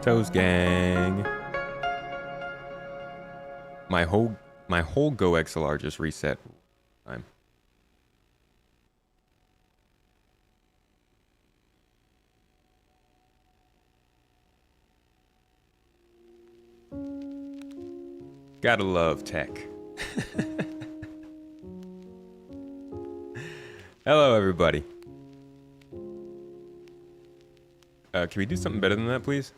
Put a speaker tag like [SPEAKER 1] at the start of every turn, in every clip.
[SPEAKER 1] Toes gang. My whole Go XLR just reset. Time. Gotta love tech. Hello, everybody. Can we do something better than that, please?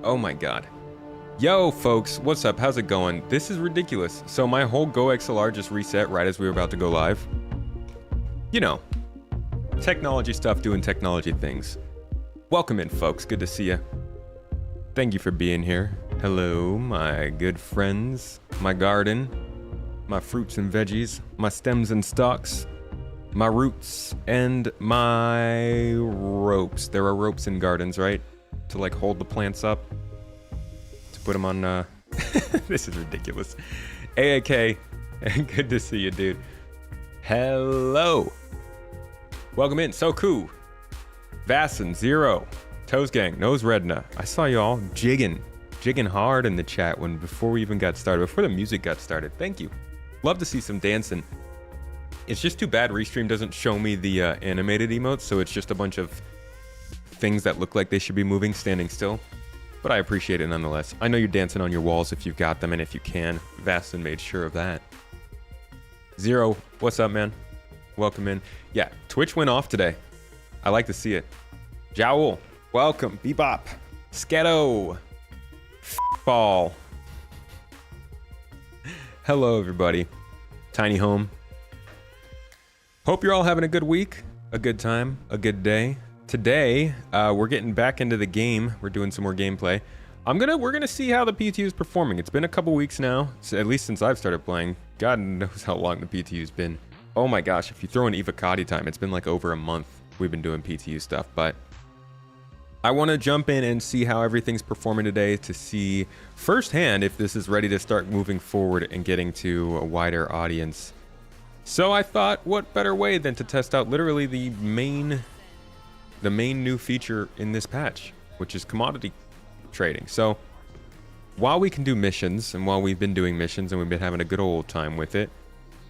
[SPEAKER 1] Oh my god. Yo, folks, what's up? How's it going? This is ridiculous. So my whole Go XLR just reset right as we were about to go live. You know, technology stuff doing technology things. Welcome in, folks. Good to see you. Thank you for being here. Hello, my good friends, my garden, my fruits and veggies, my stems and stalks, my roots, and my ropes. There are ropes in gardens, right? To like hold the plants up. To put them on, this is ridiculous. AAK, good to see you, dude. Hello. Welcome in, Soku, Vassin, Zero, Toes Gang, Nose Redna. I saw y'all jigging hard in the chat before we even got started, before the music got started. Thank you. Love to see some dancing. It's just too bad Restream doesn't show me the animated emotes, so it's just a bunch of things that look like they should be moving, standing still. But I appreciate it nonetheless. I know you're dancing on your walls if you've got them, and if you can, Vastin made sure of that. Zero, what's up, man? Welcome in. Yeah, Twitch went off today. I like to see it. Jowl, welcome. Bebop, Sketo, Ball. Hello, everybody. Tiny Home. Hope you're all having a good week, a good time, a good day. Today, we're getting back into the game. We're doing some more gameplay. We're gonna see how the PTU is performing. It's been a couple weeks now, at least since I've started playing. God knows how long the PTU's been. Oh my gosh, if you throw in Evocati time, it's been like over a month we've been doing PTU stuff. But I want to jump in and see how everything's performing today to see firsthand if this is ready to start moving forward and getting to a wider audience. So I thought, what better way than to test out literally the main new feature in this patch, which is commodity trading. So while we can do missions, and while we've been doing missions and we've been having a good old time with it,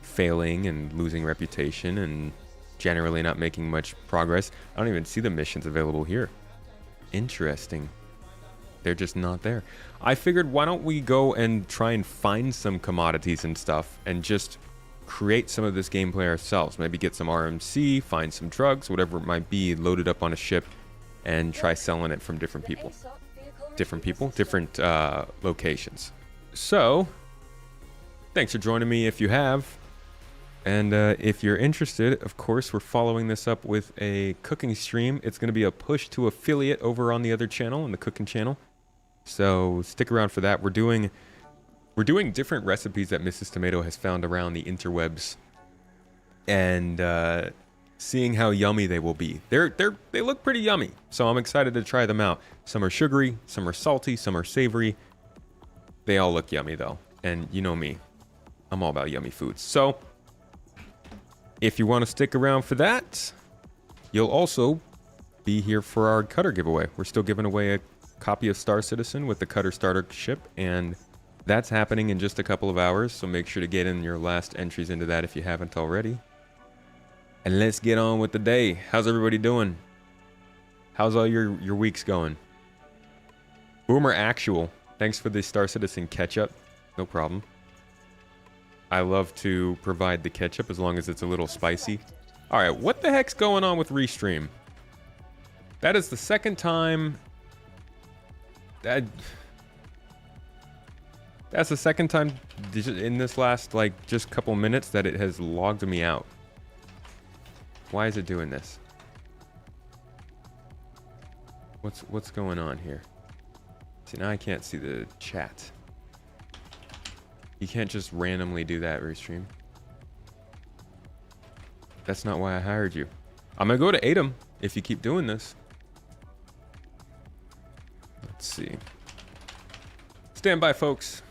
[SPEAKER 1] failing and losing reputation and generally not making much progress, I don't even see the missions available here. Interesting. They're just not there. I figured, why don't we go and try and find some commodities and stuff and just create some of this gameplay ourselves. Maybe get some RMC, find some drugs, whatever it might be, load it up on a ship and try selling it from different people. Different locations. So, thanks for joining me if you have. And if you're interested, of course, we're following this up with a cooking stream. It's going to be a push to affiliate over on the other channel, on the cooking channel. So stick around for that. We're doing different recipes that Mrs. Tomato has found around the interwebs, and seeing how yummy they will be. They look pretty yummy, so I'm excited to try them out. Some are sugary, some are salty, some are savory. They all look yummy though, and you know me, I'm all about yummy foods. So if you want to stick around for that, you'll also be here for our Cutter giveaway. We're still giving away a copy of Star Citizen with the Cutter starter ship, and that's happening in just a couple of hours, so make sure to get in your last entries into that if you haven't already. And let's get on with the day. How's everybody doing? How's all your weeks going? Boomer Actual, thanks for the Star Citizen ketchup. No problem. I love to provide the ketchup as long as it's a little spicy. All right, what the heck's going on with Restream? That is the second time... That's the second time in this last, like, just couple minutes that it has logged me out. Why is it doing this? What's going on here? See, now I can't see the chat. You can't just randomly do that, Restream. That's not why I hired you. I'm gonna go to ATOM if you keep doing this. Let's see. Stand by, folks.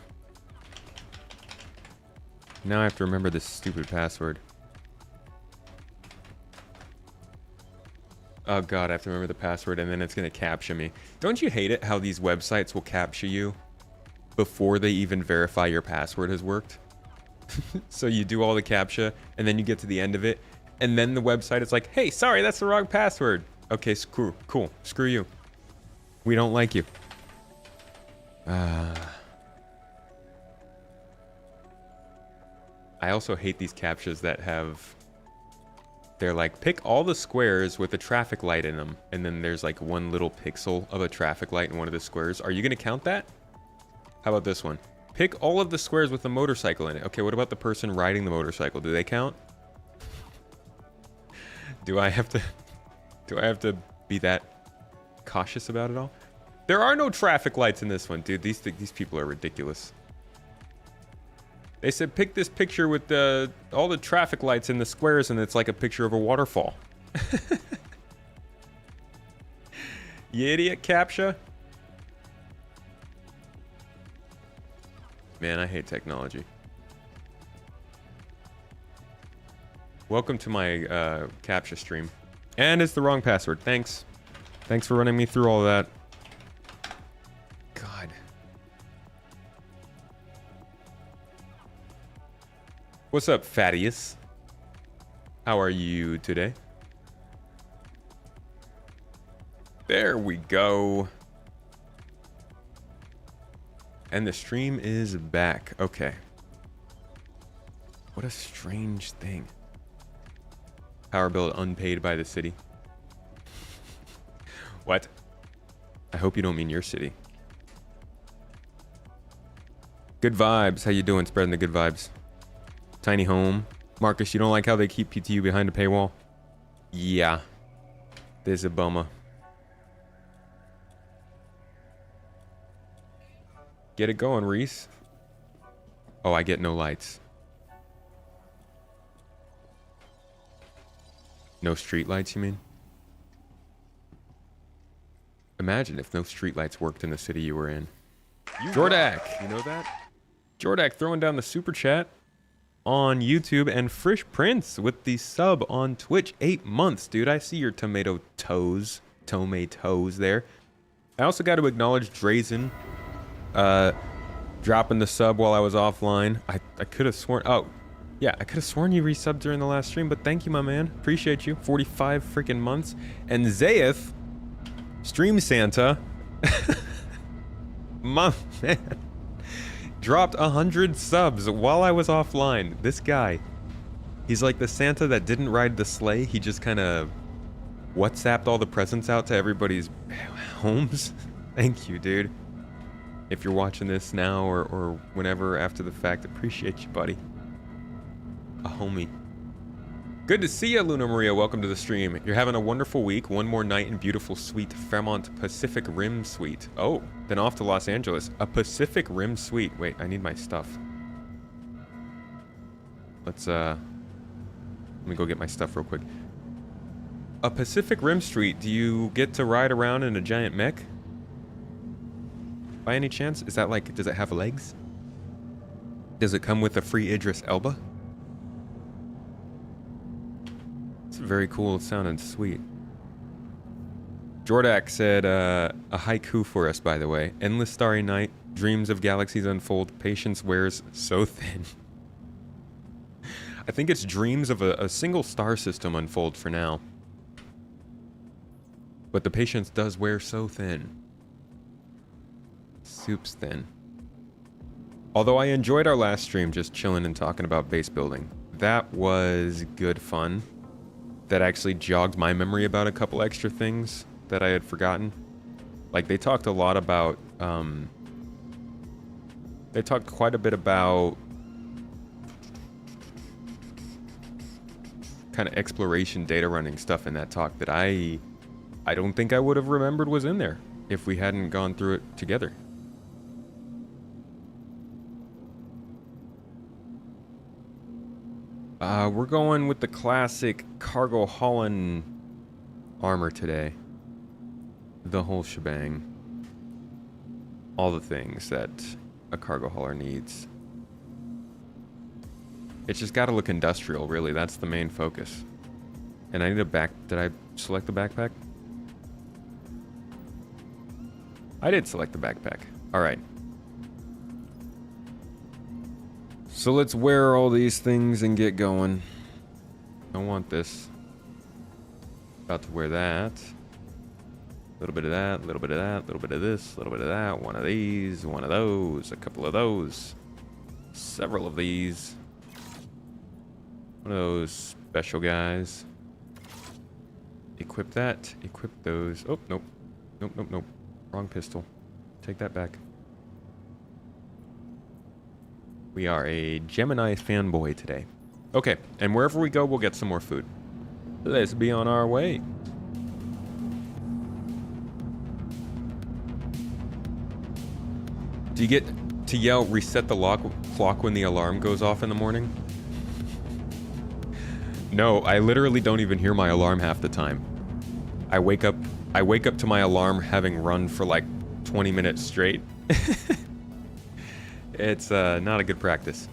[SPEAKER 1] Now I have to remember this stupid password. Oh god, I have to remember the password and then it's gonna captcha me. Don't you hate it how these websites will captcha you before they even verify your password has worked? So you do all the captcha and then you get to the end of it and then the website is like, hey, sorry, that's the wrong password. Okay, cool, screw you. We don't like you. I also hate these captchas that have... They're like, pick all the squares with a traffic light in them. And then there's like one little pixel of a traffic light in one of the squares. Are you going to count that? How about this one? Pick all of the squares with a motorcycle in it. Okay, what about the person riding the motorcycle? Do they count? Do I have to be that cautious about it all? There are no traffic lights in this one, dude. These people are ridiculous. They said pick this picture with all the traffic lights in the squares and it's like a picture of a waterfall. You idiot, CAPTCHA. Man, I hate technology. Welcome to my CAPTCHA stream. And it's the wrong password. Thanks. Thanks for running me through all of that. God. What's up, Thaddeus? How are you today? There we go. And the stream is back. Okay. What a strange thing. Power bill unpaid by the city. What? I hope you don't mean your city. Good vibes. How you doing? Spreading the good vibes. Tiny home. Marcus, you don't like how they keep PTU behind a paywall? Yeah. There's a bummer. Get it going, Reese. Oh, I get no lights. No street lights, you mean? Imagine if no street lights worked in the city you were in. Jordak! You know that? Jordak throwing down the super chat on YouTube, and Frisch Prince with the sub on Twitch. 8 months, dude. I see your tomatoes there. I also got to acknowledge Drazen dropping the sub while I was offline. I could have sworn... Oh, yeah, I could have sworn you resubbed during the last stream, but thank you, my man. Appreciate you. 45 freaking months. And Zayeth, Stream Santa, my man, dropped 100 subs while I was offline. This guy, he's like the Santa that didn't ride the sleigh. He just kind of WhatsApped all the presents out to everybody's homes. Thank you, dude. If you're watching this now or whenever after the fact, appreciate you, buddy. A homie. Good to see you, Luna Maria. Welcome to the stream. You're having a wonderful week. One more night in beautiful, sweet Fairmont Pacific Rim Suite. Oh, then off to Los Angeles. A Pacific Rim Suite. Wait, I need my stuff. Let me go get my stuff real quick. A Pacific Rim Suite. Do you get to ride around in a giant mech? By any chance? Is that like, does it have legs? Does it come with a free Idris Elba? Very cool. It sounded sweet. Jordak said a haiku for us, by the way. Endless starry night, dreams of galaxies unfold, patience wears so thin. I think it's dreams of a single star system unfold for now. But the patience does wear so thin. Soup's thin. Although I enjoyed our last stream just chilling and talking about base building. That was good fun. That actually jogged my memory about a couple extra things that I had forgotten. Like, they talked a lot about, they talked quite a bit about kind of exploration data running stuff in that talk that I don't think I would have remembered was in there if we hadn't gone through it together. We're going with the classic cargo hauling armor today. The whole shebang. All the things that a cargo hauler needs. It's just gotta look industrial, really. That's the main focus. And I need a back... Did I select the backpack? I did select the backpack. Alright. So let's wear all these things and get going. I want this. About to wear that. A little bit of that, a little bit of that, a little bit of this, a little bit of that. One of these, one of those, a couple of those. Several of these. One of those special guys. Equip that, equip those. Oh, nope. Nope, nope, nope. Wrong pistol. Take that back. We are a Gemini fanboy today. Okay, and wherever we go, we'll get some more food. Let's be on our way. Do you get to yell, reset the clock when the alarm goes off in the morning? No, I literally don't even hear my alarm half the time. I wake up to my alarm having run for like 20 minutes straight. It's not a good practice.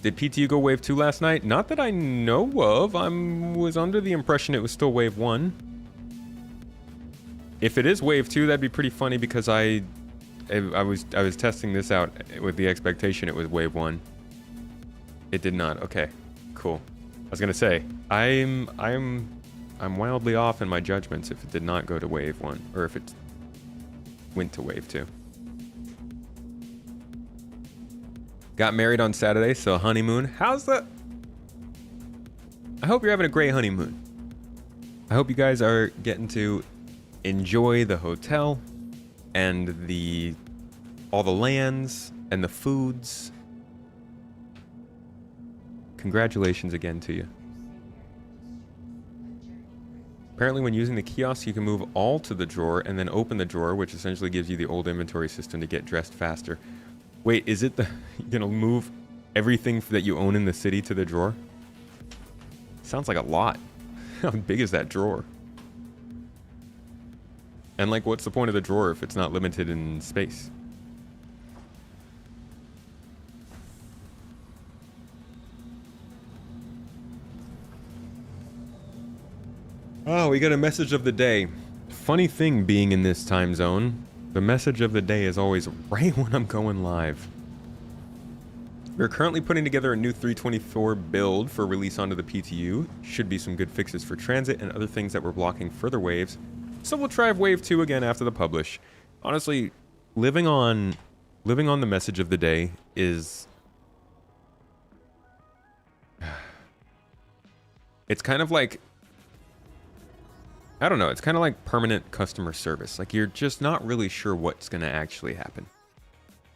[SPEAKER 1] Did PTU go wave 2 last night? Not that I know of. I was under the impression it was still wave 1. If it is wave 2, that'd be pretty funny because I was testing this out with the expectation it was wave 1. It did not. Okay, cool. I was gonna say I'm wildly off in my judgments if it did not go to wave 1 or if it went to wave 2. Got married on Saturday, so honeymoon. How's that? I hope you're having a great honeymoon. I hope you guys are getting to enjoy the hotel and all the lands and the foods. Congratulations again to you. Apparently when using the kiosk, you can move all to the drawer and then open the drawer, which essentially gives you the old inventory system to get dressed faster. Wait, is it you're gonna move everything that you own in the city to the drawer? Sounds like a lot. How big is that drawer? And like, what's the point of the drawer if it's not limited in space? Oh, we got a message of the day. Funny thing being in this time zone, the message of the day is always right when I'm going live. We're currently putting together a new 3.24 build for release onto the PTU. Should be some good fixes for transit and other things that were blocking further waves. So we'll try wave 2 again after the publish. Honestly, living on the message of the day is... It's kind of like... I don't know, it's kind of like permanent customer service. Like, you're just not really sure what's going to actually happen.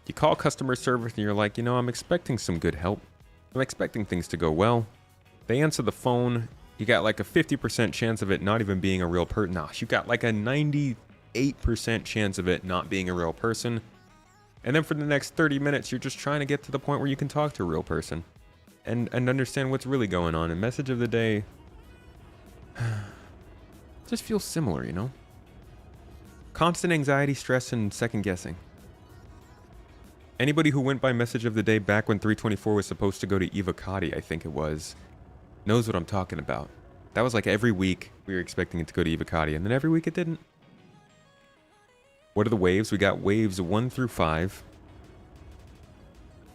[SPEAKER 1] You call customer service and you're like, you know, I'm expecting some good help. I'm expecting things to go well. They answer the phone. You got like a 50% chance of it not even being a real person. No, you got like a 98% chance of it not being a real person. And then for the next 30 minutes, you're just trying to get to the point where you can talk to a real person and understand what's really going on. And message of the day... just feels similar, you know? Constant anxiety, stress, and second guessing. Anybody who went by message of the day back when 3.24 was supposed to go to Evocati, I think it was, knows what I'm talking about. That was like every week we were expecting it to go to Evocati, and then every week it didn't. What are the waves? We got waves 1 through 5.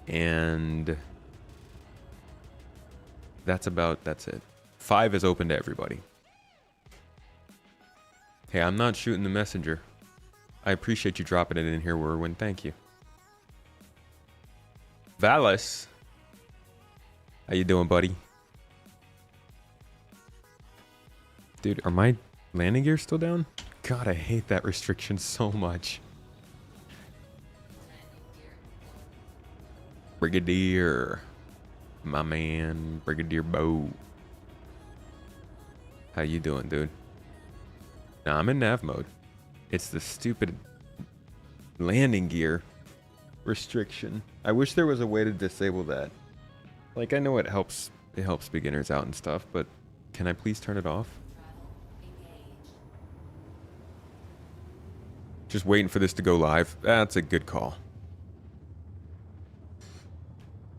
[SPEAKER 1] And that's it. 5 is open to everybody. Hey, I'm not shooting the messenger. I appreciate you dropping it in here, Werwin. Thank you. Valis. How you doing, buddy? Dude, are my landing gear still down? God, I hate that restriction so much. Brigadier. My man, Brigadier Bo. How you doing, dude? Nah, I'm in nav mode. It's the stupid landing gear restriction. I wish there was a way to disable that. Like, I know it helps beginners out and stuff, but can I please turn it off? Just waiting for this to go live. That's a good call.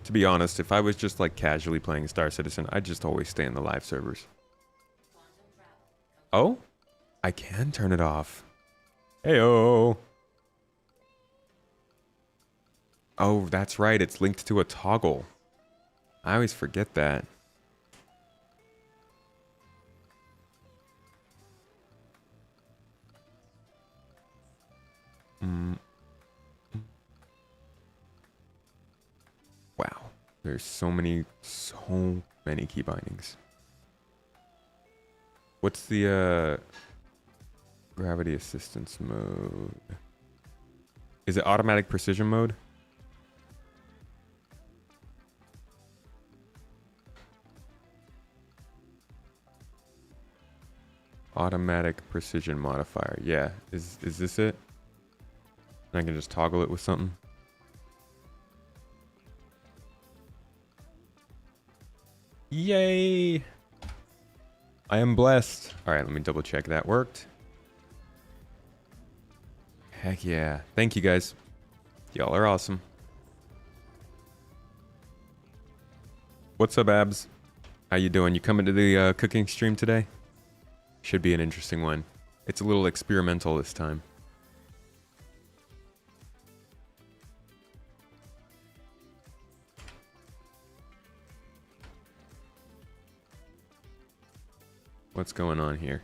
[SPEAKER 1] To be honest, if I was just like casually playing Star Citizen, I'd just always stay in the live servers. Oh? I can turn it off. Heyo. Oh, that's right. It's linked to a toggle. I always forget that. Wow. There's so many key bindings. What's the gravity assistance mode? Is it automatic precision mode? Automatic precision modifier. Yeah. Is this it? And I can just toggle it with something. Yay! I am blessed. All right, let me double check that worked. Heck yeah. Thank you guys. Y'all are awesome. What's up, Abs? How you doing? You coming to the cooking stream today? Should be an interesting one. It's a little experimental this time. What's going on here?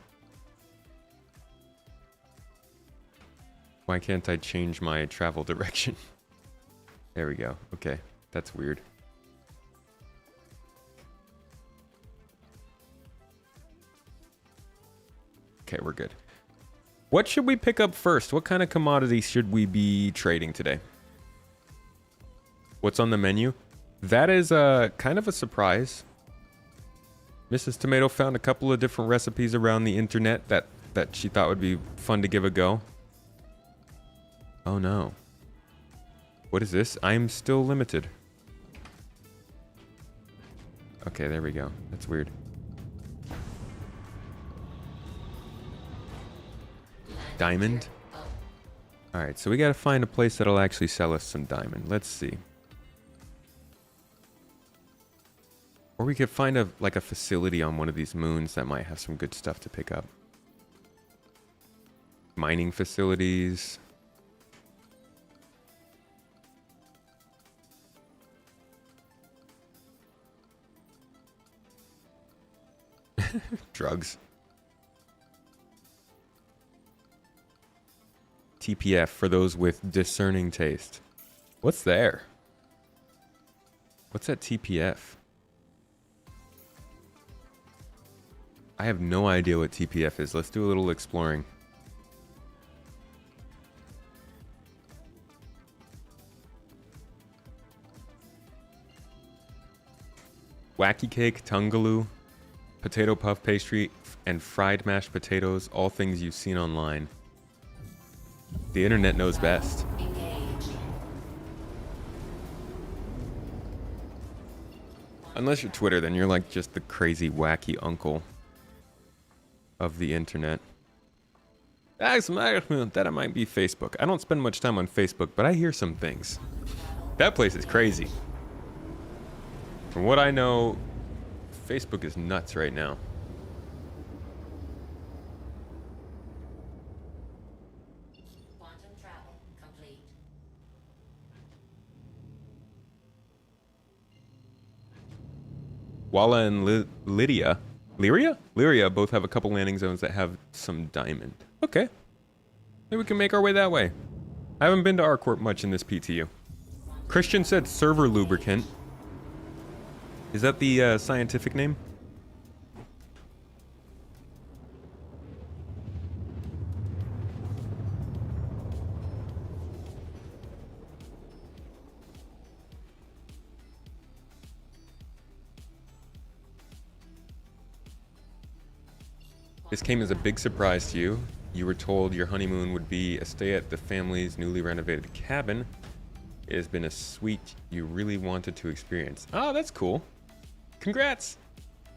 [SPEAKER 1] Why can't I change my travel direction? There we go. Okay, that's weird. Okay, we're good. What should we pick up first? What kind of commodities should we be trading today? What's on the menu? That is kind of a surprise. Mrs. Tomato found a couple of different recipes around the internet that she thought would be fun to give a go. Oh no. What is this? I'm still limited. Okay, there we go. That's weird. Diamond? Alright, so we gotta find a place that'll actually sell us some diamond. Let's see. Or we could find a facility on one of these moons that might have some good stuff to pick up. Mining facilities. Drugs. TPF for those with discerning taste. What's there? What's that TPF? I have no idea what TPF is. Let's do a little exploring. Wacky cake, tungaloo, potato puff pastry, and fried mashed potatoes. All things you've seen online. The internet knows best. Unless you're Twitter, then you're like just the crazy wacky uncle of the internet. That might be Facebook. I don't spend much time on Facebook, but I hear some things. That place is crazy. From what I know, Facebook is nuts right now.
[SPEAKER 2] Quantum travel complete.
[SPEAKER 1] Walla and Lyria both have a couple landing zones that have some diamond. Okay. Maybe we can make our way that way. I haven't been to ArcCorp much in this PTU. Christian said server lubricant. Is that the scientific name? This came as a big surprise to you. You were told your honeymoon would be a stay at the family's newly renovated cabin. It has been a suite you really wanted to experience. Oh, that's cool. Congrats.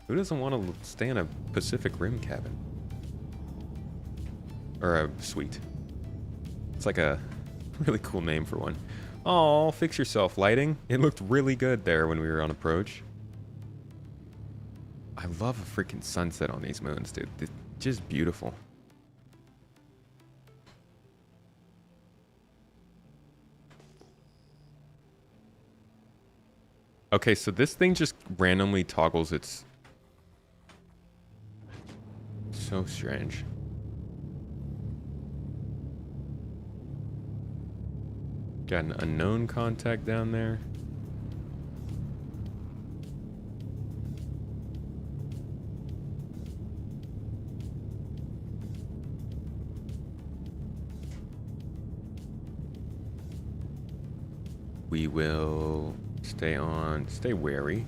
[SPEAKER 1] Who doesn't want to stay in a Pacific Rim cabin? Or a suite. It's like a really cool name for one. Oh, fix yourself, lighting. It looked really good there when we were on approach. I love a freaking sunset on these moons, dude. It's just beautiful. Okay, so this thing just randomly toggles its... So strange. Got an unknown contact down there. We will stay wary.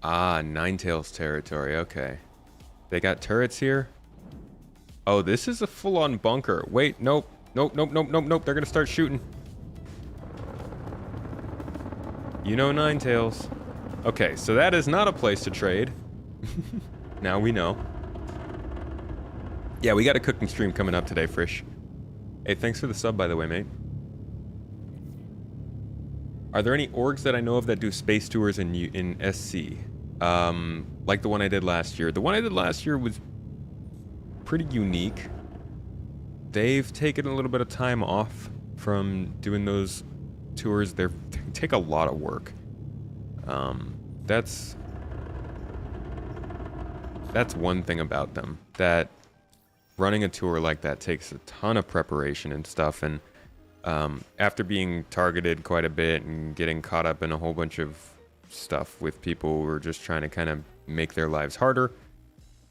[SPEAKER 1] Ah, Ninetales territory, okay. They got turrets here? Oh, this is a full-on bunker. Wait, nope. Nope. They're gonna start shooting. You know Ninetales. Okay, so that is not a place to trade. Now we know. Yeah, we got a cooking stream coming up today, Frisch. Hey, thanks for the sub, by the way, mate. Are there any orgs that I know of that do space tours in SC? Like the one I did last year. The one I did last year was pretty unique. They've taken a little bit of time off from doing those tours. They take a lot of work. That's one thing about them, that running a tour like that takes a ton of preparation and stuff, and after being targeted quite a bit and getting caught up in a whole bunch of stuff with people who are just trying to kind of make their lives harder,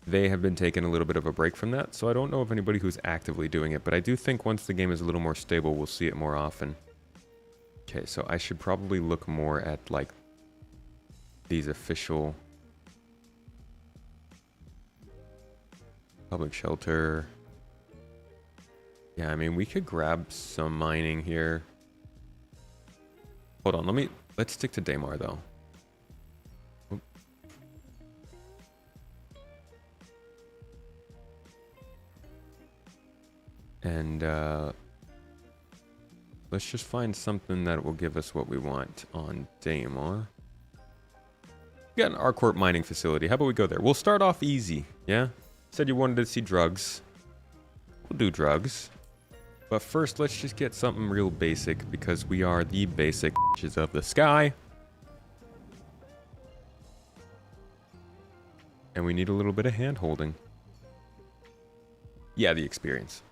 [SPEAKER 1] they have been taking a little bit of a break from that. So I don't know of anybody who's actively doing it, but I do think once the game is a little more stable, we'll see it more often. Okay, so I should probably look more at like these official public shelter. Yeah, I mean, we could grab some mining here. Hold on, let's stick to Daymar though. Oop. And let's just find something that will give us what we want on Daymar. We got an R-Corp mining facility. How about we go there? We'll start off easy, yeah? Said you wanted to see drugs. We'll do drugs. But first, let's just get something real basic, because we are the basic bitches of the sky. And we need a little bit of hand-holding. Yeah, the experience.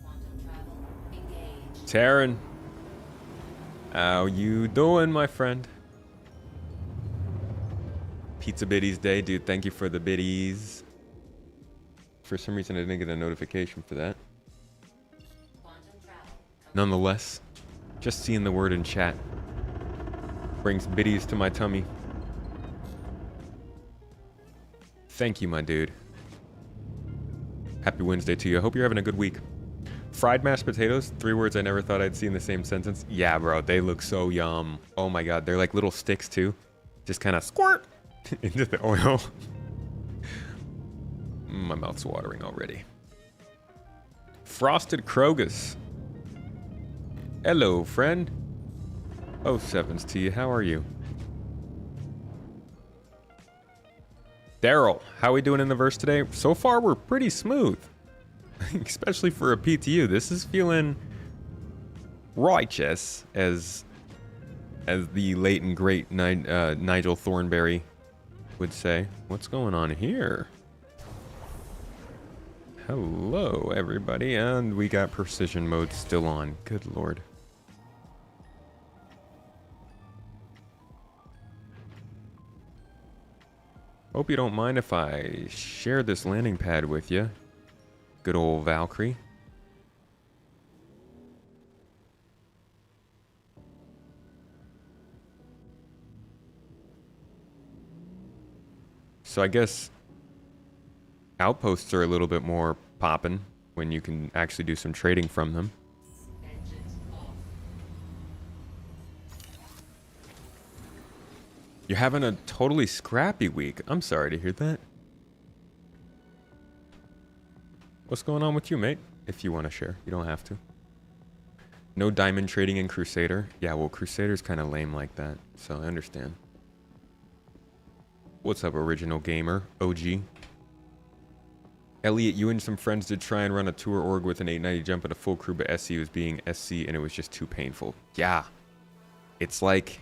[SPEAKER 2] Quantum travel engaged.
[SPEAKER 1] Taryn. How you doing, my friend? Pizza Biddies Day. Dude, thank you for the biddies. For some reason, I didn't get a notification for that.
[SPEAKER 2] Quantum travel
[SPEAKER 1] Nonetheless, just seeing the word in chat brings biddies to my tummy. Thank you, my dude. Happy Wednesday to you. I hope you're having a good week. Fried mashed potatoes, 3 words I never thought I'd see in the same sentence. Yeah, bro, they look so yum. Oh my god, they're like little sticks too. Just kind of squirt into the oil. My mouth's watering already. Frosted Krogus. Hello, friend. Oh, sevens to you. How are you? Daryl, how we doing in the verse today? So far, we're pretty smooth. Especially for a PTU. This is feeling righteous, as the late and great Nigel Thornberry would say. What's going on here? Hello, everybody, and we got precision mode still on. Good lord. Hope you don't mind if I share this landing pad with you. Good old Valkyrie. So I guess outposts are a little bit more poppin' when you can actually do some trading from them.
[SPEAKER 2] engines off.
[SPEAKER 1] You're having a totally scrappy week. I'm sorry to hear that. What's going on with you, mate? If you want to share, you don't have to. No diamond trading in Crusader. Yeah, well, Crusader's kind of lame like that, so I understand. What's up, original gamer? OG. Elliot, you and some friends did try and run a tour org with an 890 jump and a full crew, but SC was being SC and it was just too painful. Yeah. It's like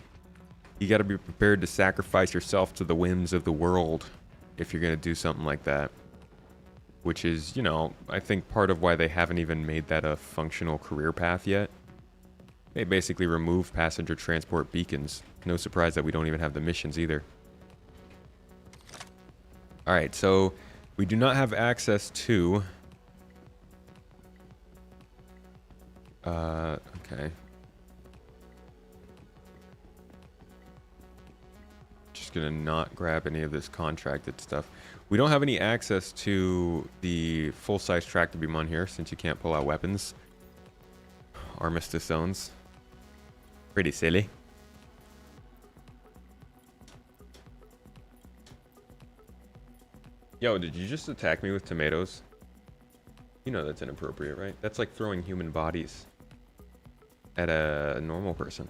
[SPEAKER 1] you got to be prepared to sacrifice yourself to the whims of the world if you're going to do something like that. Which is, you know, I think part of why they haven't even made that a functional career path yet. They basically remove passenger transport beacons. No surprise that we don't even have the missions either. Alright, so we do not have access to... okay. Just gonna not grab any of this contracted stuff. We don't have any access to the full-size tractor beam on here since you can't pull out weapons. Armistice zones. Pretty silly. Yo, did you just attack me with tomatoes? You know that's inappropriate, right? That's like throwing human bodies at a normal person.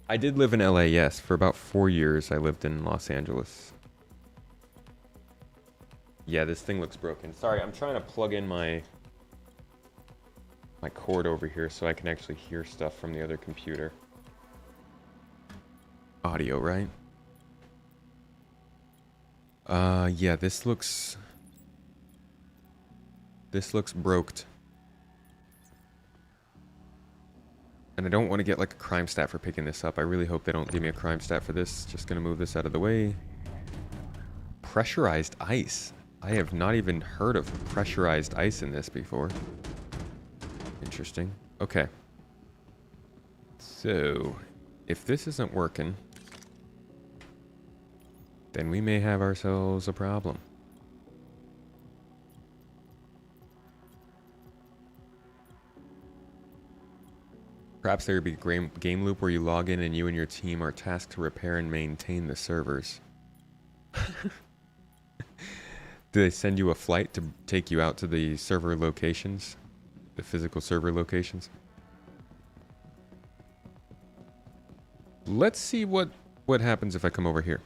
[SPEAKER 1] I did live in LA, yes. For about 4 years, I lived in Los Angeles. Yeah, this thing looks broken. Sorry, I'm trying to plug in my cord over here so I can actually hear stuff from the other computer. Audio, right? Yeah, this looks broked. And I don't want to get like a crime stat for picking this up. I really hope they don't give me a crime stat for this. Just gonna move this out of the way. Pressurized ice. I have not even heard of pressurized ice in this before. Interesting. Okay. So, if this isn't working, then we may have ourselves a problem. Perhaps there would be a game loop where you log in and you and your team are tasked to repair and maintain the servers. Do they send you a flight to take you out to the server locations? The physical server locations? Let's see what happens if I come over here.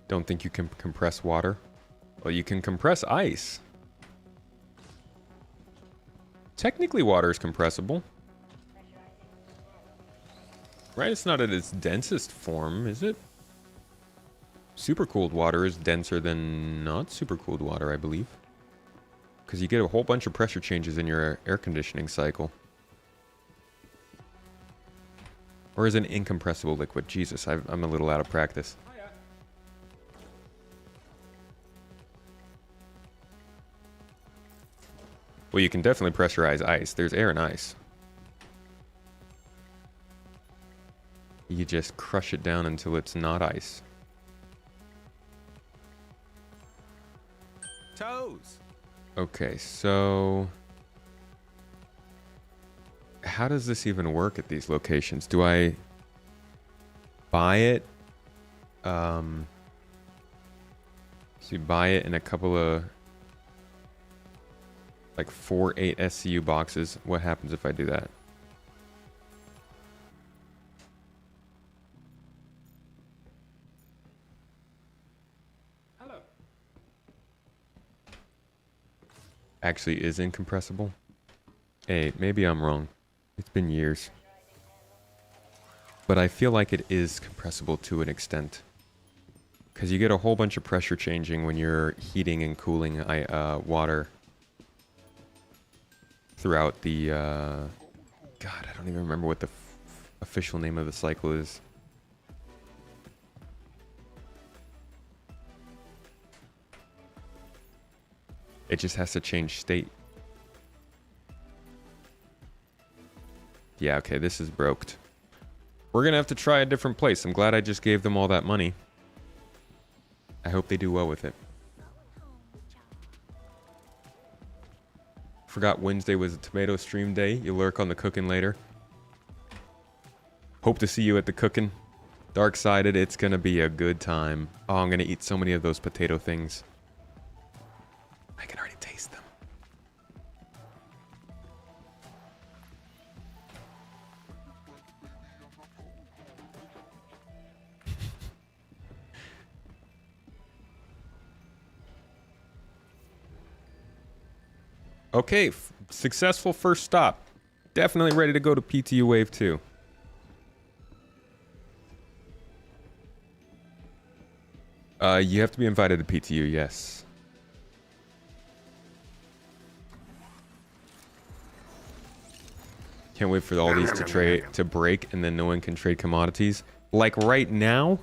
[SPEAKER 1] Don't think you can compress water? Well, you can compress ice. Technically, water is compressible. Right? It's not at its densest form, is it? Supercooled water is denser than not supercooled water, I believe. Because you get a whole bunch of pressure changes in your air conditioning cycle. Or is it an incompressible liquid? Jesus, I'm a little out of practice. Well, you can definitely pressurize ice. There's air and ice. You just crush it down until it's not ice. Toes! Okay, so... how does this even work at these locations? Do I buy it? So you buy it in a couple of... like 4 8 SCU boxes. What happens if I do that? Hello. Actually is incompressible. Hey, maybe I'm wrong. It's been years. But I feel like it is compressible to an extent. Because you get a whole bunch of pressure changing when you're heating and cooling water throughout the... God, I don't even remember what the official name of the cycle is. It just has to change state. Yeah, okay, this is broked. We're gonna have to try a different place. I'm glad I just gave them all that money. I hope they do well with it. Forgot Wednesday was a tomato stream day. You lurk on the cooking later. Hope to see you at the cooking. Dark-sided, it's gonna be a good time. Oh, I'm gonna eat so many of those potato things. I can already taste them. Okay, successful first stop. Definitely ready to go to PTU Wave 2. You have to be invited to PTU, yes. Can't wait for all these to break and then no one can trade commodities. Like right now?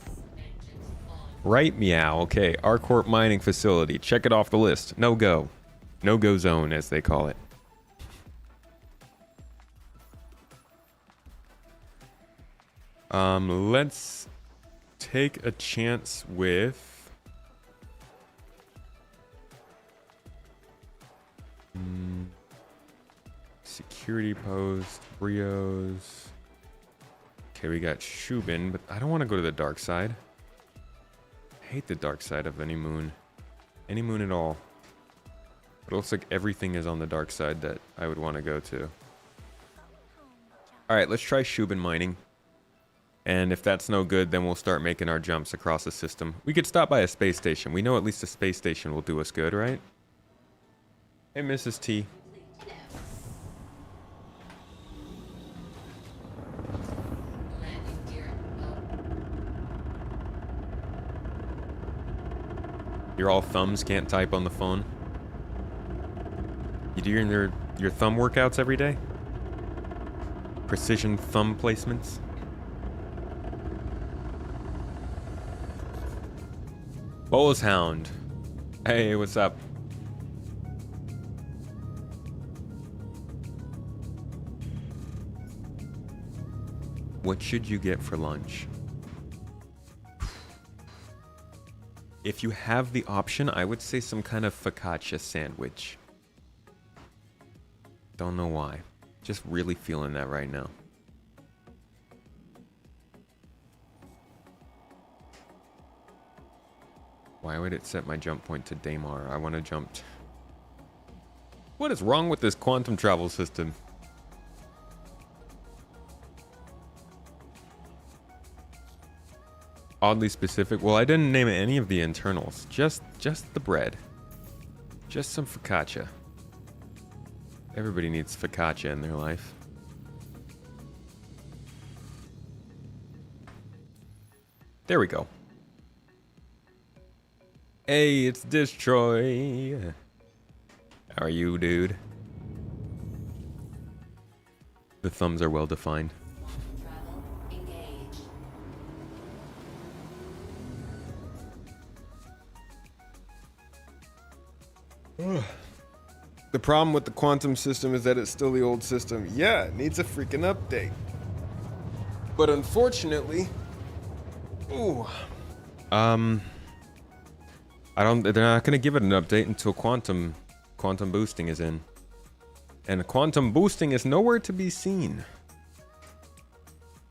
[SPEAKER 1] Right, meow. Okay, Arcourt Mining Facility. Check it off the list. No go. No go zone, as they call it. Let's take a chance with security post, Brios. Okay, we got Shubin, but I don't want to go to the dark side. I hate the dark side of any moon. Any moon at all. It looks like everything is on the dark side that I would want to go to. Alright, let's try Shubin mining. And if that's no good, then we'll start making our jumps across the system. We could stop by a space station. We know at least a space station will do us good, right? Hey, Mrs. T.
[SPEAKER 2] Landing gear.
[SPEAKER 1] You're all thumbs, can't type on the phone. You do your thumb workouts every day? Precision thumb placements? Bolus Hound. Hey, what's up? What should you get for lunch? If you have the option, I would say some kind of focaccia sandwich. Don't know why. Just really feeling that right now. Why would it set my jump point to Daymar? I want to jump. What is wrong with this quantum travel system? Oddly specific. Well, I didn't name any of the internals. Just the bread. Just some focaccia. Everybody needs focaccia in their life. There we go. Hey, it's Destroy. How are you, dude? The thumbs are well defined.
[SPEAKER 2] Travel. Engage.
[SPEAKER 3] The problem with the quantum system is that it's still the old system. Yeah, it needs a freaking update. But unfortunately, ooh.
[SPEAKER 1] They're not gonna give it an update until quantum boosting is in. And quantum boosting is nowhere to be seen.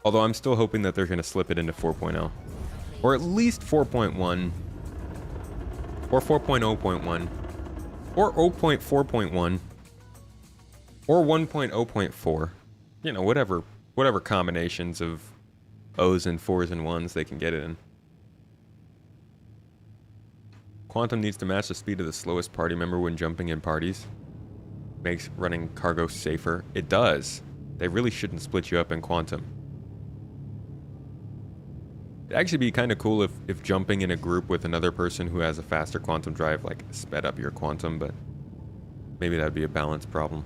[SPEAKER 1] Although I'm still hoping that they're gonna slip it into 4.0. Or at least 4.1. Or 4.0.1. Or 0.4.1. Or 1.0.4. You know, whatever combinations of O's and 4's and 1's they can get it in. Quantum needs to match the speed of the slowest party member when jumping in parties. Makes running cargo safer. It does. They really shouldn't split you up in Quantum. It'd actually be kind of cool if jumping in a group with another person who has a faster Quantum drive, like, sped up your Quantum, but maybe that'd be a balance problem.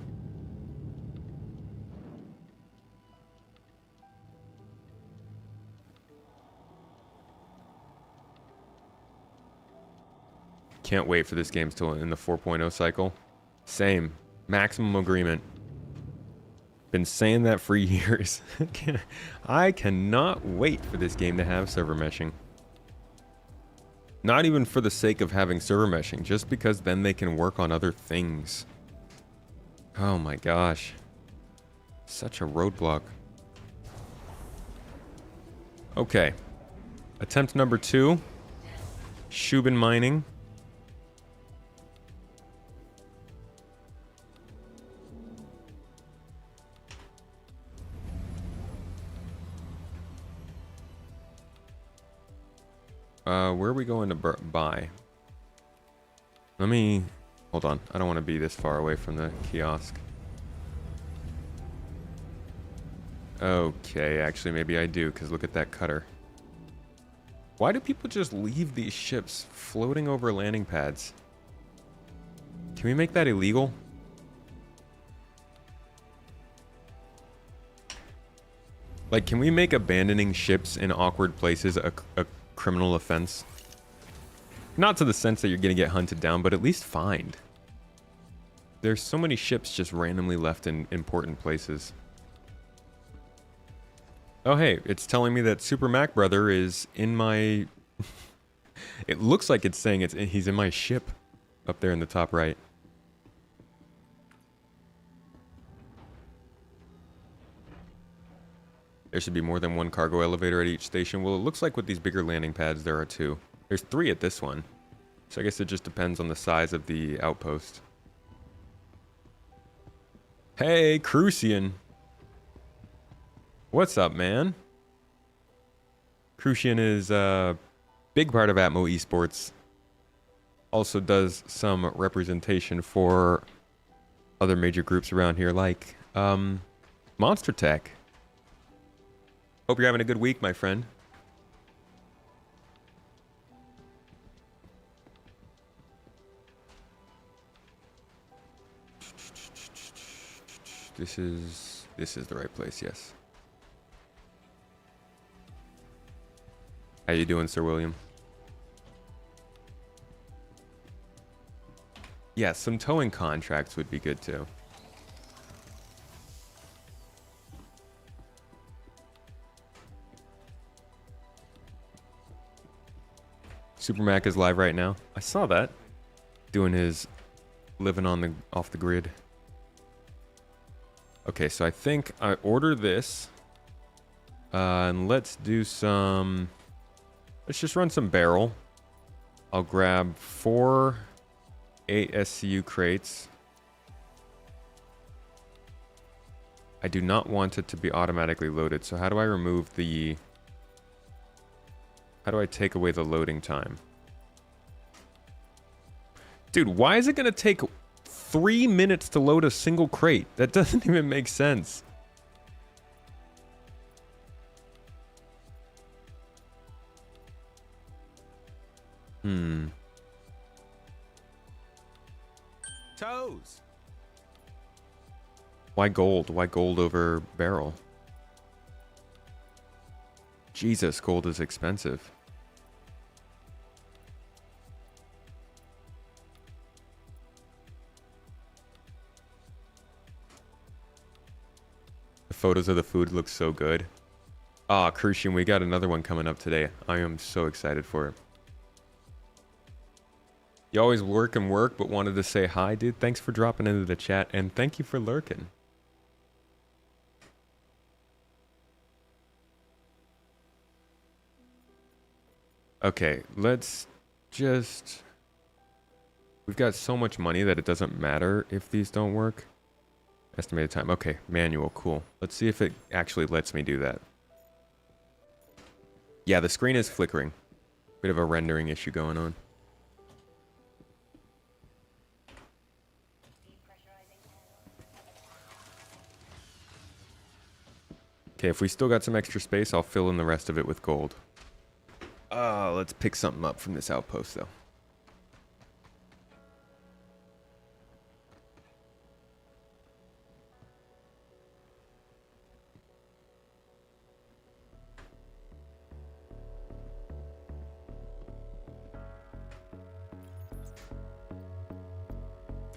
[SPEAKER 1] Can't wait for this game still in the 4.0 cycle. Same. Maximum agreement. Been saying that for years. I cannot wait for this game to have server meshing. Not even for the sake of having server meshing, just because then they can work on other things. Oh my gosh. Such a roadblock. Okay. Attempt number 2. Shubin mining. Where are we going to buy? Let me... Hold on. I don't want to be this far away from the kiosk. Okay, actually, maybe I do, because look at that cutter. Why do people just leave these ships floating over landing pads? Can we make that illegal? Like, can we make abandoning ships in awkward places a criminal offense? Not to the sense that you're going to get hunted down, but at least fined. There's so many ships just randomly left in important places. Oh, hey, it's telling me that Super Mac Brother is in my... It looks like it's saying he's in my ship up there in the top right. There should be more than one cargo elevator at each station. Well, it looks like with these bigger landing pads, there are 2. There's 3 at this one. So I guess it just depends on the size of the outpost. Hey, Crucian. What's up, man? Crucian is a big part of Atmo Esports. Also does some representation for other major groups around here, like Monster Tech. Hope you're having a good week, my friend. This is the right place, yes. How you doing, Sir William? Yeah, some towing contracts would be good too. Super Mac is live right now. I saw that. Doing his living on the off the grid. Okay, so I think I order this. And let's do some... Let's just run some barrel. I'll grab 4 8 SCU crates. I do not want it to be automatically loaded, so how do I remove the... How do I take away the loading time? Dude, why is it going to take 3 minutes to load a single crate? That doesn't even make sense. Toes. Why gold? Why gold over barrel? Jesus, gold is expensive. The photos of the food look so good. Ah, Crucian, we got another one coming up today. I am so excited for it. You always work and work, but wanted to say hi, dude. Thanks for dropping into the chat, and thank you for lurking. Okay, let's just... We've got so much money that it doesn't matter if these don't work. Estimated time. Okay, manual, cool. Let's see if it actually lets me do that. Yeah, the screen is flickering. Bit of a rendering issue going on. Okay, if we still got some extra space, I'll fill in the rest of it with gold. Let's pick something up from this outpost, though.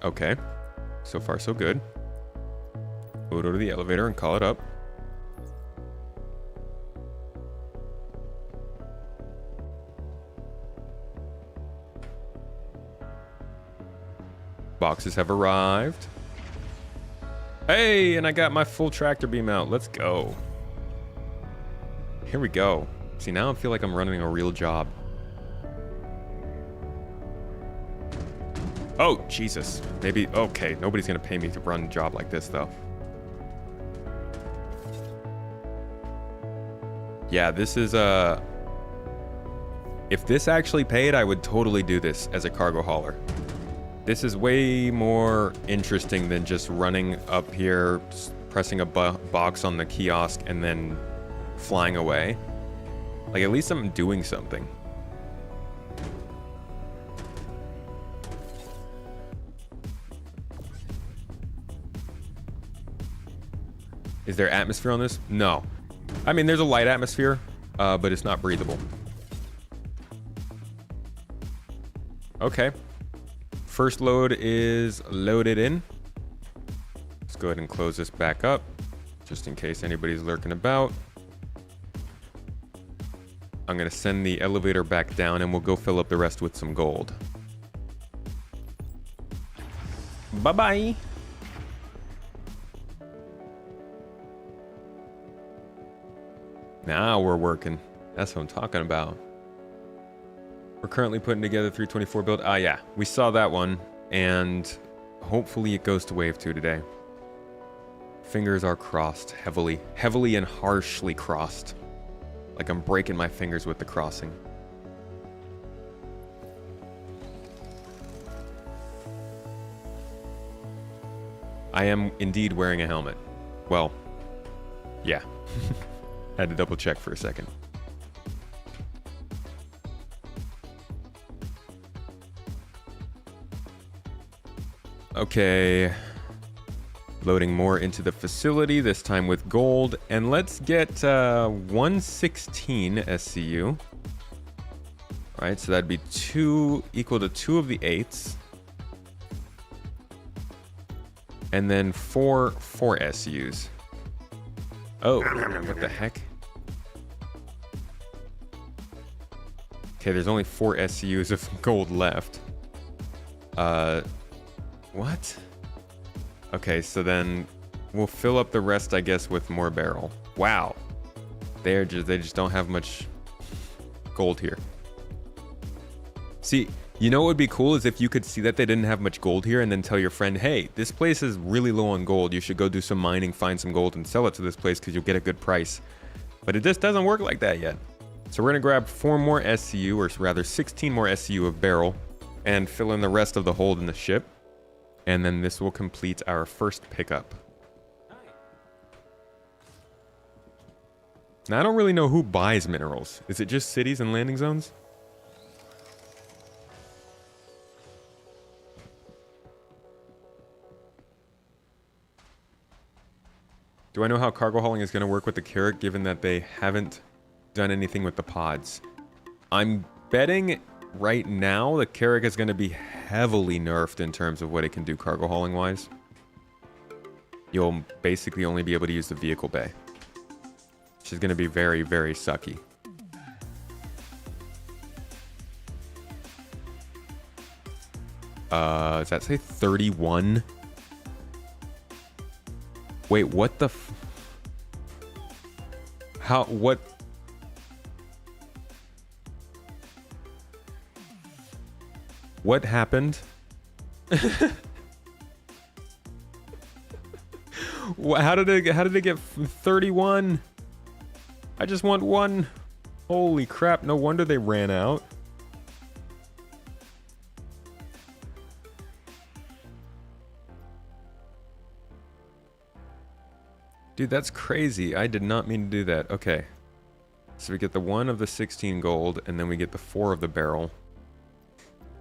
[SPEAKER 1] Okay. So far, so good. We'll go to the elevator and call it up. Boxes have arrived. Hey, and I got my full tractor beam out. Let's go. Here we go. See, now I feel like I'm running a real job. Oh, Jesus. Maybe, okay, nobody's gonna pay me to run a job like this, though. Yeah, this is, if this actually paid, I would totally do this as a cargo hauler. This is way more interesting than just running up here, pressing a box on the kiosk, and then flying away. Like, at least I'm doing something. Is there atmosphere on this? No. I mean, there's a light atmosphere, but it's not breathable. Okay. First load is loaded in. Let's go ahead and close this back up, just in case anybody's lurking about. I'm gonna send the elevator back down and we'll go fill up the rest with some gold. Bye-bye. Now we're working. That's what I'm talking about. We're currently putting together 3.24 build. Ah, yeah, we saw that one, and hopefully it goes to wave 2 today. Fingers are crossed, heavily and harshly crossed. Like I'm breaking my fingers with the crossing. I am indeed wearing a helmet. Well, yeah. Had to double check for a second. Okay. Loading more into the facility, this time with gold. And let's get 116 SCU. Alright, so that'd be equal to 2 of the 8s. And then 4 SCUs. Oh, what the heck? Okay, there's only 4 SCUs of gold left. What? Okay, so then we'll fill up the rest, I guess, with more barrel. Wow. They just don't have much gold here. See, you know what would be cool is if you could see that they didn't have much gold here and then tell your friend, hey, this place is really low on gold. You should go do some mining, find some gold, and sell it to this place because you'll get a good price. But it just doesn't work like that yet. So we're going to grab 4 more SCU, or rather 16 more SCU of barrel, and fill in the rest of the hold in the ship. And then this will complete our first pickup. Now, I don't really know who buys minerals. Is it just cities and landing zones? Do I know how cargo hauling is going to work with the Carrack, given that they haven't done anything with the pods? I'm betting right now the Carrack is going to be heavily nerfed in terms of what it can do cargo hauling wise. You'll basically only be able to use the vehicle bay, which is going to be very, very sucky. Does that say 31? Wait, what the how, what? What happened? How did it get 31? I just want 1. Holy crap, no wonder they ran out. Dude, that's crazy. I did not mean to do that. Okay. So we get the 1 of the 16 gold, and then we get the 4 of the barrel.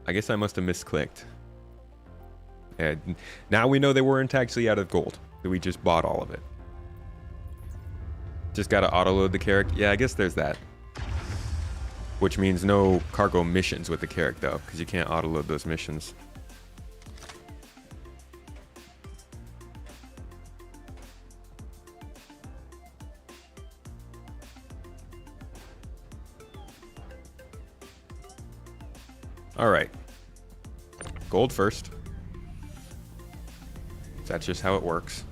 [SPEAKER 1] I guess I must have misclicked. And now we know they weren't actually out of gold. That we just bought all of it. Just gotta auto-load the Carrack. Yeah, I guess there's that. Which means no cargo missions with the Carrack, though, because you can't auto-load those missions. All right. Gold first. That's just how it works.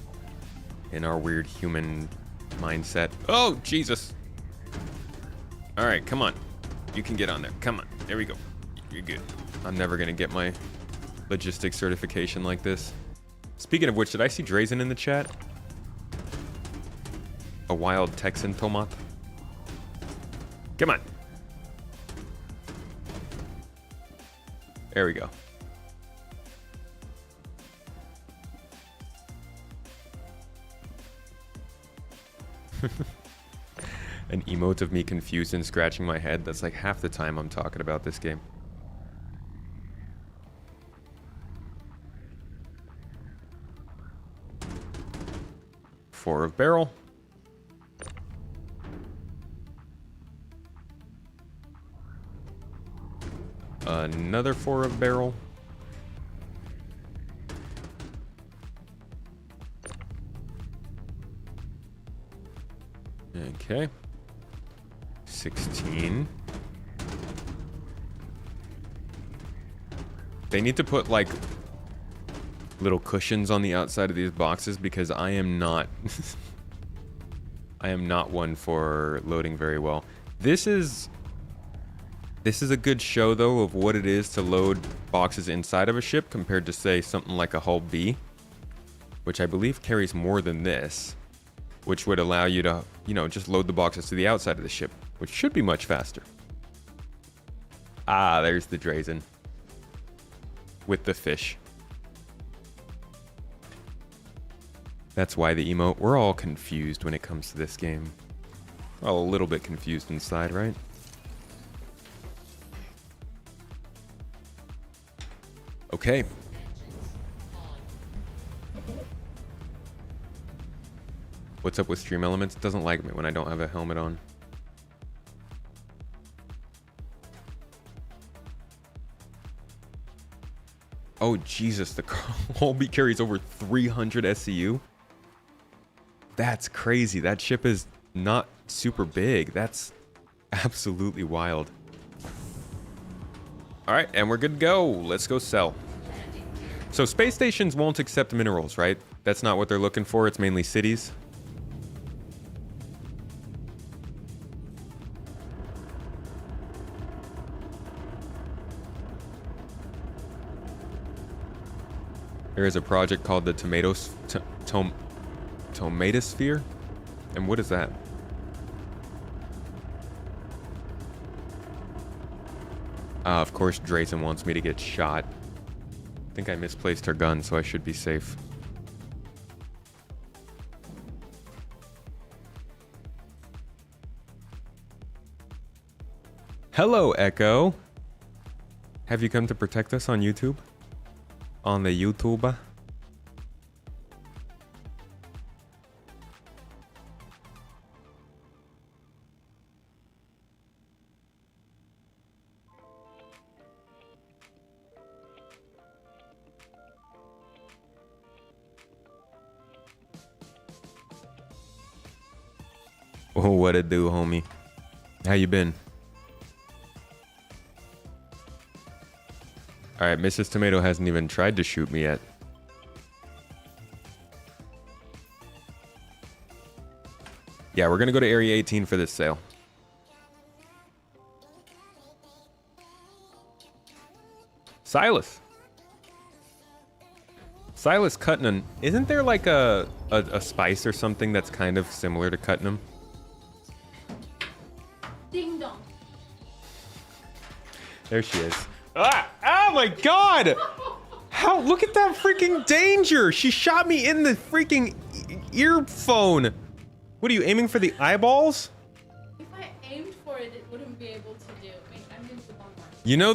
[SPEAKER 1] in our weird human mindset. Oh, Jesus. All right, come on. You can get on there. Come on. There we go. You're good. I'm never going to get my logistics certification like this. Speaking of which, did I see Drazen in the chat? A wild Texan tomat. Come on. There we go. An emote of me confused and scratching my head. That's like half the time I'm talking about this game. Four of barrel. Another four of barrel. Okay. 16. They need to put like little cushions on the outside of these boxes because I am not I am not one for loading very well. This is a good show though of what it is to load boxes inside of a ship compared to say something like a hull B, which I believe carries more than this, which would allow you to, you know, just load the boxes to the outside of the ship, which should be much faster. Ah, there's the Drazen with the fish. That's why the emote. We're all confused when it comes to this game. We're all a little bit confused inside, right? Okay. What's up with Stream Elements? It doesn't like me when I don't have a helmet on. Oh, Jesus. The Holby carries over 300 SCU. That's crazy. That ship is not super big. That's absolutely wild. All right, and we're good to go. Let's go sell. So space stations won't accept minerals, right? That's not what they're looking for. It's mainly cities. There is a project called the Tomatosphere. And what is that? Of course, Drazen wants me to get shot. I think I misplaced her gun, so I should be safe. Hello, Echo. Have you come to protect us on YouTube? On the YouTube? Oh, what it do, homie? How you been? All right, Mrs. Tomato hasn't even tried to shoot me yet. Yeah, we're gonna go to Area 18 for this sale. Silas. Silas Cutnam. Isn't there like a spice or something that's kind of similar to Cutnam?
[SPEAKER 4] Ding dong.
[SPEAKER 1] There she is. Ah! Oh my god! How? Look at that freaking danger! She shot me in the freaking earphone. What are you aiming for, the eyeballs?
[SPEAKER 4] If I aimed for it, it wouldn't be able to do. Wait, I'm going to one more.
[SPEAKER 1] You know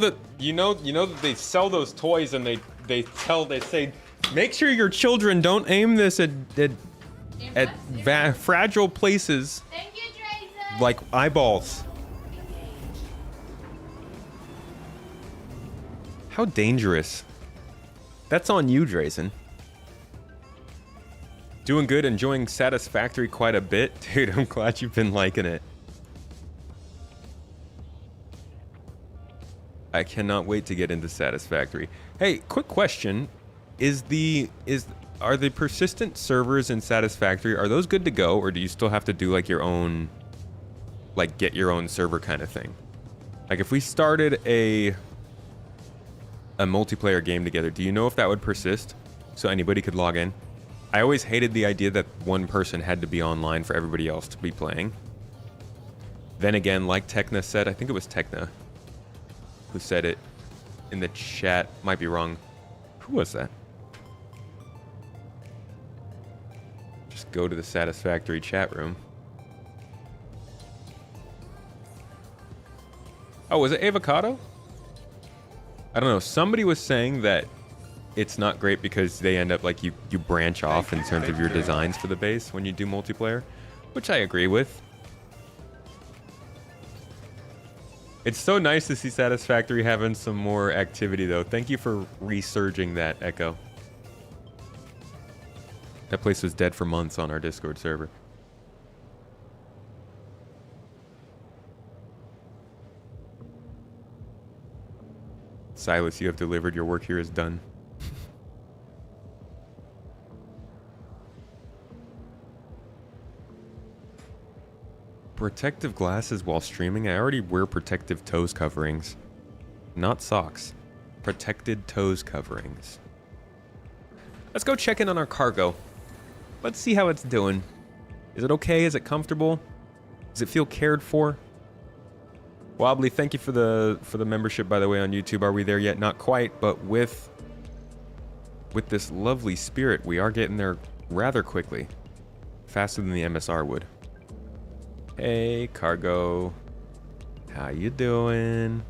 [SPEAKER 1] that they sell those toys and they say, make sure your children don't aim this at fragile places
[SPEAKER 4] Thank you, Drazen.
[SPEAKER 1] like eyeballs. How dangerous. That's on you, Drazen. Doing good, enjoying Satisfactory quite a bit. Dude, I'm glad you've been liking it. I cannot wait to get into Satisfactory. Hey, quick question. are the persistent servers in Satisfactory, are those good to go, or do you still have to do like your own, like get your own server kind of thing? Like if we started a multiplayer game together, do you know if that would persist so anybody could log in? I always hated the idea that one person had to be online for everybody else to be playing. Then again, like Tekna said, I think it was Tekna who said it in the chat, might be wrong. Who was that? Just go to the Satisfactory chat room. Oh, was it Avocado? I don't know. Somebody was saying that it's not great because they end up like you branch off in terms of your designs for the base when you do multiplayer, which I agree with. It's so nice to see Satisfactory having some more activity though. Thank you for resurging that, Echo. That place was dead for months on our Discord server. Silas, you have delivered. Your work here is done. Protective glasses while streaming? I already wear protective toes coverings. Not socks. Protected toes coverings. Let's go check in on our cargo. Let's see how it's doing. Is it okay? Is it comfortable? Does it feel cared for? Wobbly, thank you for the membership, by the way, on YouTube. Are we there yet? Not quite, but with this lovely spirit, we are getting there rather quickly. Faster than the MSR would. Hey, cargo. How you doing?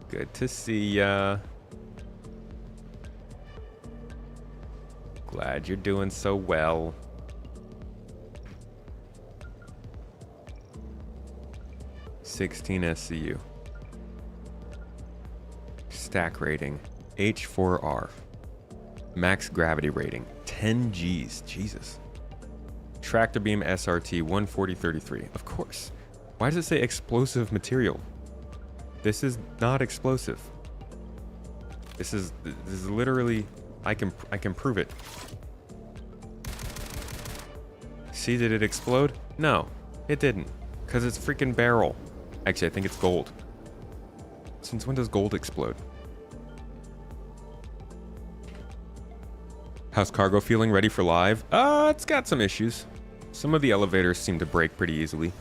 [SPEAKER 1] Good to see ya. Glad you're doing so well. $16 SCU. Stack rating H4R. Max gravity rating 10 Gs. Jesus. Tractor beam SRT 140-33. Of course. Why does it say explosive material? This is not explosive. This is literally, I can prove it. See, did it explode? No, it didn't, because it's freaking barrel. Actually, I think it's gold. Since when does gold explode? How's cargo feeling? Ready for live? It's got some issues. Some of the elevators seem to break pretty easily.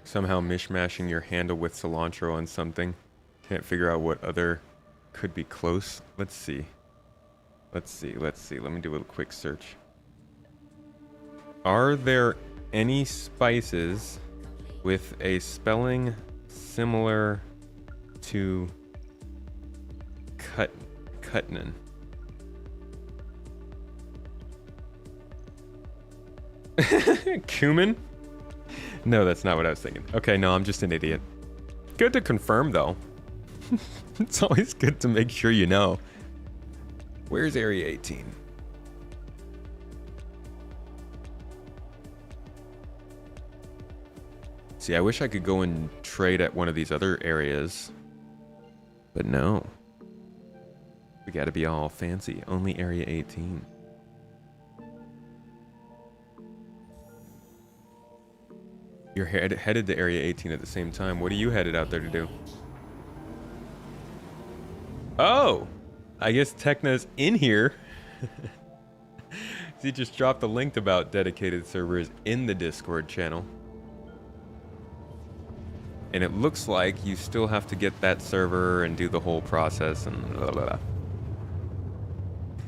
[SPEAKER 1] Somehow mishmashing your handle with cilantro on something. Can't figure out what other could be close. Let's see. Let's see. Let me do a quick search. Are there any spices with a spelling similar to Cutnan? Cumin? No, that's not what I was thinking. Okay, no, I'm just an idiot. Good to confirm, though. It's always good to make sure you know. Where's Area 18? See, I wish I could go and trade at one of these other areas. But no. We gotta be all fancy. Only Area 18. You're headed to Area 18 at the same time. What are you headed out there to do? Oh! I guess Tekna's in here. He just dropped a link about dedicated servers in the Discord channel. And it looks like you still have to get that server and do the whole process and blah, blah, blah.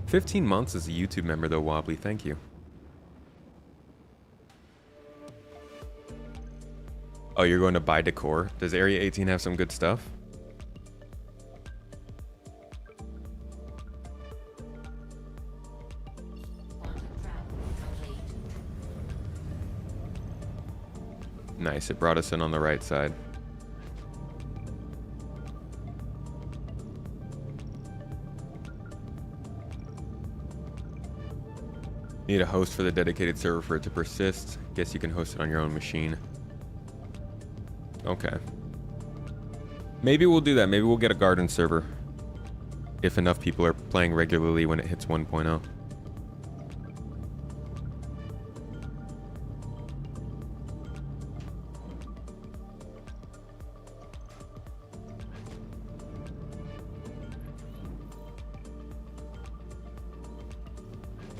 [SPEAKER 1] 15 months as a YouTube member though, Wobbly. Thank you. Oh, you're going to buy decor? Does Area 18 have some good stuff? Nice, it brought us in on the right side. Need a host for the dedicated server for it to persist. Guess you can host it on your own machine. Okay. Maybe we'll do that. Maybe we'll get a garden server. if enough people are playing regularly when it hits 1.0.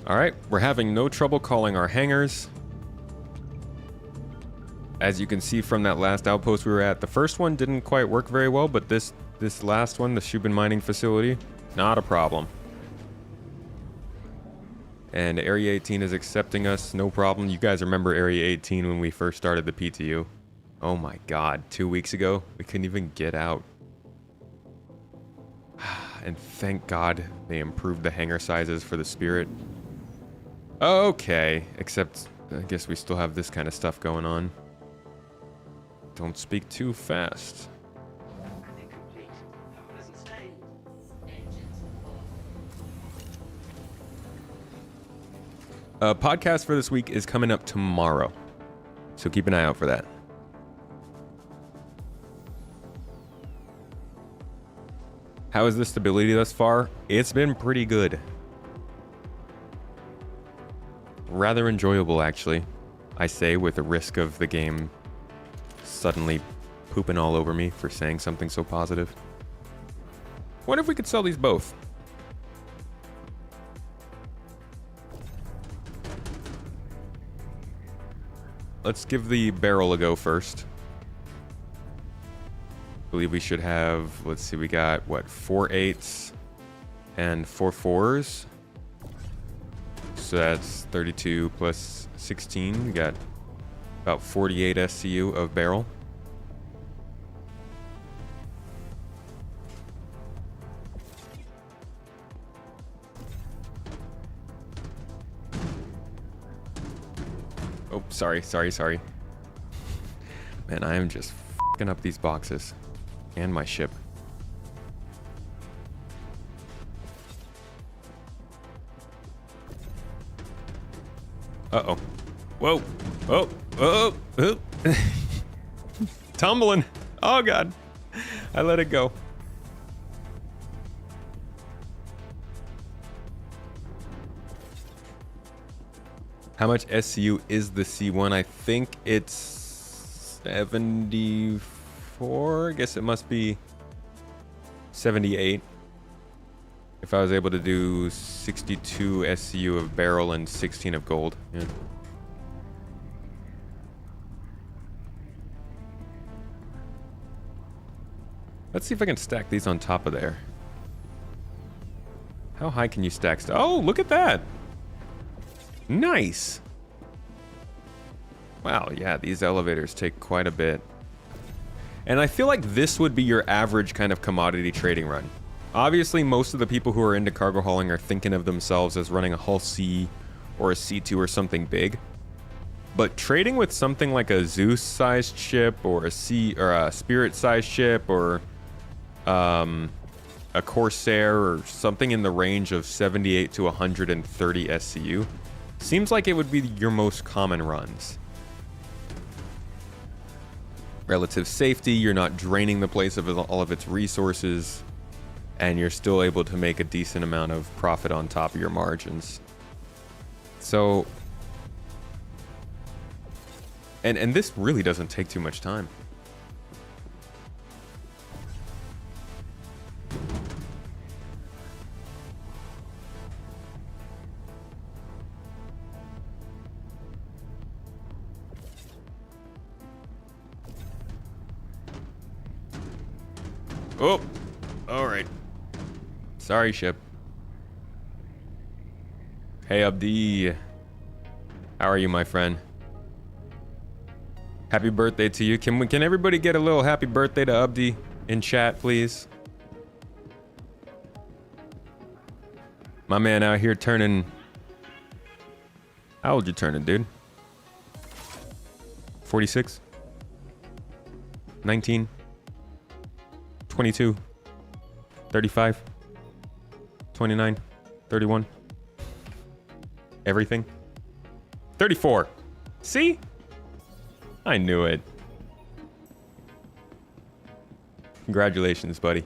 [SPEAKER 1] All right, we're having no trouble calling our hangars. As you can see from that last outpost we were at, the first one didn't quite work very well, but this last one, the Shubin mining facility, not a problem. And Area 18 is accepting us, no problem. You guys remember Area 18 when we first started the PTU? Oh my God, 2 weeks ago, we couldn't even get out. And thank God they improved the hangar sizes for the Spirit. Okay, except I guess we still have this kind of stuff going on. Don't speak too fast. Podcast for this week is coming up tomorrow, so keep an eye out for that. How is the stability thus far? It's been pretty good. Rather enjoyable, actually. I say, with the risk of the game suddenly pooping all over me for saying something so positive. What if we could sell these both? Let's give the barrel a go first. I believe we should have, let's see, we got, what, 4 8s and 4 4s. So that's 32 plus 16. We got about 48 SCU of barrel. Oh, sorry. Man, I am just f***ing up these boxes. And my ship. Uh-oh. Whoa. Oh. Tumbling. Oh, God. I let it go. How much SCU is the C1? I think it's 74. I guess it must be 78. If I was able to do 62 SCU of barrel and 16 of gold. Yeah. Let's see if I can stack these on top of there. How high can you stack stuff? Oh, look at that. Nice. Wow, yeah, these elevators take quite a bit. And I feel like this would be your average kind of commodity trading run. Obviously, most of the people who are into cargo hauling are thinking of themselves as running a Hull C or a C2 or something big. But trading with something like a Zeus-sized ship or a Spirit-sized ship or a Corsair or something in the range of 78 to 130 SCU seems like it would be your most common runs. Relative safety, you're not draining the place of all of its resources, and you're still able to make a decent amount of profit on top of your margins. So, and this really doesn't take too much time. Oh, all right. Sorry, ship. Hey, Abdi. How are you, my friend? Happy birthday to you. Can everybody get a little happy birthday to Abdi in chat, please? My man out here turning... How old you turning, dude? 46? 19? 22, 35, 29, 31, everything. 34. See? I knew it. Congratulations, buddy.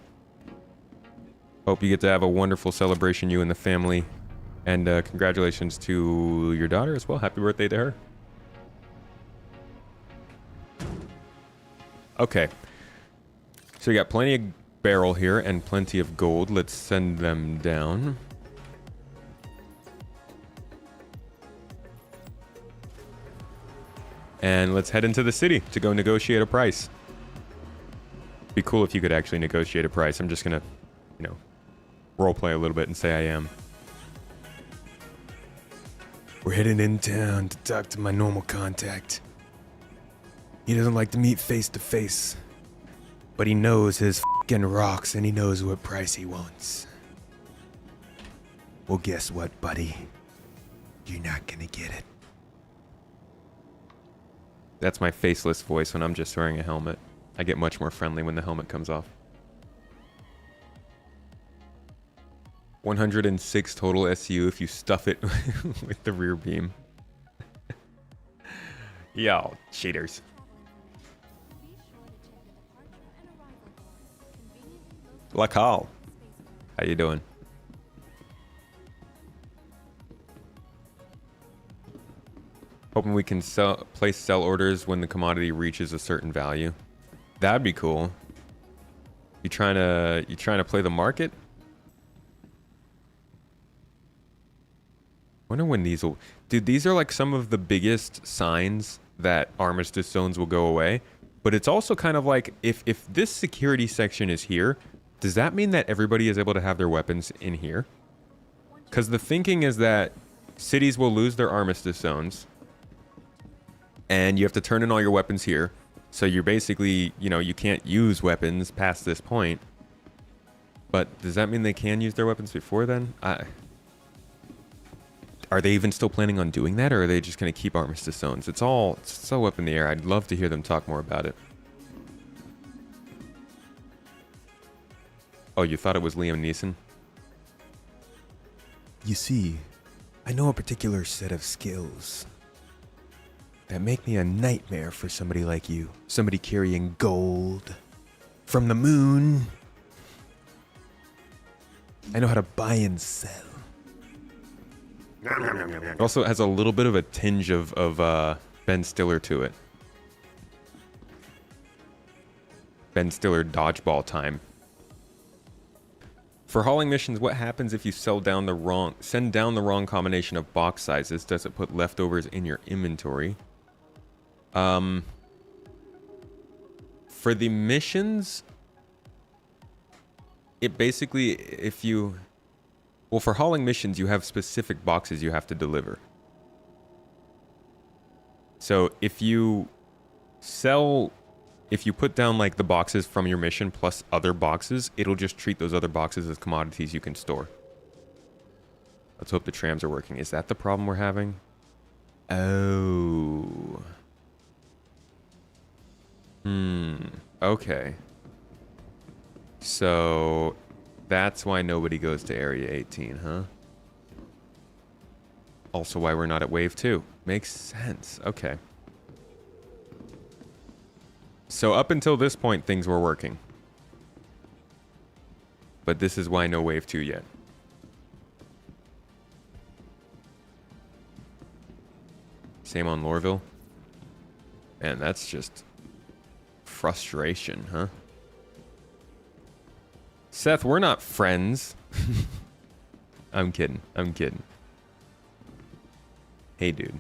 [SPEAKER 1] Hope you get to have a wonderful celebration, you and the family. And congratulations to your daughter as well. Happy birthday to her. Okay. So we got plenty of barrel here and plenty of gold. Let's send them down. And let's head into the city to go negotiate a price. Be cool if you could actually negotiate a price. I'm just gonna, you know, roleplay a little bit and say I am. We're heading in town to talk to my normal contact. He doesn't like to meet face to face, but he knows his f***ing rocks and he knows what price he wants. Well, guess what, buddy? You're not gonna get it. That's my faceless voice when I'm just wearing a helmet. I get much more friendly when the helmet comes off. 106 total SU if you stuff it with the rear beam. Yo, cheaters. Lacal. How you doing? Hoping we can place sell orders when the commodity reaches a certain value. That'd be cool. You trying to play the market? Wonder when these will... Dude, these are like some of the biggest signs that armistice zones will go away. But it's also kind of like, if this security section is here, does that mean that everybody is able to have their weapons in here? Because the thinking is that cities will lose their armistice zones. And you have to turn in all your weapons here. So you're basically, you know, you can't use weapons past this point. But does that mean they can use their weapons before then? Are they even still planning on doing that, or are they just going to keep armistice zones? It's all so up in the air. I'd love to hear them talk more about it. Oh, you thought it was Liam Neeson? You see, I know a particular set of skills that make me a nightmare for somebody like you. Somebody carrying gold from the moon. I know how to buy and sell. It also has a little bit of a tinge of Ben Stiller to it. Ben Stiller dodgeball time. For hauling missions, what happens if you send down the wrong combination of box sizes? Does it put leftovers in your inventory? For the missions, it basically, well, for hauling missions, you have specific boxes you have to deliver. So if you put down like the boxes from your mission plus other boxes, it'll just treat those other boxes as commodities you can store. Let's hope the trams are working. Is that the problem we're having? Oh. Okay. So that's why nobody goes to Area 18, huh? Also why we're not at Wave 2. Makes sense. Okay. So up until this point, things were working. But this is why no Wave 2 yet. Same on Lorville. Man, that's just frustration, huh? Seth, we're not friends. I'm kidding. I'm kidding. Hey, dude.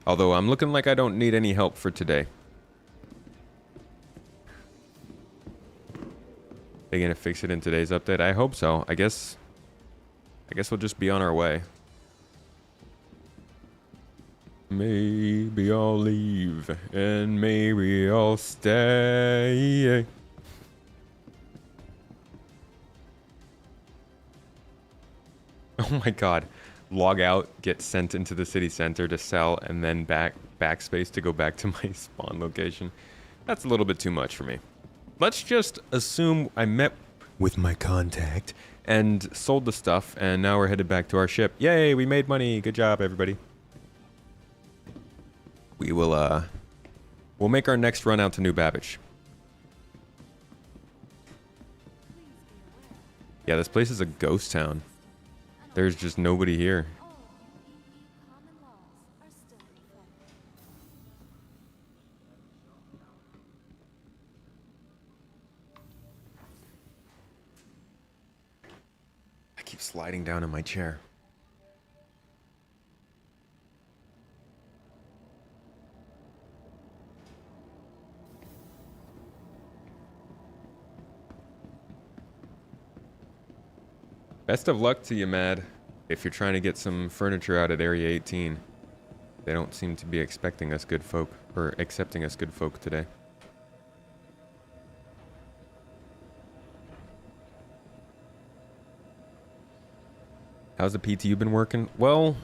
[SPEAKER 1] Although I'm looking like I don't need any help for today. They gonna fix it in today's update? I hope so. I guess we'll just be on our way. Maybe I'll leave and maybe I'll stay. Oh my god. Log out, get sent into the city center to sell, and then backspace to go back to my spawn location. That's a little bit too much for me. Let's just assume I met with my contact and sold the stuff, and now we're headed back to our ship. Yay, we made money. Good job, everybody. We will We'll make our next run out to New Babbage. Yeah, this place is a ghost town. There's just nobody here. I keep sliding down in my chair. Best of luck to you, Mad, if you're trying to get some furniture out at Area 18. They don't seem to be expecting us good folk, or accepting us good folk today. How's the PTU been working? Well,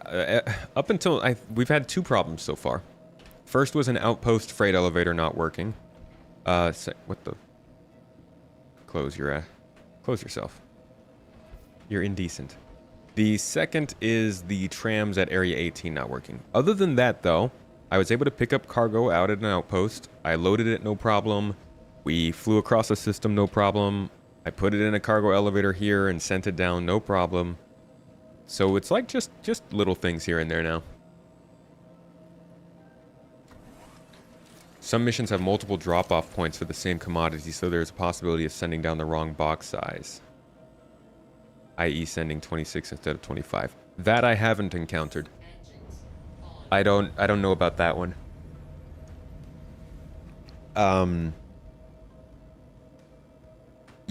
[SPEAKER 1] up until we've had two problems so far. First was an outpost freight elevator not working. What the? Close yourself. You're indecent. The second is the trams at Area 18 not working. Other than that, though, I was able to pick up cargo out at an outpost. I loaded it, no problem. We flew across the system, no problem. I put it in a cargo elevator here and sent it down, no problem. So it's like just little things here and there now. Some missions have multiple drop-off points for the same commodity, so there's a possibility of sending down the wrong box size. I.e. sending 26 instead of 25. That I haven't encountered. I don't know about that one.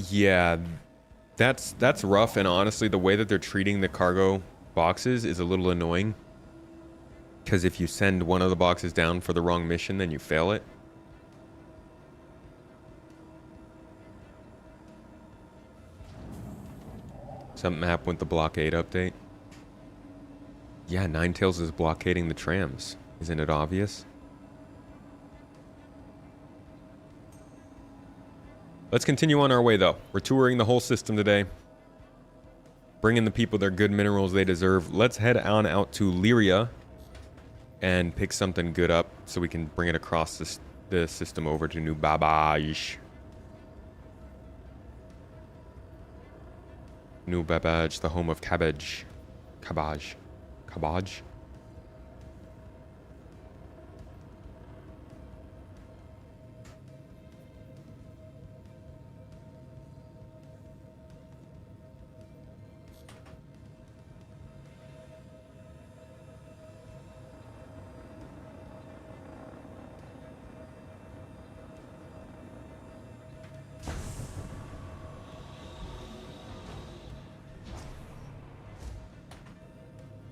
[SPEAKER 1] Yeah, that's rough, and honestly, the way that they're treating the cargo boxes is a little annoying. Because if you send one of the boxes down for the wrong mission, then you fail it. Something happened with the blockade update. Yeah, Ninetales is blockading the trams. Isn't it obvious? Let's continue on our way, though. We're touring the whole system today. Bringing the people their good minerals they deserve. Let's head on out to Lyria and pick something good up so we can bring it across the system over to New Babbage. New Babbage, the home of cabbage. Cabbage. Cabbage?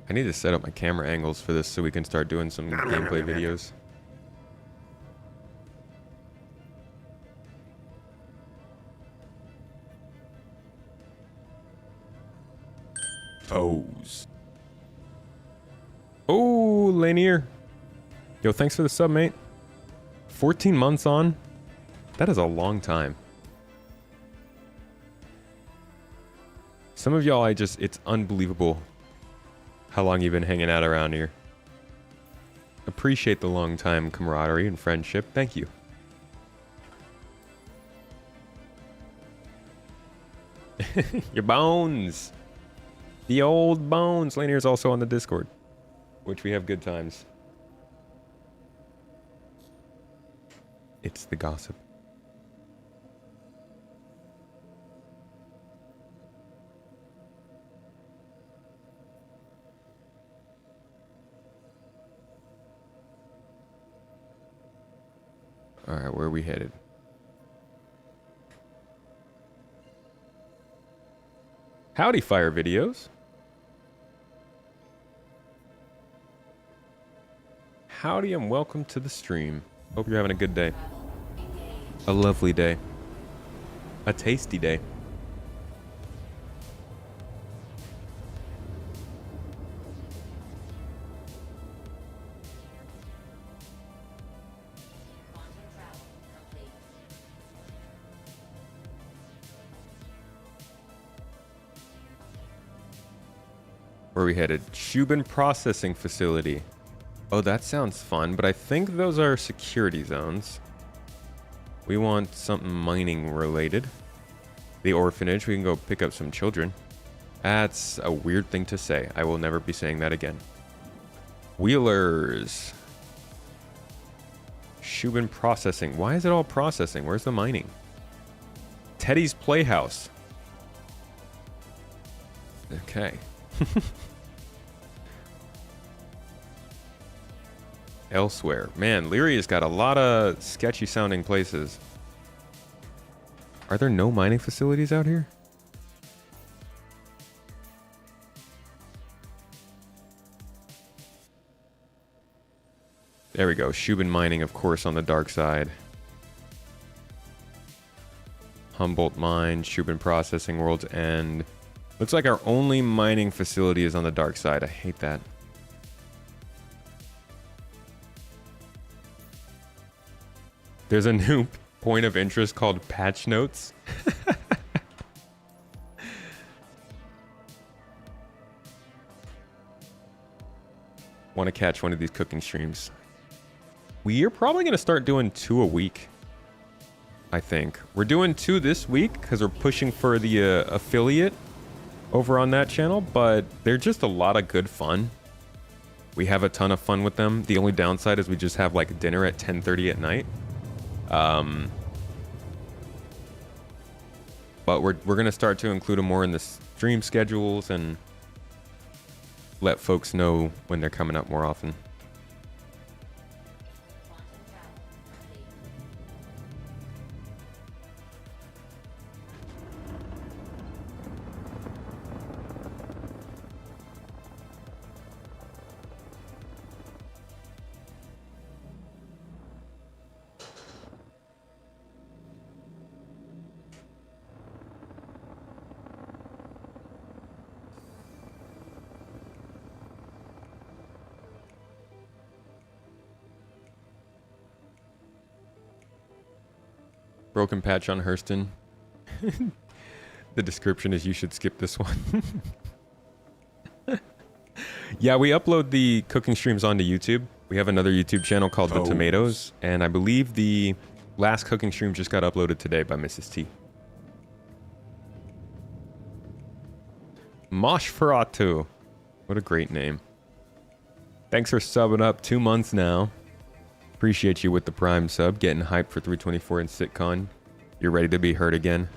[SPEAKER 1] I need to set up my camera angles for this so we can start doing some gameplay videos. Pose. Oh, Lanier. Yo, thanks for the sub, mate. 14 months on? That is a long time. Some of y'all, it's unbelievable how long you've been hanging out around here. Appreciate the long time camaraderie and friendship. Thank you. Your bones. The old bones. Lanier's also on the Discord, which we have good times. It's the gossip. All right, where are we headed? Howdy, Fire Videos. Howdy and welcome to the stream. Hope you're having a good day. A lovely day. A tasty day. Where are we headed? Shubin Processing Facility. Oh, that sounds fun, but I think those are security zones. We want something mining related. The orphanage, we can go pick up some children. That's a weird thing to say. I will never be saying that again. Wheelers. Shubin processing. Why is it all processing? Where's the mining? Teddy's Playhouse. Okay. Elsewhere. Man, Lyria's got a lot of sketchy sounding places. Are there no mining facilities out here? There we go. Shubin mining, of course, on the dark side. Humboldt mine, Shubin processing, World's End. Looks like our only mining facility is on the dark side. I hate that. There's a new point of interest called Patch Notes. Want to catch one of these cooking streams. We are probably going to start doing 2 a week. I think. We're doing 2 this week because we're pushing for the affiliate over on that channel, but they're just a lot of good fun. We have a ton of fun with them. The only downside is we just have like dinner at 10:30 at night. But we're going to start to include them more in the stream schedules and let folks know when they're coming up more often.
[SPEAKER 2] Quantum travel complete.
[SPEAKER 1] Broken patch on Hurston. The description is you should skip this one. Yeah, we upload the cooking streams onto YouTube. We have another YouTube channel called The Tomatoes, and I believe the last cooking stream just got uploaded today by Mrs. T. Moshferatu. What a great name. Thanks for subbing up 2 months now. Appreciate you with the Prime sub, getting hyped for 3.24 and SitCon. You're ready to be heard again.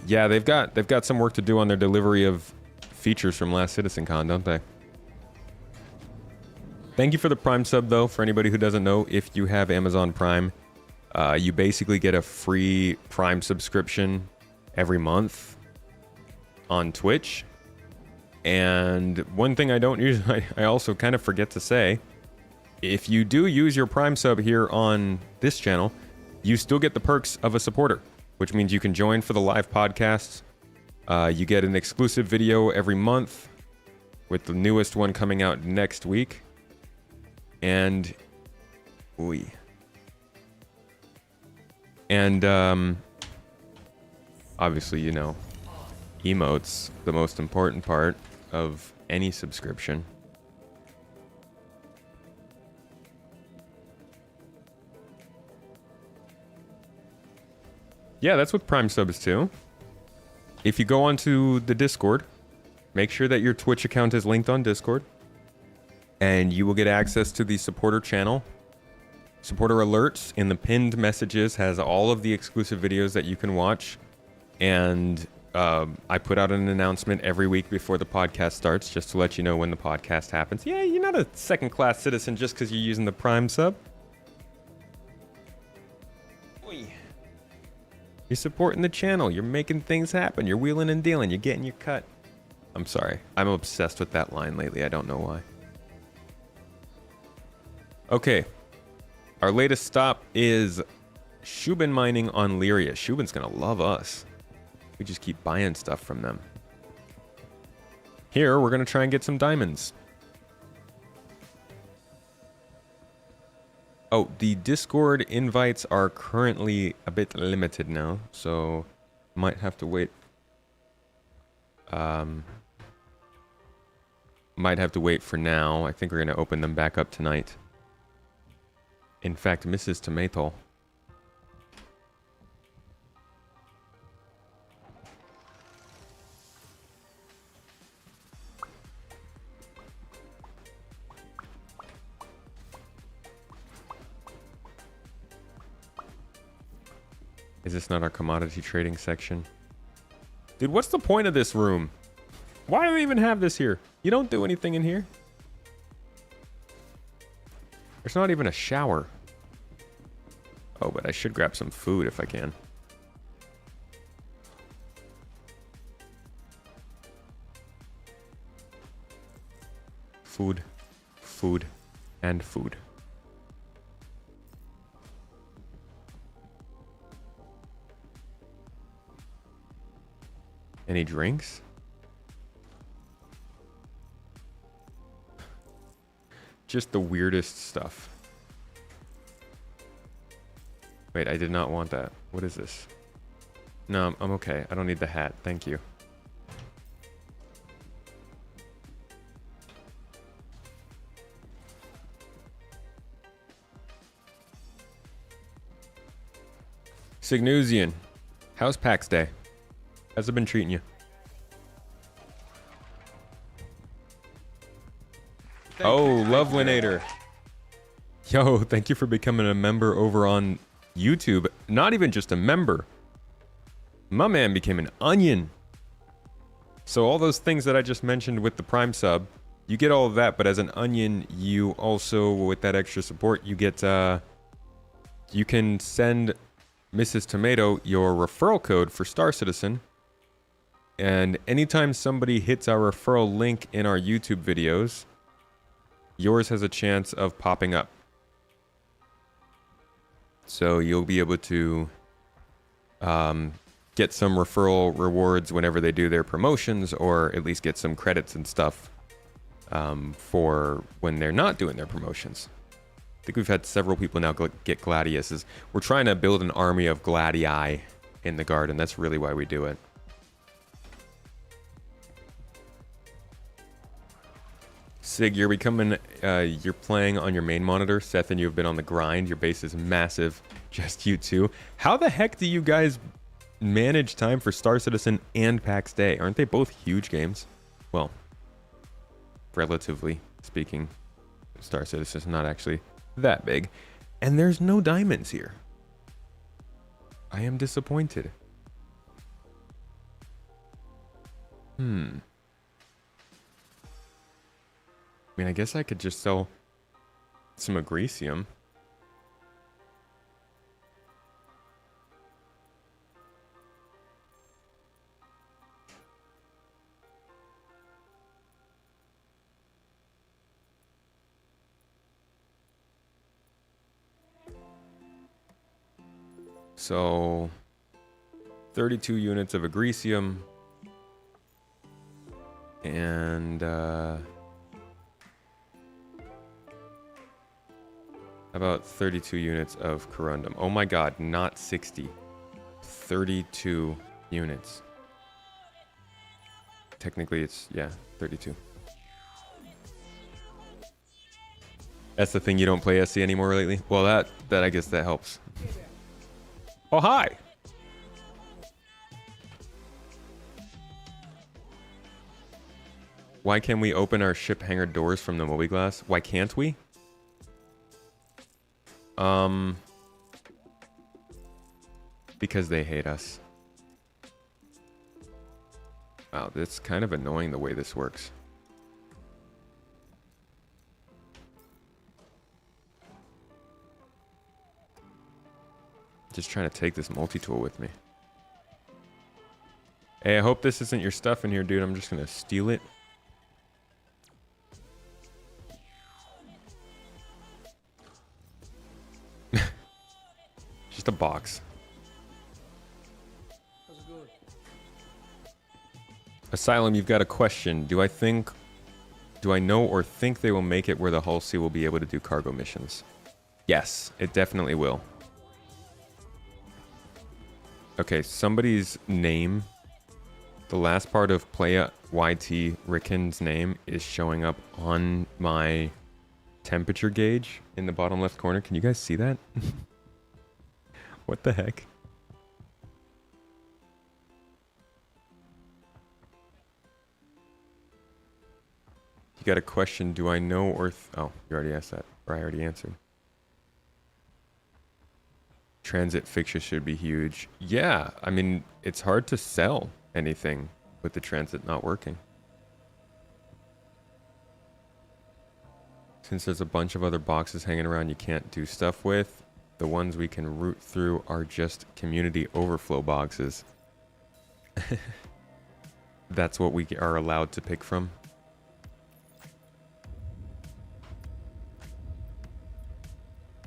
[SPEAKER 1] Yeah, they've got some work to do on their delivery of features from last CitizenCon, don't they? Thank you for the Prime sub, though. For anybody who doesn't know, if you have Amazon Prime, you basically get a free Prime subscription every month on Twitch. And one thing I don't usually, I also kind of forget to say, if you do use your Prime sub here on this channel, you still get the perks of a supporter, which means you can join for the live podcasts. You get an exclusive video every month, with the newest one coming out next week. And obviously, you know, emotes, the most important part of any subscription. Yeah, that's what Prime Sub is too. If you go onto the Discord, make sure that your Twitch account is linked on Discord, and you will get access to the supporter channel. Supporter alerts in the pinned messages has all of the exclusive videos that you can watch. And I put out an announcement every week before the podcast starts, just to let you know when the podcast happens. Yeah, you're not a second-class citizen just because you're using the Prime Sub. You're supporting the channel. You're making things happen. You're wheeling and dealing. You're getting your cut. I'm sorry. I'm obsessed with that line lately. I don't know why. Okay. Our latest stop is Shubin mining on Lyria. Shubin's going to love us. We just keep buying stuff from them. Here, we're going to try and get some diamonds. Oh, the Discord invites are currently a bit limited now, so might have to wait. Might might have to wait for now. I think we're going to open them back up tonight. In fact, Mrs. Tomato. Is this not our commodity trading section? Dude, what's the point of this room? Why do we even have this here? You don't do anything in here. There's not even a shower. Oh, but I should grab some food if I can. Food, food, and food. Any drinks? Just the weirdest stuff. Wait, I did not want that. What is this? No, I'm okay. I don't need the hat. Thank you. Signusian. How's PAX Day? How's it been treating you? Lovelinator. Yo, thank you for becoming a member over on YouTube. Not even just a member. My man became an onion. So all those things that I just mentioned with the Prime sub, you get all of that, but as an onion, you also, with that extra support, you get, you can send Mrs. Tomato your referral code for Star Citizen. And anytime somebody hits our referral link in our YouTube videos, yours has a chance of popping up. So you'll be able to get some referral rewards whenever they do their promotions, or at least get some credits and stuff for when they're not doing their promotions. I think we've had several people now get Gladiuses. We're trying to build an army of Gladii in the garden. That's really why we do it. Sig, you're becoming, you're playing on your main monitor. Seth and you have been on the grind. Your base is massive. Just you two. How the heck do you guys manage time for Star Citizen and PAX Day? Aren't they both huge games? Well, relatively speaking, Star Citizen is not actually that big. And there's no diamonds here. I am disappointed. I mean, I guess I could just sell some agresium. So 32 units of agresium and about 32 units of corundum. Oh my god, not 60. 32 units. Technically it's, yeah, 32. That's the thing, you don't play SC anymore lately? Well, that I guess that helps. Oh, hi! Why can't we open our ship hangar doors from the mobiGlas? Why can't we? Because they hate us. Wow, it's kind of annoying the way this works. Just trying to take this multi-tool with me. Hey, I hope this isn't your stuff in here, dude. I'm just gonna steal it. Just a box. Asylum, you've got a question. Do I know or think they will make it where the Hull Sea will be able to do cargo missions? Yes, it definitely will. Okay, somebody's name The last part of Playa YT Ricken's name is showing up on my temperature gauge in the bottom left corner. Can you guys see that? What the heck? You got a question, do I know or... oh, you already asked that. Or I already answered. Transit fixture should be huge. Yeah, I mean, it's hard to sell anything with the transit not working. Since there's a bunch of other boxes hanging around you can't do stuff with, the ones we can route through are just community overflow boxes. That's what we are allowed to pick from.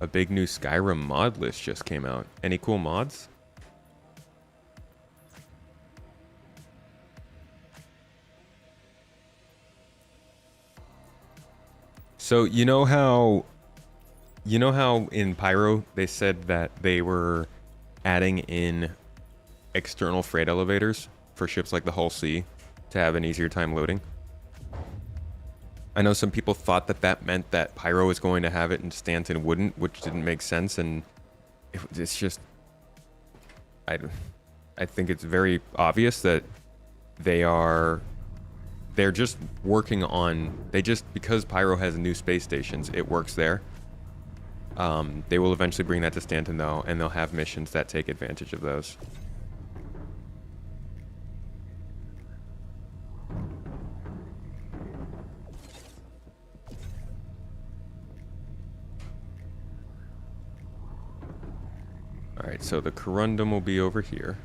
[SPEAKER 1] A big new Skyrim mod list just came out. Any cool mods? So you know how in Pyro they said that they were adding in external freight elevators for ships like the Hull C to have an easier time loading? I know some people thought that that meant that Pyro was going to have it and Stanton wouldn't, which didn't make sense, and it's just... I think it's very obvious that they're just working on... because Pyro has new space stations, it works there. They will eventually bring that to Stanton, though, and they'll have missions that take advantage of those. Alright, so the Corundum will be over here.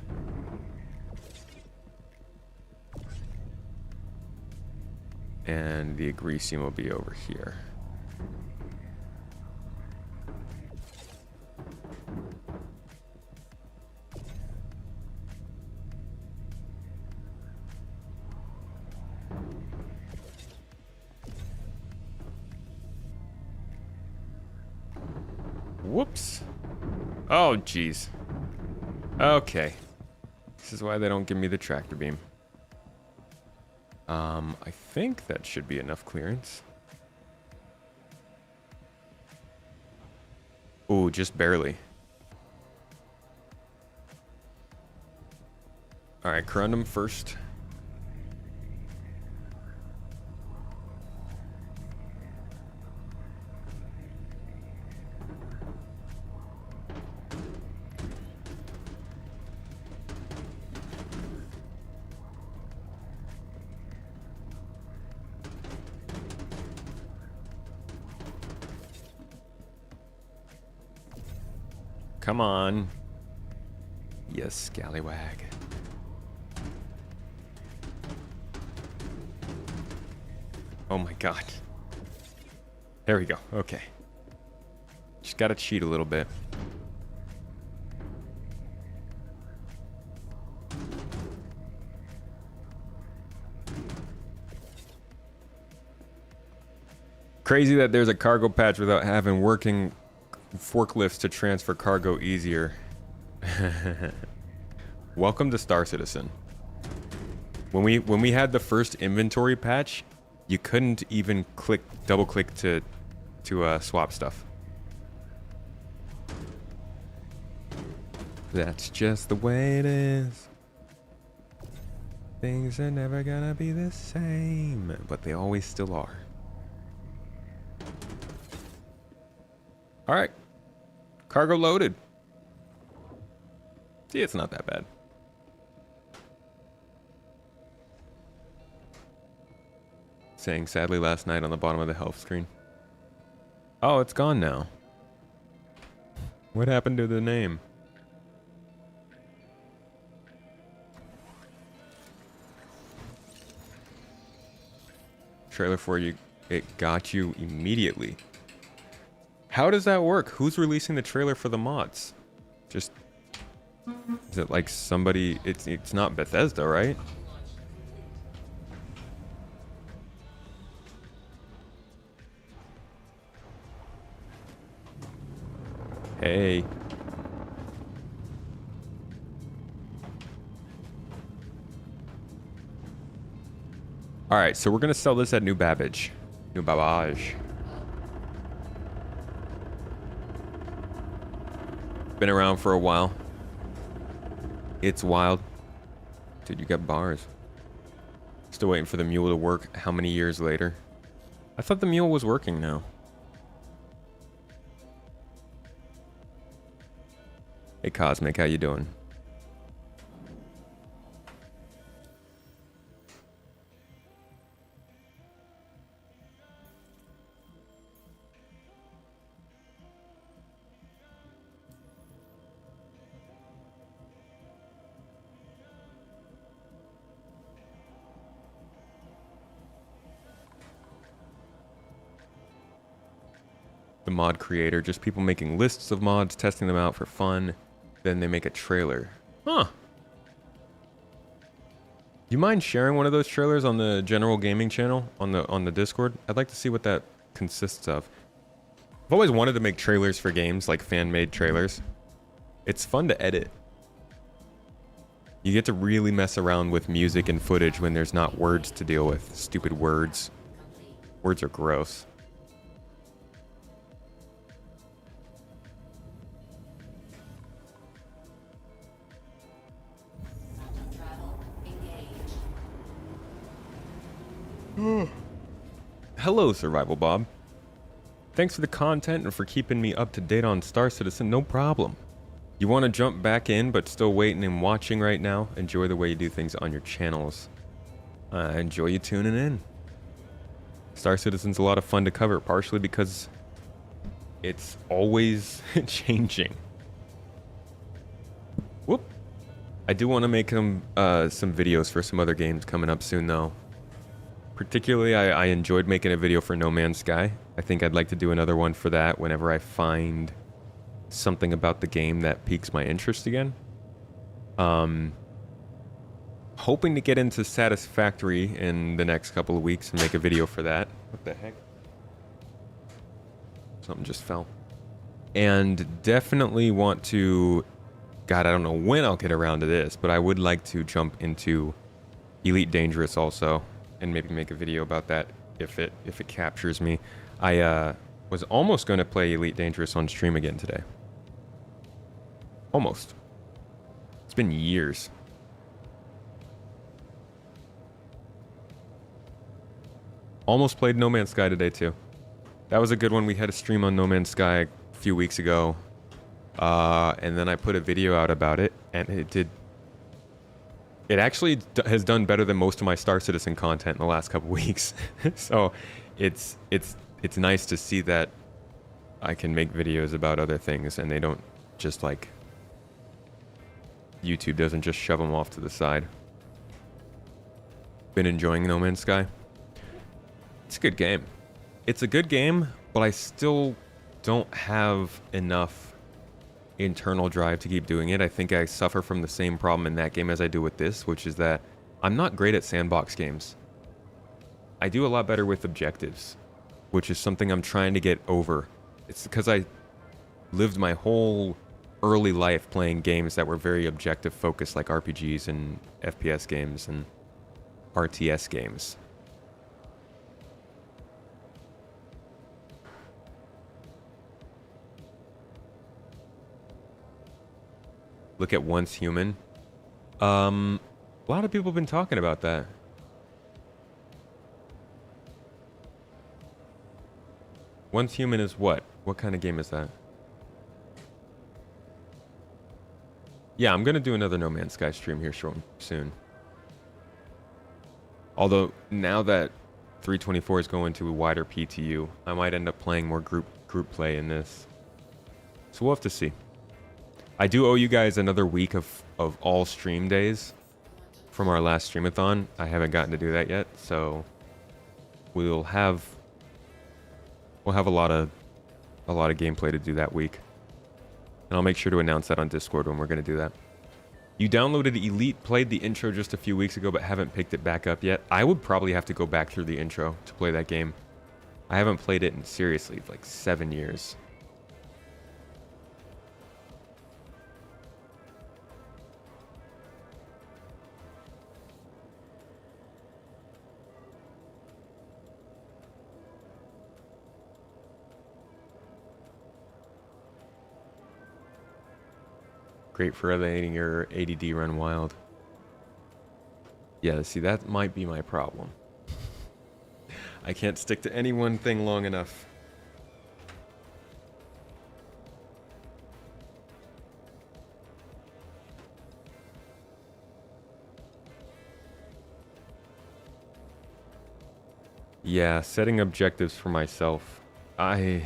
[SPEAKER 1] And the Agresium will be over here. Whoops. Oh, jeez. Okay. This is why they don't give me the tractor beam. I think that should be enough clearance. Ooh, just barely. Alright, Corundum first. Come on. Yes, scallywag. Oh my god. There we go. Okay. Just gotta cheat a little bit. Crazy that there's a cargo patch without having working forklifts to transfer cargo easier. Welcome to Star Citizen. When we had the first inventory patch, you couldn't even double click to swap stuff. That's just the way it is. Things are never gonna be the same, but they always still are. All right, cargo loaded. See, it's not that bad. Saying sadly last night on the bottom of the health screen. Oh, it's gone now. What happened to the name? Trailer for you, it got you immediately. How does that work? Who's releasing the trailer for the mods? Just... is it like somebody... It's not Bethesda, right? Hey. All right, so we're gonna sell this at New Babbage. New Babbage. Been around for a while. It's wild. Dude, you got bars. Still waiting for the mule to work how many years later? I thought the mule was working now. Hey Cosmic, how you doing? The mod creator, just people making lists of mods, testing them out for fun, then they make a trailer. Huh. You mind sharing one of those trailers on the general gaming channel on the Discord? I'd like to see what that consists of. I've always wanted to make trailers for games, like fan-made trailers. It's fun to edit. You get to really mess around with music and footage when there's not words to deal with. Stupid words. Words are gross. Hello, Survival Bob. Thanks for the content and for keeping me up to date on Star Citizen, no problem. You want to jump back in but still waiting and watching right now? Enjoy the way you do things on your channels. Enjoy you tuning in. Star Citizen's a lot of fun to cover, partially because it's always changing. Whoop. I do want to make some videos for some other games coming up soon, though. Particularly, I enjoyed making a video for No Man's Sky. I think I'd like to do another one for that whenever I find something about the game that piques my interest again. Hoping to get into Satisfactory in the next couple of weeks and make a video for that. What the heck? Something just fell. And definitely want to... God, I don't know when I'll get around to this, but I would like to jump into Elite Dangerous also. And maybe make a video about that if it captures me. I was almost going to play Elite Dangerous on stream again today. Almost. It's been years. Almost played No Man's Sky today too. That was a good one. We had a stream on No Man's Sky a few weeks ago. And then I put a video out about it, and it actually has done better than most of my Star Citizen content in the last couple weeks. So it's nice to see that I can make videos about other things and they don't just like... YouTube doesn't just shove them off to the side. Been enjoying No Man's Sky. It's a good game. It's a good game, but I still don't have enough internal drive to keep doing it. I think I suffer from the same problem in that game as I do with this, which is that I'm not great at sandbox games. I do a lot better with objectives, which is something I'm trying to get over. It's because I lived my whole early life playing games that were very objective focused, like RPGs and FPS games and RTS games. Look at Once Human. A lot of people have been talking about that. Once Human is what? What kind of game is that? Yeah, I'm gonna do another No Man's Sky stream here soon. Although, now that 3.24 is going to a wider PTU, I might end up playing more group play in this. So we'll have to see. I do owe you guys another week of all stream days from our last streamathon. I haven't gotten to do that yet, so we'll have a lot of gameplay to do that week. And I'll make sure to announce that on Discord when we're going to do that. You downloaded Elite, played the intro just a few weeks ago, but haven't picked it back up yet. I would probably have to go back through the intro to play that game. I haven't played it in, seriously, like 7 years. Great for letting your ADD run wild. Yeah, see, that might be my problem. I can't stick to any one thing long enough. Yeah, setting objectives for myself. I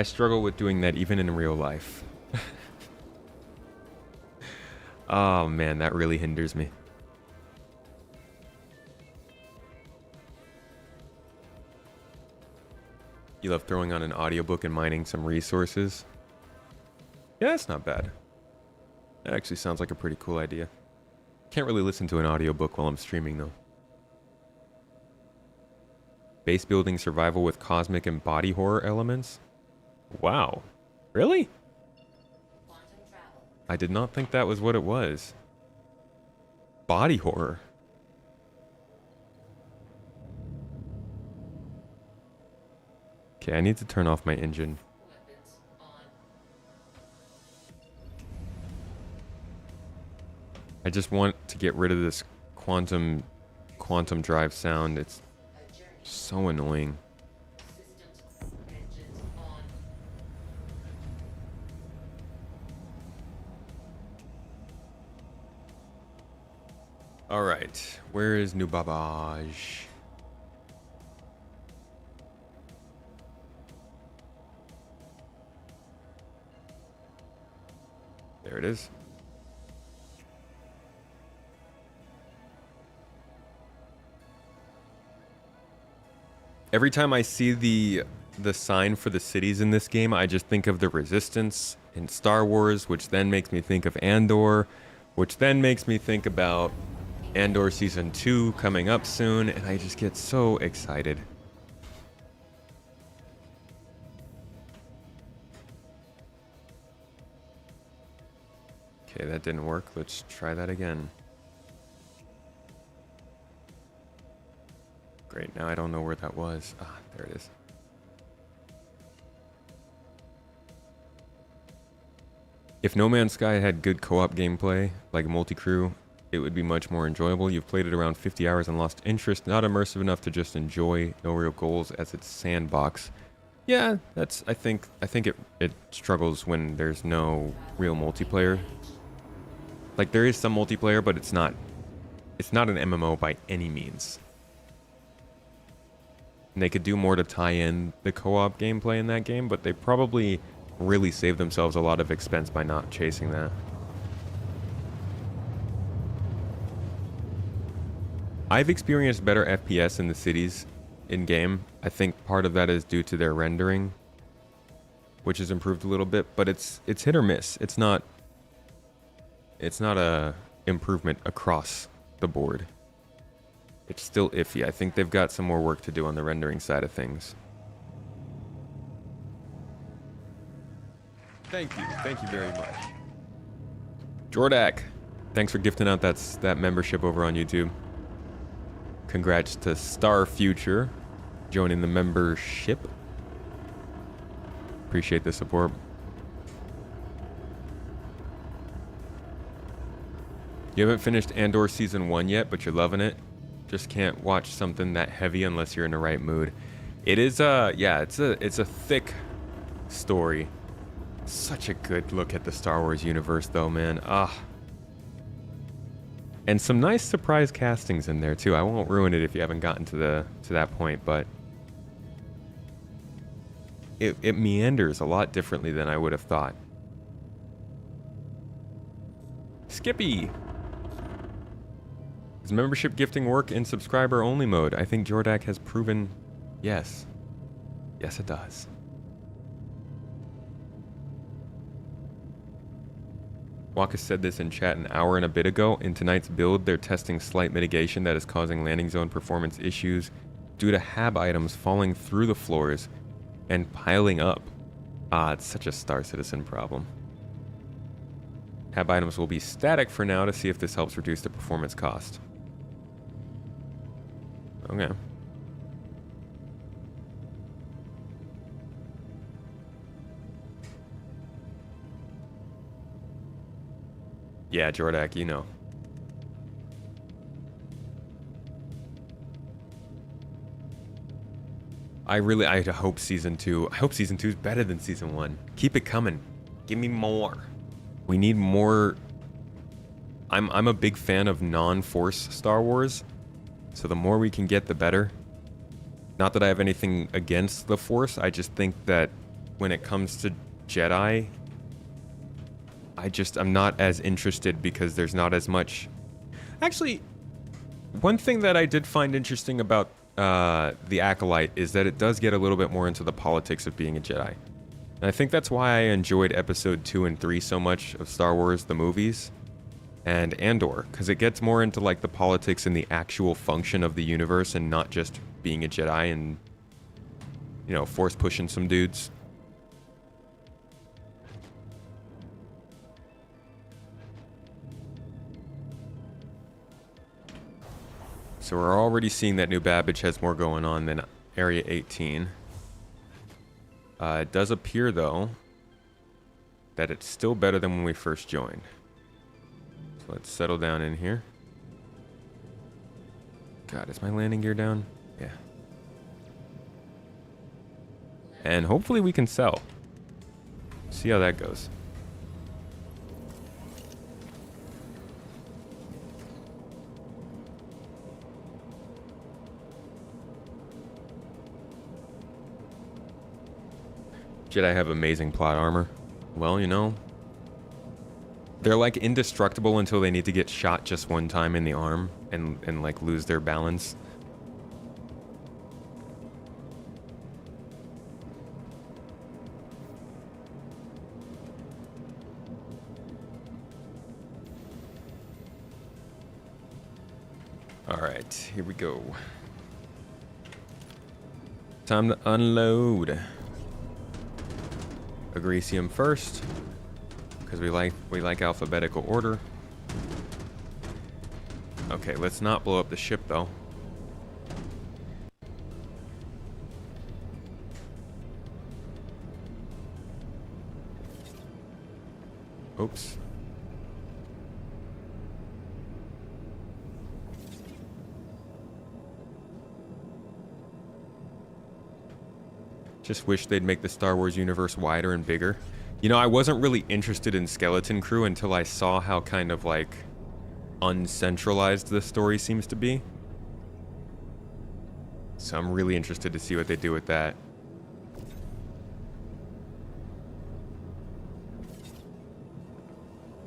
[SPEAKER 1] struggle with doing that even in real life. Oh man, that really hinders me. You love throwing on an audiobook and mining some resources? Yeah, that's not bad. That actually sounds like a pretty cool idea. Can't really listen to an audiobook while I'm streaming though. Base building survival with cosmic and body horror elements? Wow. Really?
[SPEAKER 2] Quantum travel.
[SPEAKER 1] I did not think that was what it was. Body horror. Okay, I need to turn off my engine.
[SPEAKER 2] Weapons on.
[SPEAKER 1] I just want to get rid of this quantum drive sound. It's
[SPEAKER 2] A journey.
[SPEAKER 1] so annoying.
[SPEAKER 2] Systems. Engines on.
[SPEAKER 1] All right, where is New Babaj? There it is. Every time I see the sign for the cities in this game, I just think of the Resistance in Star Wars, which then makes me think of Andor, which then makes me think about Andor Season 2 coming up soon, and I just get so excited. Okay, that didn't work. Let's try that again. Great, now I don't know where that was. Ah, there it is. If No Man's Sky had good co-op gameplay, like multi-crew, it would be much more enjoyable. You've played it around 50 hours and lost interest, not immersive enough to just enjoy, no real goals as its sandbox. Yeah, that's, I think it struggles when there's no real multiplayer. Like there is some multiplayer, but it's not an MMO by any means. And they could do more to tie in the co-op gameplay in that game, but they probably really saved themselves a lot of expense by not chasing that. I've experienced better FPS in the cities in-game. I think part of that is due to their rendering, which has improved a little bit, but it's hit or miss. It's not a improvement across the board. It's still iffy. I think they've got some more work to do on the rendering side of things. Thank you very much. Jordak, thanks for gifting out that membership over on YouTube. Congrats to Star Future joining the membership. Appreciate the support. You haven't finished Andor Season 1 yet, but you're loving it. Just can't watch something that heavy unless you're in the right mood. It is it's a thick story. Such a good look at the Star Wars universe though, man. And some nice surprise castings in there too. I won't ruin it if you haven't gotten to that point, but it meanders a lot differently than I would have thought. Skippy! Does membership gifting work in subscriber only mode? I think Jordak has proven yes. Yes, it does. Waka said this in chat an hour and a bit ago. In tonight's build, they're testing slight mitigation that is causing landing zone performance issues due to HAB items falling through the floors and piling up. It's such a Star Citizen problem. HAB items will be static for now to see if this helps reduce the performance cost. Okay. Yeah, Jordak, you know. I hope season 2. I hope season 2 is better than season 1. Keep it coming. Give me more. We need more. I'm a big fan of non-Force Star Wars. So the more we can get, the better. Not that I have anything against the Force. I just think that when it comes to Jedi, I'm not as interested because there's not as much. Actually, one thing that I did find interesting about the Acolyte is that it does get a little bit more into the politics of being a Jedi. And I think that's why I enjoyed episode 2 and 3 so much of Star Wars, the movies, and Andor, because it gets more into like the politics and the actual function of the universe and not just being a Jedi and, you know, force pushing some dudes. So we're already seeing that New Babbage has more going on than Area 18. It does appear, though, that it's still better than when we first joined. So let's settle down in here. God, is my landing gear down? Yeah. And hopefully we can sell. See how that goes. Jedi have amazing plot armor. Well, you know, they're like indestructible until they need to get shot just one time in the arm and like lose their balance. All right, here we go. Time to unload. Agricium first, because we like alphabetical order. Okay, let's not blow up the ship though. Oops. Just wish they'd make the Star Wars universe wider and bigger. You know, I wasn't really interested in Skeleton Crew until I saw how kind of like uncentralized the story seems to be. So I'm really interested to see what they do with that.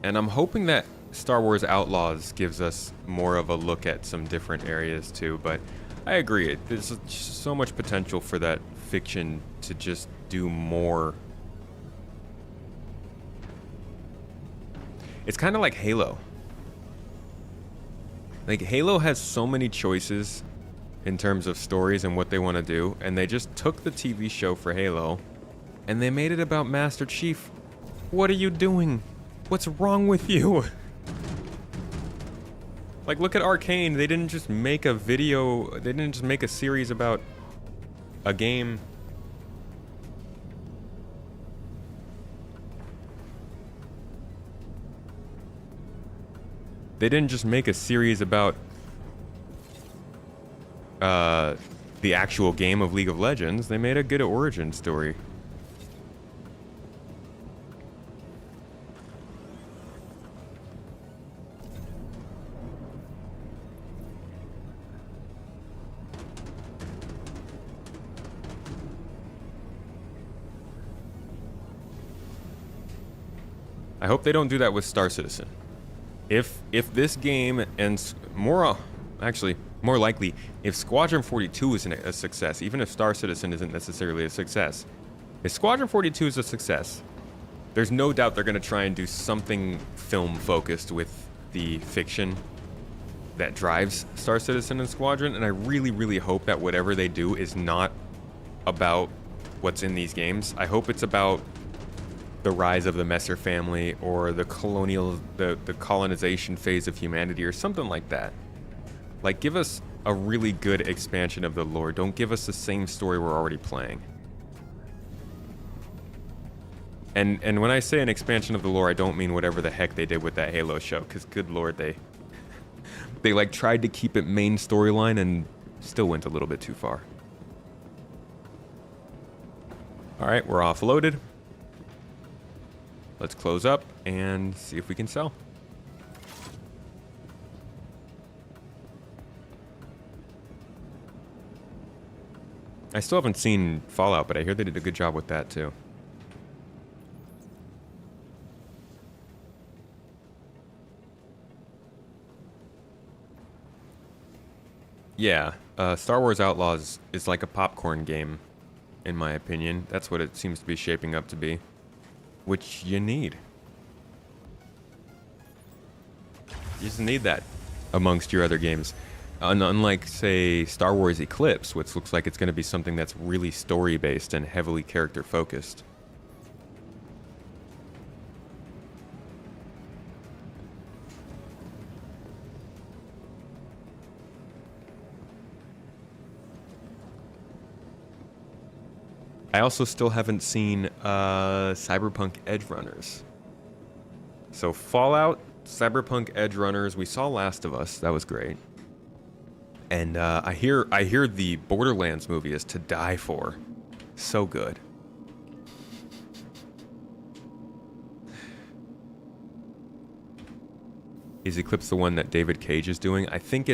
[SPEAKER 1] And I'm hoping that Star Wars Outlaws gives us more of a look at some different areas too, but I agree. There's so much potential for that fiction to just do more. It's kind of like Halo. Like Halo has so many choices in terms of stories and what they want to do, and they just took the TV show for Halo and they made it about Master Chief. What are you doing? What's wrong with you? Like, look at Arcane. They didn't just make a video, they didn't just make a series about a game. They didn't just make a series about the actual game of League of Legends. They made a good origin story. I hope they don't do that with Star Citizen. If this game ends more likely, if Squadron 42 isn't a success, even if Star Citizen isn't necessarily a success, if Squadron 42 is a success, there's no doubt they're going to try and do something film focused with the fiction that drives Star Citizen and Squadron, and I really, really hope that whatever they do is not about what's in these games. I hope it's about the rise of the Messer family or the colonization phase of humanity or something like that. Like, give us a really good expansion of the lore. Don't give us the same story we're already playing. And when I say an expansion of the lore, I don't mean whatever the heck they did with that Halo show, because good lord, they like tried to keep it main storyline and still went a little bit too far. All right, we're offloaded. Let's close up and see if we can sell. I still haven't seen Fallout, but I hear they did a good job with that too. Yeah, Star Wars Outlaws is like a popcorn game, in my opinion. That's what it seems to be shaping up to be, which you need. You just need that amongst your other games. Unlike, say, Star Wars Eclipse, which looks like it's going to be something that's really story-based and heavily character-focused. I also still haven't seen Cyberpunk Edge Runners. So Fallout, Cyberpunk Edge Runners, we saw Last of Us, that was great. And I hear the Borderlands movie is to die for. So good. Is Eclipse the one that David Cage is doing? I think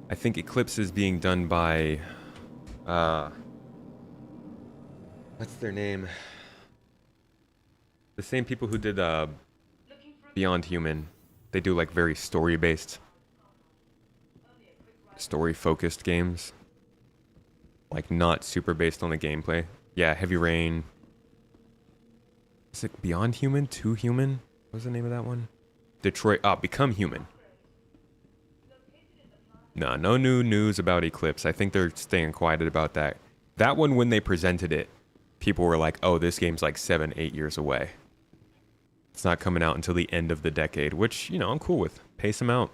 [SPEAKER 1] Eclipse is being done by what's their name? The same people who did Beyond Human. They do like very story-based, story-focused games. Like not super based on the gameplay. Yeah, Heavy Rain. Is it Beyond Human? Too Human? What was the name of that one? Detroit. Become Human. No new news about Eclipse. I think they're staying quiet about that. That one, when they presented it, people were like, oh, this game's like 7-8 years away. It's not coming out until the end of the decade, which, you know, I'm cool with. Pace them out.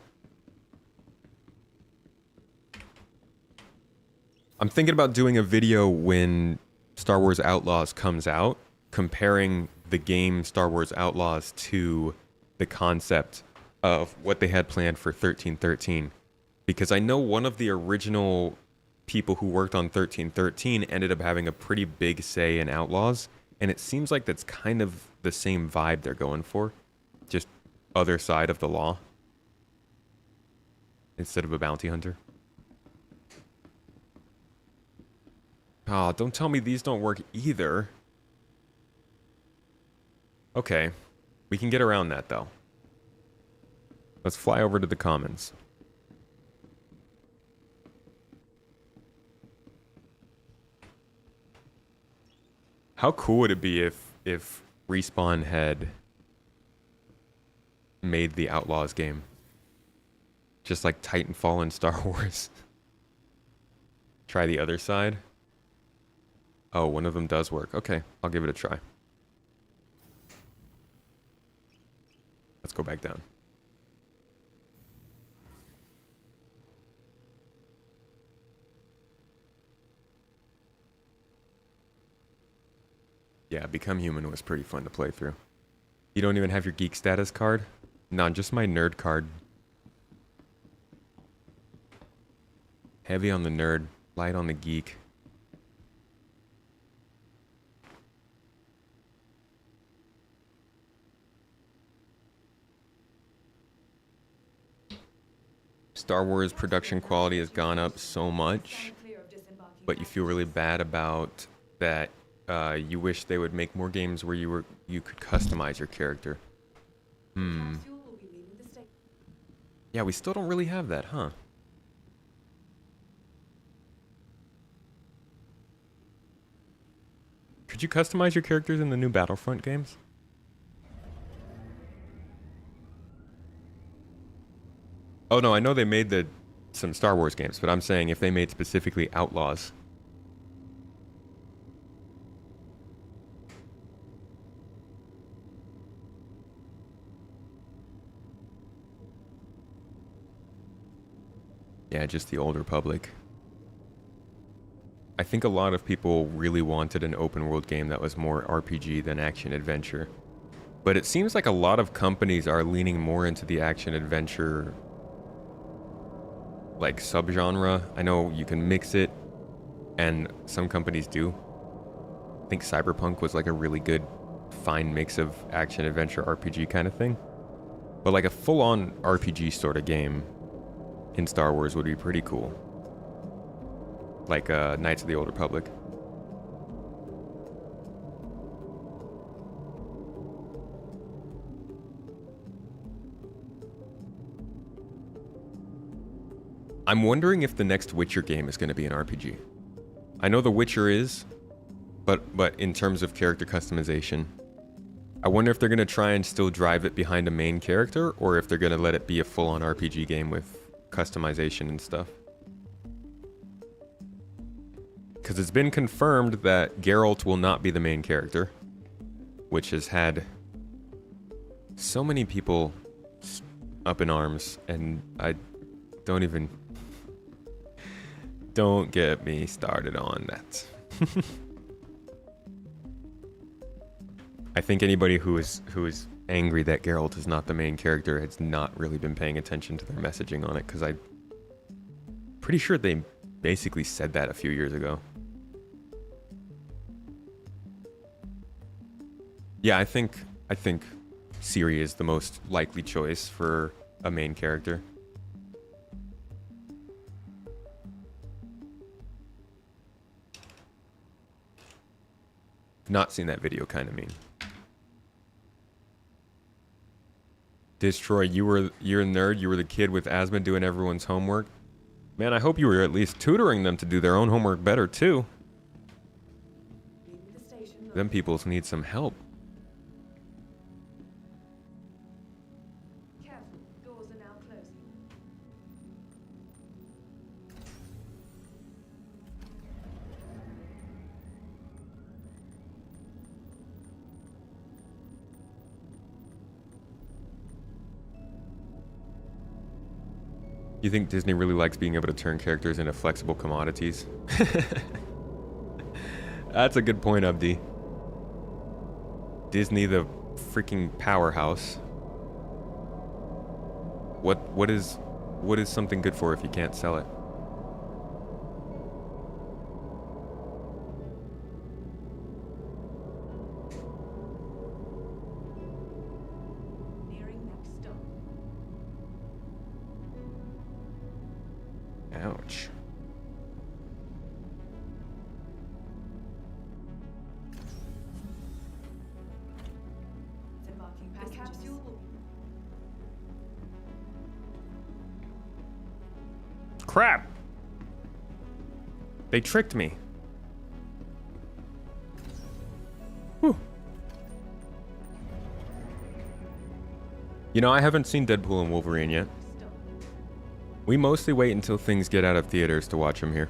[SPEAKER 1] I'm thinking about doing a video when Star Wars Outlaws comes out, comparing the game Star Wars Outlaws to the concept of what they had planned for 1313. Because I know one of the original people who worked on 1313 ended up having a pretty big say in Outlaws, and it seems like that's kind of the same vibe they're going for, just other side of the law instead of a bounty hunter. Oh, don't tell me these don't work either. Okay, we can get around that though. Let's fly over to the commons. How cool would it be if Respawn had made the Outlaws game? Just like Titanfall in Star Wars. Try the other side. Oh, one of them does work. Okay, I'll give it a try. Let's go back down. Yeah, Become Human was pretty fun to play through. You don't even have your geek status card? No, just my nerd card. Heavy on the nerd, light on the geek. Star Wars production quality has gone up so much, but you feel really bad about that. You wish they would make more games where you could customize your character. Yeah, we still don't really have that, huh? Could you customize your characters in the new Battlefront games? Oh no, I know they made some Star Wars games, but I'm saying if they made specifically Outlaws. Yeah, just the Old Republic. I think a lot of people really wanted an open world game that was more RPG than action adventure. But it seems like a lot of companies are leaning more into the action adventure like subgenre. I know you can mix it, and some companies do. I think Cyberpunk was like a really good fine mix of action adventure RPG kind of thing. But like a full-on RPG sort of game in Star Wars would be pretty cool. Like Knights of the Old Republic. I'm wondering if the next Witcher game is going to be an RPG. I know The Witcher is, but in terms of character customization, I wonder if they're going to try and still drive it behind a main character, or if they're going to let it be a full-on RPG game with customization and stuff. Because it's been confirmed that Geralt will not be the main character, which has had so many people up in arms, and I don't even... Don't get me started on that. I think anybody who is angry that Geralt is not the main character has not really been paying attention to their messaging on it, because I'm pretty sure they basically said that a few years ago. Yeah, I think Ciri is the most likely choice for a main character. Not seen that video, kind of mean. Destroy, you're a nerd. You were the kid with asthma doing everyone's homework. Man, I hope you were at least tutoring them to do their own homework better too. Them peoples need some help.
[SPEAKER 5] Careful, doors are now closing.
[SPEAKER 1] You think Disney really likes being able to turn characters into flexible commodities? That's a good point, Abdi. Disney, the freaking powerhouse. What is something good for if you can't sell it?
[SPEAKER 5] Nearing next stop.
[SPEAKER 1] Ouch.
[SPEAKER 5] Embarking passengers. The capsule will
[SPEAKER 1] Crap! They tricked me. Whew. You know, I haven't seen Deadpool and Wolverine yet.
[SPEAKER 5] stop.
[SPEAKER 1] We mostly wait until things get out of theaters to watch them here.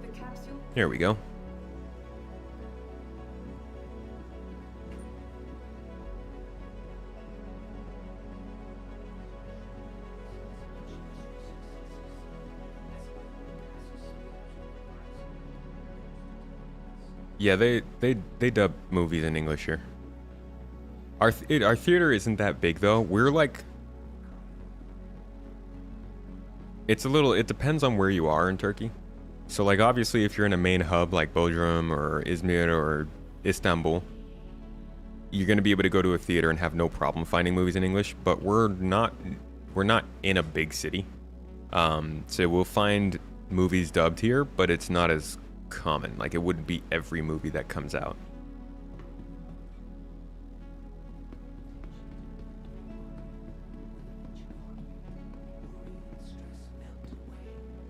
[SPEAKER 5] The capsule.
[SPEAKER 1] Here we go. Yeah, they dub movies in English here. Our theater isn't that big though. We're like, it's a little. It depends on where you are in Turkey. So like obviously if you're in a main hub like Bodrum or Izmir or Istanbul, you're gonna be able to go to a theater and have no problem finding movies in English. But we're not in a big city, so we'll find movies dubbed here, but it's not as common. Like it wouldn't be every movie that comes out.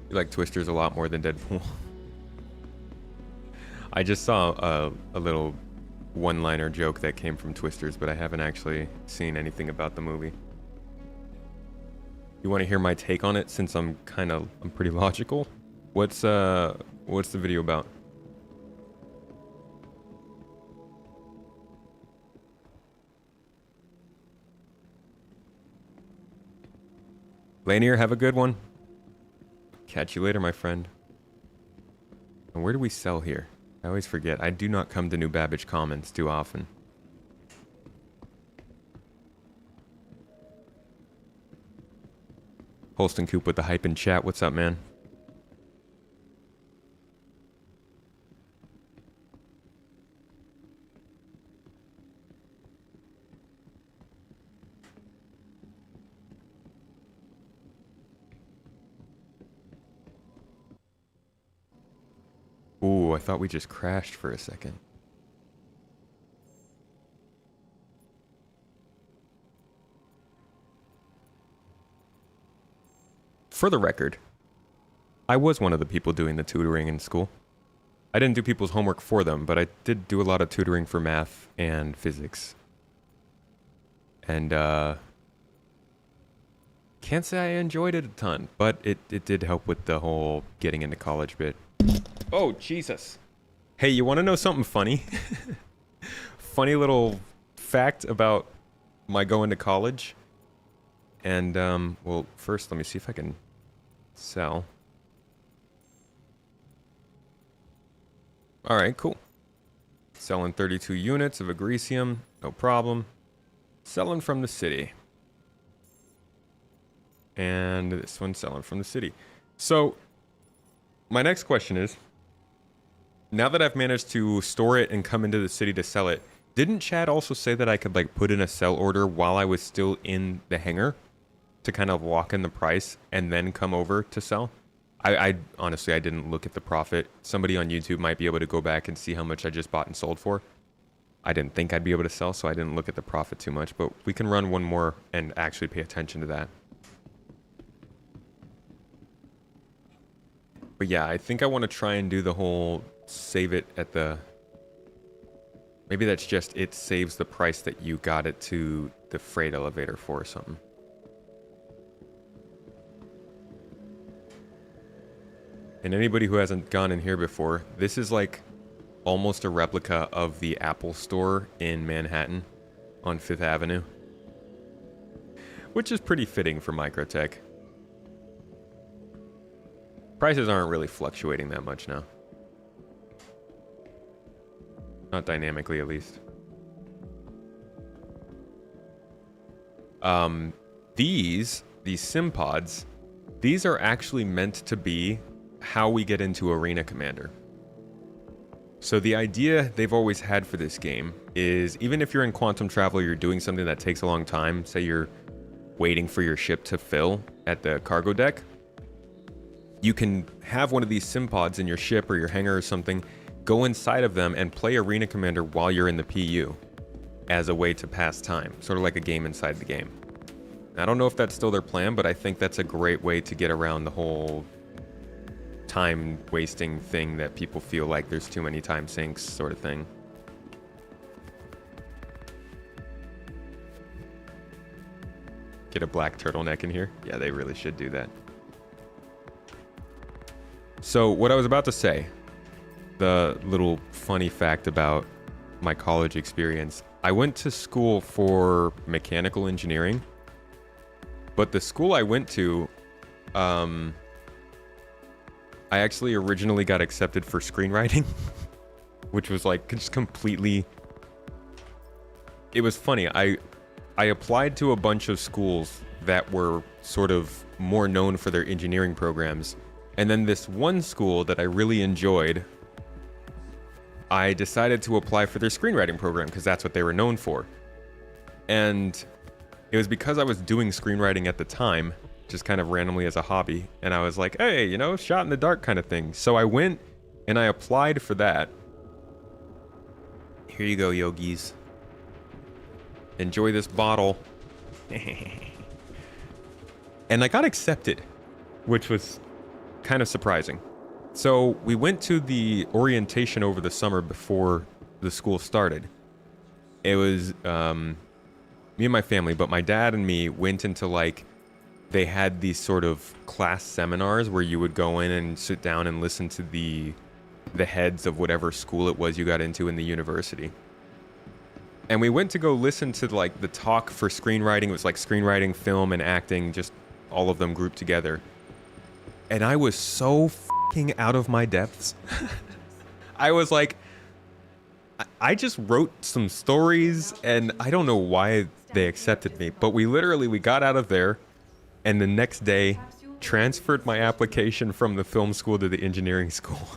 [SPEAKER 1] You like Twisters a lot more than Deadpool. I just saw a little one-liner joke that came from Twisters, but I haven't actually seen anything about the movie. You want to hear my take on it since I'm pretty logical? What's the video about? Lanier, have a good one. Catch you later, my friend. And where do we sell here? I always forget. I do not come to New Babbage Commons too often. Holston Coop with the hype in chat. What's up, man? Ooh, I thought we just crashed for a second. For the record, I was one of the people doing the tutoring in school. I didn't do people's homework for them, but I did do a lot of tutoring for math and physics. And, can't say I enjoyed it a ton, but it did help with the whole getting into college bit. Oh, Jesus. Hey, you want to know something funny? Funny little fact about my going to college. And, well, first, let me see if I can sell. All right, cool. Selling 32 units of Agricium, no problem. Selling from the city. And this one's selling from the city. So, my next question is, now that I've managed to store it and come into the city to sell it, didn't Chad also say that I could like put in a sell order while I was still in the hangar to kind of lock in the price and then come over to sell? I honestly, I didn't look at the profit. Somebody on YouTube might be able to go back and see how much I just bought and sold for. I didn't think I'd be able to sell, so I didn't look at the profit too much, but we can run one more and actually pay attention to that. But yeah, I think I want to try and do the whole save it at the... Maybe that's just it saves the price that you got it to the freight elevator for or something. And anybody who hasn't gone in here before, this is like almost a replica of the Apple store in Manhattan on 5th Avenue. Which is pretty fitting for Microtech. Prices aren't really fluctuating that much now. Not dynamically, at least. These sim pods, these are actually meant to be how we get into Arena Commander. So the idea they've always had for this game is even if you're in Quantum Travel, you're doing something that takes a long time, say you're waiting for your ship to fill at the cargo deck, you can have one of these sim pods in your ship or your hangar or something, go inside of them and play Arena Commander while you're in the PU as a way to pass time, sort of like a game inside the game. I don't know if that's still their plan, but I think that's a great way to get around the whole time wasting thing that people feel like there's too many time sinks sort of thing. Get a black turtleneck in here. Yeah, they really should do that. So what I was about to say, the little funny fact about my college experience, I went to school for mechanical engineering, but the school I went to, I actually originally got accepted for screenwriting, which was like just completely... It was funny. I applied to a bunch of schools that were sort of more known for their engineering programs. And then this one school that I really enjoyed, I decided to apply for their screenwriting program because that's what they were known for. And it was because I was doing screenwriting at the time, just kind of randomly as a hobby. And I was like, hey, you know, shot in the dark kind of thing. So I went and I applied for that. Here you go, yogis. Enjoy this bottle. And I got accepted, which was kind of surprising. So we went to the orientation over the summer before the school started. It was me and my family, but my dad and me went into like, they had these sort of class seminars where you would go in and sit down and listen to the heads of whatever school it was you got into in the university. And we went to go listen to like the talk for screenwriting. It was like screenwriting, film, and acting, just all of them grouped together. And I was so fucking out of my depths. I was like, I just wrote some stories and I don't know why they accepted me, but we got out of there and the next day transferred my application from the film school to the engineering school.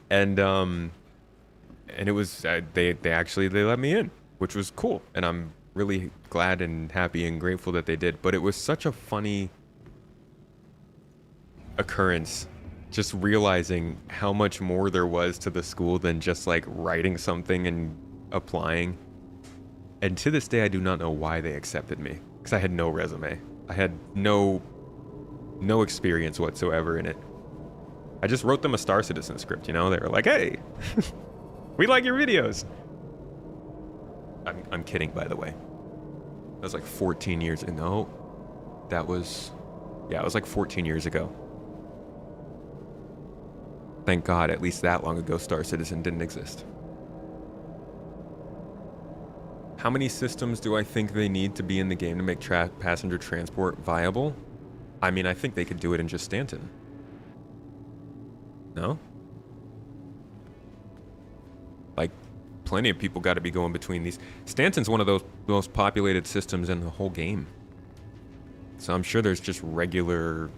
[SPEAKER 1] And it was, they let me in, which was cool. And I'm really glad and happy and grateful that they did. But it was such a funny occurrence, just realizing how much more there was to the school than just like writing something and applying. And to this day, I do not know why they accepted me, because I had no resume. I had no experience whatsoever in it. I just wrote them a Star Citizen script, you know? They were like, hey, we like your videos. I'm kidding, by the way. That was like 14 years ago. No, that was, yeah, it was like 14 years ago. Thank God, at least that long ago, Star Citizen didn't exist. How many systems do I think they need to be in the game to make passenger transport viable? I mean, I think they could do it in just Stanton. No? Like, plenty of people got to be going between these. Stanton's one of those most populated systems in the whole game. So I'm sure there's just regular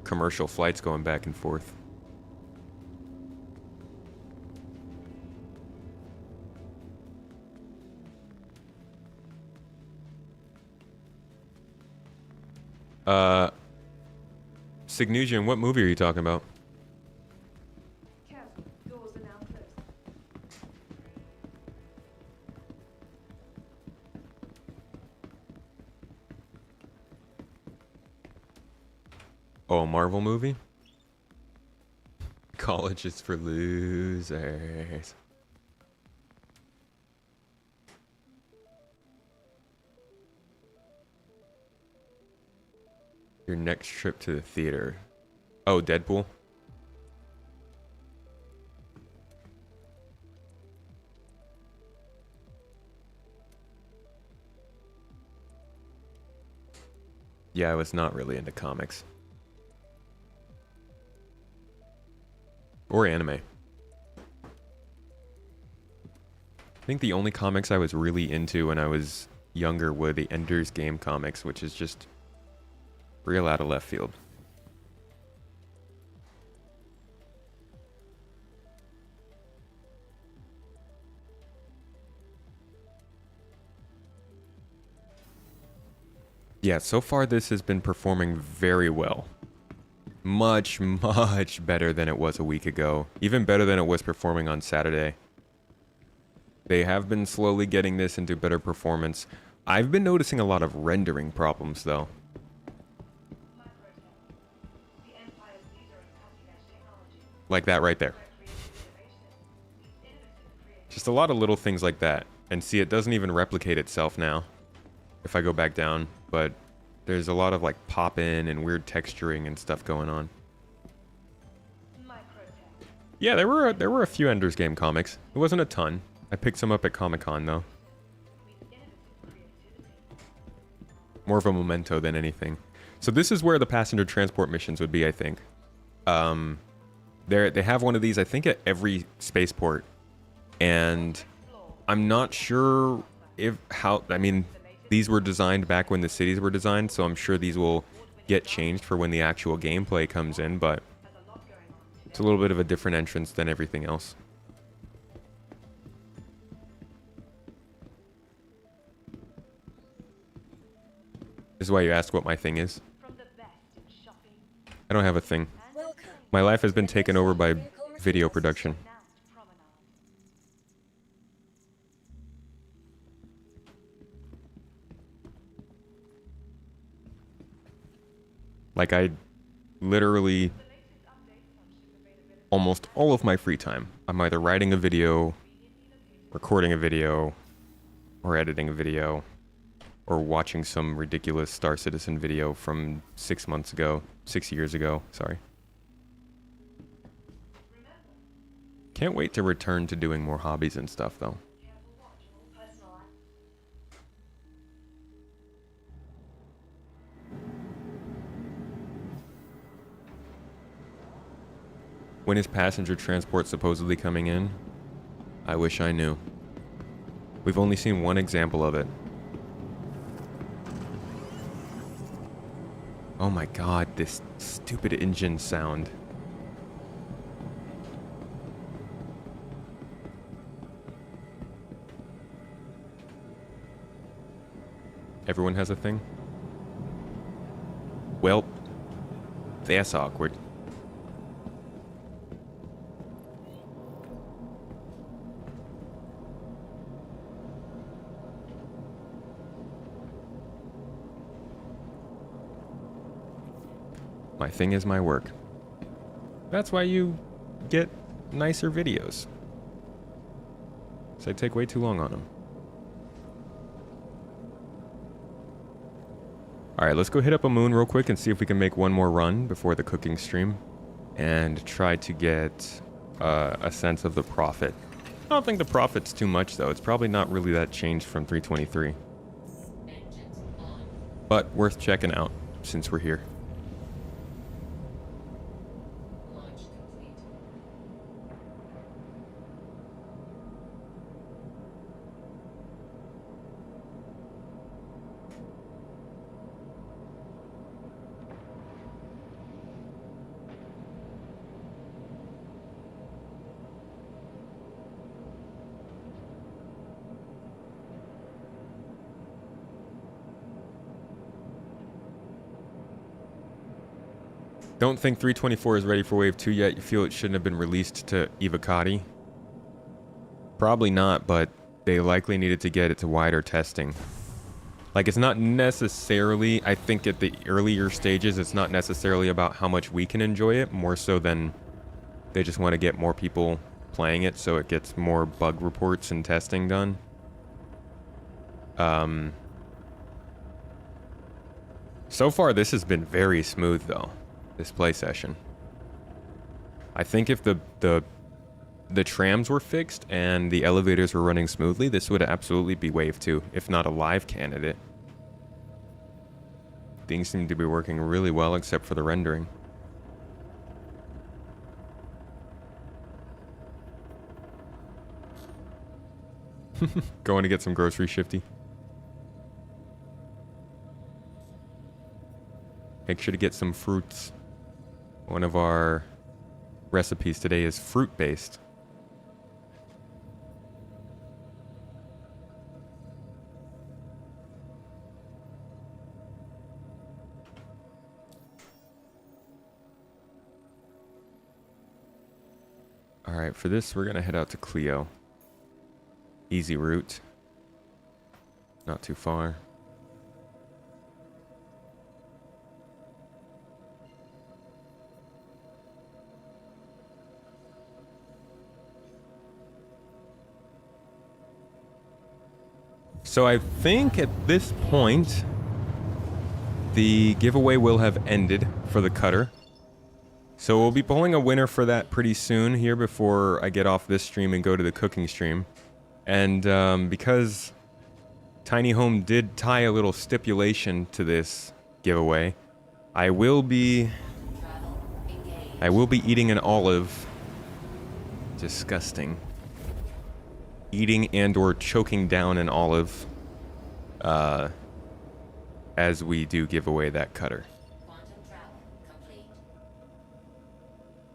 [SPEAKER 1] commercial flights going back and forth. Signusian, what movie are you talking about?
[SPEAKER 5] Careful, doors are now closed.
[SPEAKER 1] Oh, a Marvel movie? College is for losers. Your next trip to the theater. Oh, Deadpool? Yeah, I was not really into comics. Or anime. I think the only comics I was really into when I was younger were the Ender's Game comics, which is just real out of left field. Yeah, so far this has been performing very well. Much, much better than it was a week ago. Even better than it was performing on Saturday. They have been slowly getting this into better performance. I've been noticing a lot of rendering problems though. Like that right there. Just a lot of little things like that. And see, it doesn't even replicate itself now if I go back down, but there's a lot of like pop in and weird texturing and stuff going on. Yeah, there were a few Ender's Game comics. It wasn't a ton. I picked some up at Comic-Con though. More of a memento than anything. So this is where the passenger transport missions would be, I think. They have one of these, I think, at every spaceport, and I'm not sure I mean, these were designed back when the cities were designed, so I'm sure these will get changed for when the actual gameplay comes in, but it's a little bit of a different entrance than everything else. This is why you asked what my thing is. I don't have a thing. My life has been taken over by video production. Like, I literally, almost all of my free time, I'm either writing a video, recording a video, or editing a video, or watching some ridiculous Star Citizen video from 6 years ago, sorry. Can't wait to return to doing more hobbies and stuff, though. When is passenger transport supposedly coming in? I wish I knew. We've only seen one example of it. Oh my god, this stupid engine sound. Everyone has a thing? Well, that's awkward. My thing is my work. That's why you get nicer videos. So I take way too long on them. Alright, let's go hit up a moon real quick and see if we can make one more run before the cooking stream. And try to get a sense of the profit. I don't think the profit's too much though. It's probably not really that changed from 3.23.
[SPEAKER 2] Engines on.
[SPEAKER 1] But worth checking out since we're here.
[SPEAKER 2] Launch complete.
[SPEAKER 1] Don't think 3.24 is ready for Wave 2 yet. You feel it shouldn't have been released to Evocati? Probably not, but they likely needed to get it to wider testing. Like, it's not necessarily, I think at the earlier stages, it's not necessarily about how much we can enjoy it, more so than they just want to get more people playing it so it gets more bug reports and testing done. So far, this has been very smooth, though. This play session. I think if the trams were fixed and the elevators were running smoothly, this would absolutely be Wave 2, if not a live candidate. Things seem to be working really well except for the rendering. Going to get some grocery shifty. Make sure to get some fruits. One of our recipes today is fruit-based. Alright, for this, we're going to head out to Clio. Easy route. Not too far. So I think at this point, the giveaway will have ended for the cutter. So we'll be pulling a winner for that pretty soon here before I get off this stream and go to the cooking stream. And because Tiny Home did tie a little stipulation to this giveaway, I will be eating an olive. Disgusting. Eating and or choking down an olive as we do give away that cutter.
[SPEAKER 2] Quantum travel complete.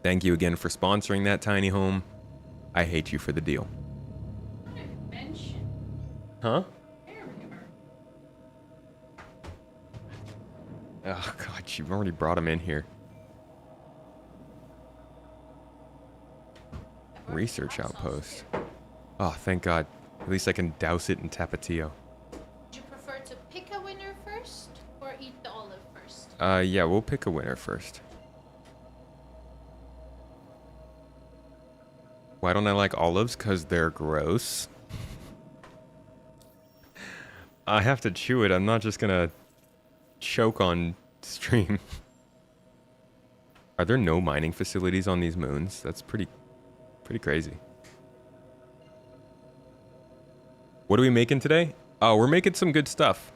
[SPEAKER 1] Thank you again for sponsoring that, Tiny Home. I hate you for the deal.
[SPEAKER 4] Mention.
[SPEAKER 1] Huh?
[SPEAKER 4] There we are.
[SPEAKER 1] Oh god, you've already brought him in here. Research outpost. Oh, thank god. At least I can douse it in Tapatio.
[SPEAKER 4] Would you prefer to pick a winner first or eat the olive first?
[SPEAKER 1] Yeah, we'll pick a winner first. Why don't I like olives? Because they're gross. I have to chew it. I'm not just gonna choke on stream. Are there no mining facilities on these moons? That's pretty crazy. What are we making today? Oh, we're making some good stuff.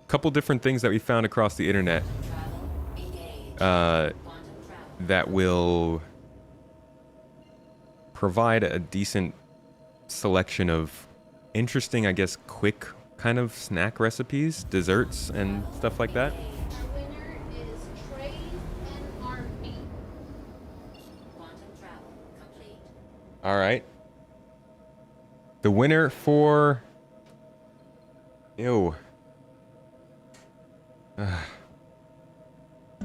[SPEAKER 1] Couple different things that we found across the internet.
[SPEAKER 2] Travel engaged.
[SPEAKER 1] Uh,
[SPEAKER 2] Quantum travel.
[SPEAKER 1] that will provide a decent selection of interesting, I guess, quick kind of snack recipes, desserts, and stuff like that.
[SPEAKER 4] Our winner is Trey's NRV.
[SPEAKER 2] Quantum travel complete.
[SPEAKER 1] All right. The winner for... Ew.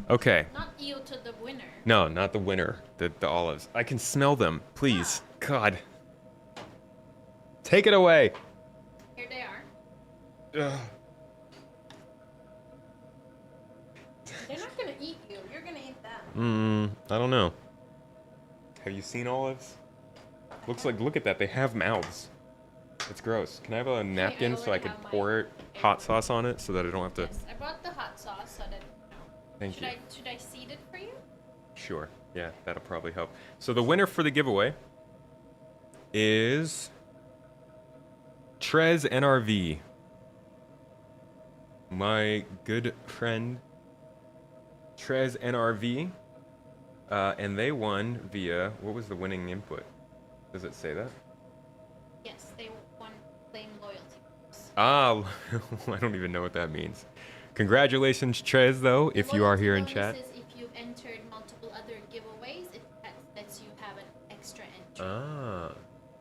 [SPEAKER 1] Okay.
[SPEAKER 4] Not you to the winner.
[SPEAKER 1] No, not the winner. The olives. I can smell them. Please. God. Take it away.
[SPEAKER 4] Here they are.
[SPEAKER 1] Ugh.
[SPEAKER 4] They're not gonna eat you. You're gonna eat them.
[SPEAKER 1] I don't know. Have you seen olives? Looks like, look at that. They have mouths. It's gross. Can I have a napkin so I
[SPEAKER 4] already
[SPEAKER 1] could
[SPEAKER 4] have
[SPEAKER 1] pour
[SPEAKER 4] mine.
[SPEAKER 1] hot sauce on it so that I don't have to...
[SPEAKER 4] Yes, I brought the hot sauce so that
[SPEAKER 1] Thank you.
[SPEAKER 4] should I seed it for you?
[SPEAKER 1] Sure. Yeah, that'll probably help. So the winner for the giveaway is Trez NRV. My good friend Trez NRV. And they won via, what was the winning input? Does it say that?
[SPEAKER 4] Yes, they won claim loyalty.
[SPEAKER 1] Ah, I don't even know what that means. Congratulations, Trez, though, if you are here in chat.
[SPEAKER 4] This is if you've entered multiple other giveaways, it lets you have an extra entry.
[SPEAKER 1] Ah,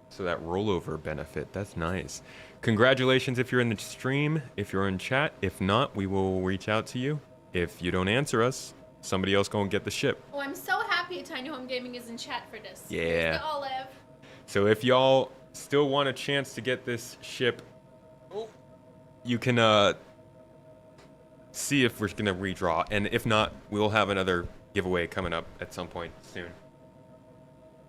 [SPEAKER 1] so that rollover benefit, that's nice. Congratulations if you're in the stream, if you're in chat. If not, we will reach out to you. If you don't answer us, somebody else gonna get the ship.
[SPEAKER 4] Oh, I'm so happy Tiny Home Gaming is in chat for this.
[SPEAKER 1] Yeah.
[SPEAKER 4] Here's the olive.
[SPEAKER 1] So if y'all still want a chance to get this ship, you can see if we're gonna redraw, and if not, we'll have another giveaway coming up at some point soon.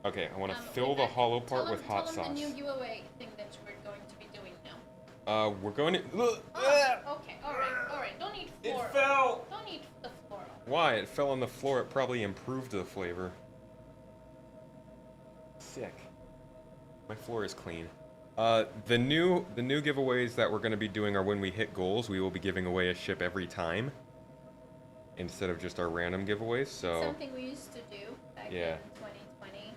[SPEAKER 1] Okay, I want to fill the hollow part with hot
[SPEAKER 4] tell
[SPEAKER 1] sauce.
[SPEAKER 4] them the new giveaway thing that we're going to be doing now.
[SPEAKER 1] We're going to.
[SPEAKER 4] Okay, alright. Don't eat
[SPEAKER 1] It
[SPEAKER 4] floral.
[SPEAKER 1] fell.
[SPEAKER 4] Don't eat the floral.
[SPEAKER 1] Why? It fell on the floor. It probably improved the flavor. Sick. My floor is clean. The new giveaways that we're going to be doing are when we hit goals, we will be giving away a ship every time instead of just our random giveaways. So
[SPEAKER 4] Something we used to do back
[SPEAKER 1] Yeah.
[SPEAKER 4] in 2020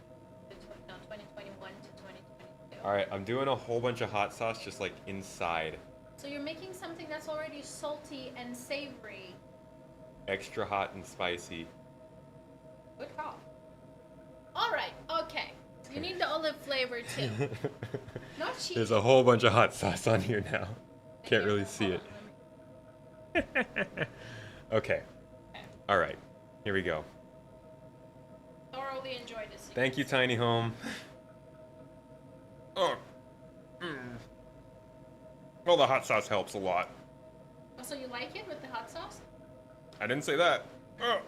[SPEAKER 4] to 2021 to 2022.
[SPEAKER 1] all right, I'm doing a whole bunch of hot sauce just like inside.
[SPEAKER 4] So you're making something that's already salty and savory.
[SPEAKER 1] Extra hot and spicy.
[SPEAKER 4] Good call. Alright, okay. You need the olive flavor too. Not cheese.
[SPEAKER 1] There's a whole bunch of hot sauce on here now. Can't really see it. Okay. All right. Here we go.
[SPEAKER 4] Thoroughly enjoy this.
[SPEAKER 1] Thank you, Tiny Home. Oh. Well, the hot sauce helps a lot.
[SPEAKER 4] Oh, so you like it with the hot sauce?
[SPEAKER 1] I didn't say that.
[SPEAKER 4] Oh.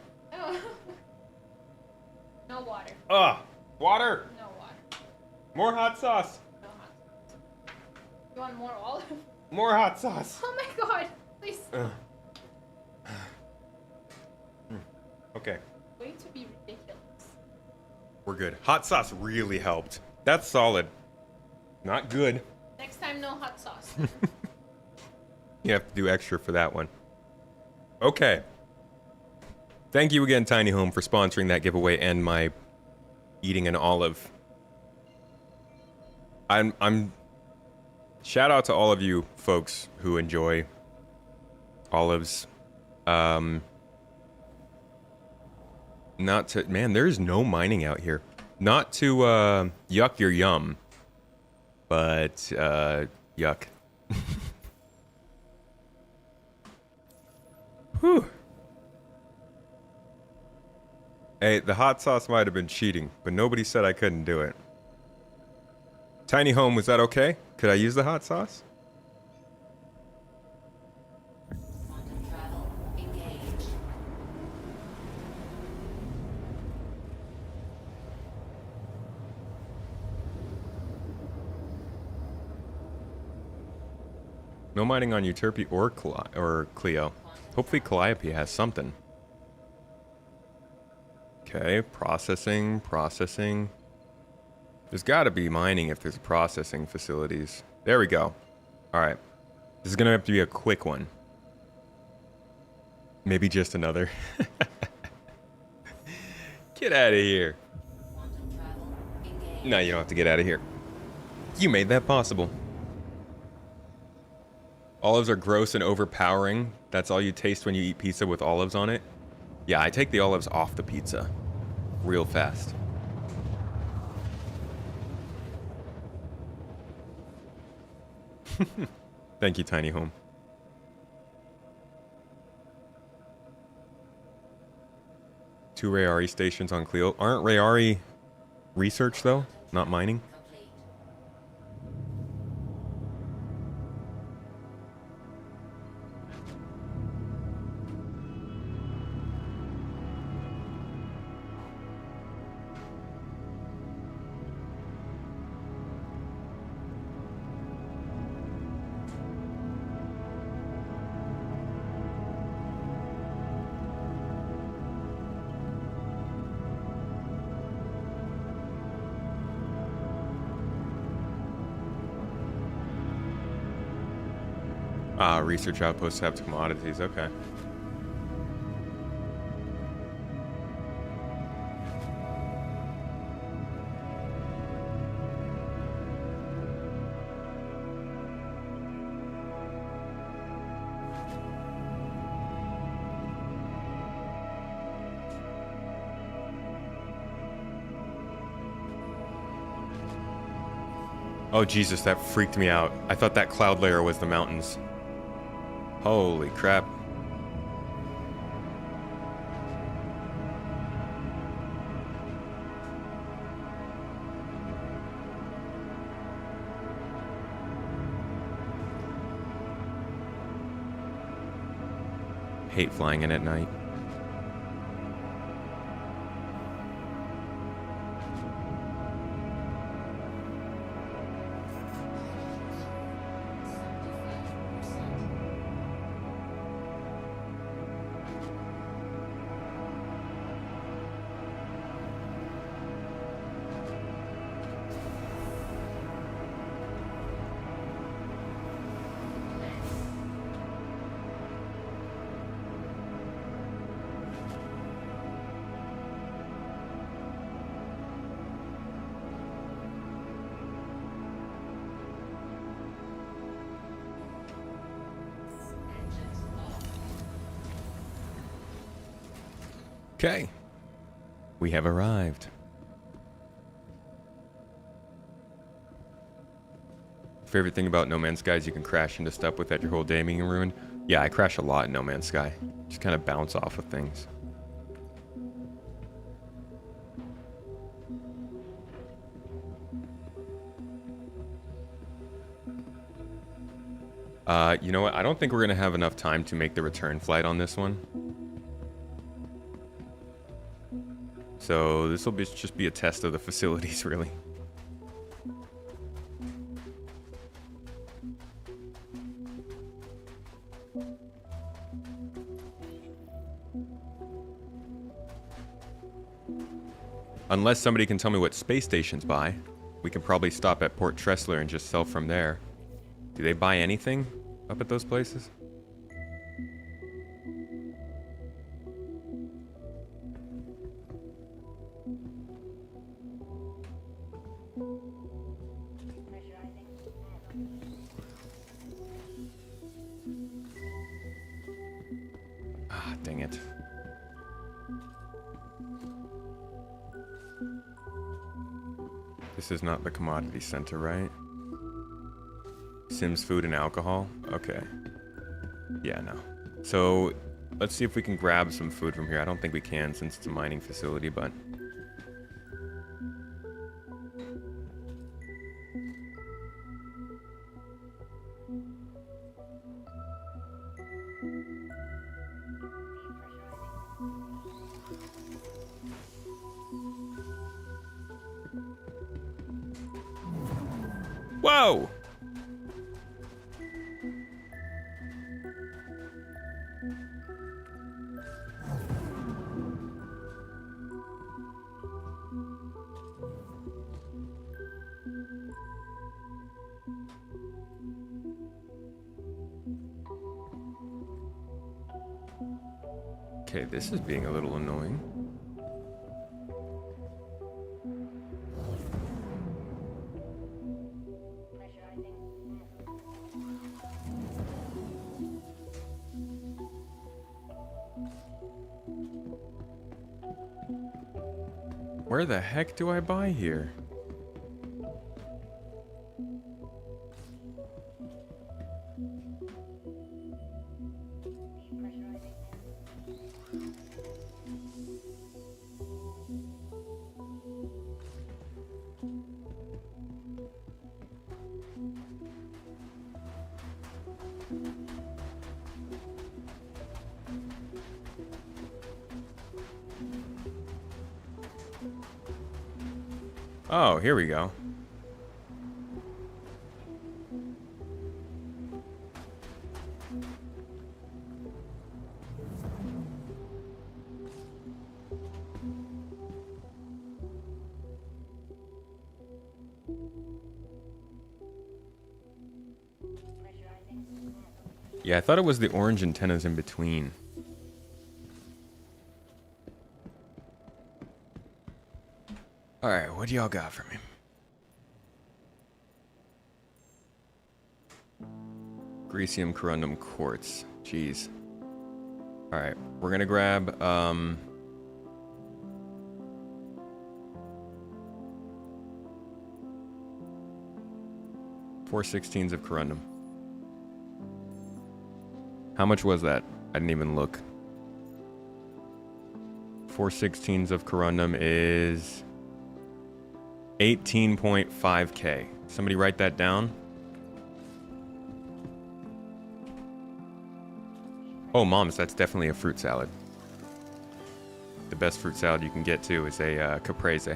[SPEAKER 4] No water.
[SPEAKER 1] Water.
[SPEAKER 4] No water.
[SPEAKER 1] More hot sauce.
[SPEAKER 4] No hot sauce. You want more olive?
[SPEAKER 1] More hot sauce.
[SPEAKER 4] Oh my god. Please.
[SPEAKER 1] Okay.
[SPEAKER 4] Way to be ridiculous.
[SPEAKER 1] We're good. Hot sauce really helped. That's solid. Not good.
[SPEAKER 4] Next time, no hot sauce.
[SPEAKER 1] You have to do extra for that one. Okay. Thank you again, Tiny Home, for sponsoring that giveaway and my eating an olive. I'm shout out to all of you folks who enjoy olives. Not to, man, there's no mining out here. Not to yuck your yum, but yuck. Whew. Hey, the hot sauce might have been cheating, but nobody said I couldn't do it. Tiny Home, was that okay? Could I use the hot sauce?
[SPEAKER 2] Quantum travel engaged.
[SPEAKER 1] No mining on Euterpe or Cleo. Hopefully Calliope has something. Okay, processing. There's got to be mining if there's processing facilities. There we go. All right. This is going to have to be a quick one. Maybe just another. Get out of here.
[SPEAKER 2] Quantum travel engaged.
[SPEAKER 1] No, you don't have to get out of here. You made that possible. Olives are gross and overpowering. That's all you taste when you eat pizza with olives on it. Yeah, I take the olives off the pizza real fast. Thank you, Tiny Home. Two Rayari stations on Clio. Aren't Rayari research, though? Not mining?
[SPEAKER 2] Complete.
[SPEAKER 1] Ah, research outposts have commodities. Okay. Oh, Jesus, that freaked me out. I thought that cloud layer was the mountains. Holy crap. Hate flying in at night. Okay. We have arrived. Favorite thing about No Man's Sky is you can crash into stuff without your whole day being ruined. Yeah, I crash a lot in No Man's Sky. Just kind of bounce off of things. You know what? I don't think we're going to have enough time to make the return flight on this one. So this will just be a test of the facilities, really. Unless somebody can tell me what space stations buy, we can probably stop at Port Tressler and just sell from there. Do they buy anything up at those places? Ah, dang it. This is not the commodity center, right? Sims food and alcohol? Okay. Yeah, no. So, let's see if we can grab some food from here. I don't think we can since it's a mining facility, but... Whoa! Okay, this is being a little annoying. Where the heck do I buy here? Oh, here we go. Yeah, I thought it was the orange antennas in between. Alright, what do y'all got for me? Grecium corundum quartz. Jeez. Alright, we're gonna grab, 4/16 of corundum. How much was that? I didn't even look. 4/16 of corundum is 18.5K. Somebody write that down. Oh, moms, that's definitely a fruit salad. The best fruit salad you can get too is a caprese.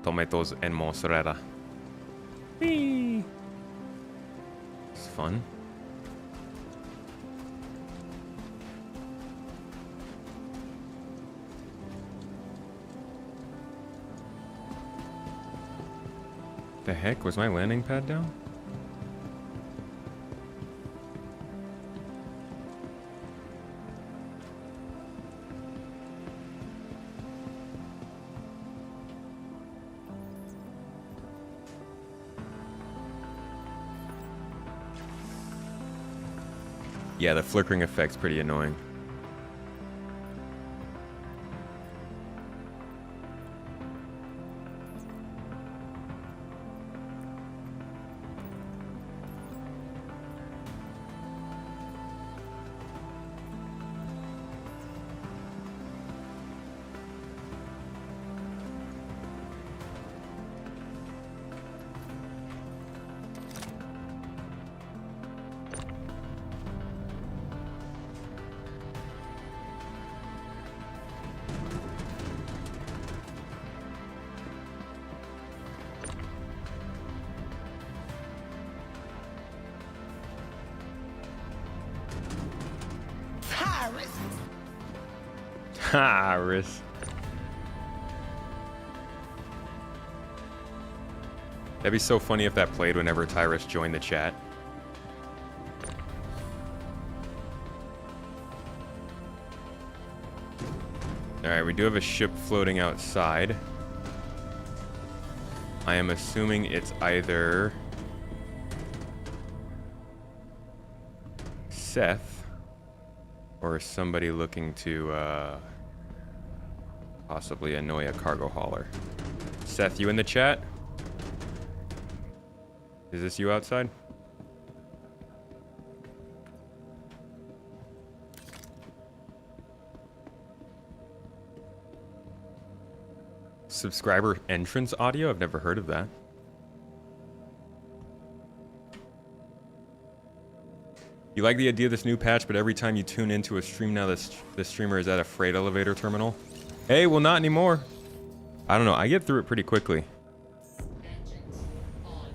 [SPEAKER 1] Tomatoes and mozzarella. Whee! It's fun. The heck? Was my landing pad down? Yeah, the flickering effect's pretty annoying. Ha, Riss. That'd be so funny if that played whenever Tyrus joined the chat. Alright, we do have a ship floating outside. I am assuming it's either Seth or somebody looking to possibly annoy a cargo hauler. Seth, you in the chat? Is this you outside? Subscriber entrance audio? I've never heard of that. You like the idea of this new patch, but every time you tune into a stream now, the streamer is at a freight elevator terminal. Hey, well, not anymore. I don't know. I get through it pretty quickly.
[SPEAKER 2] Engines on.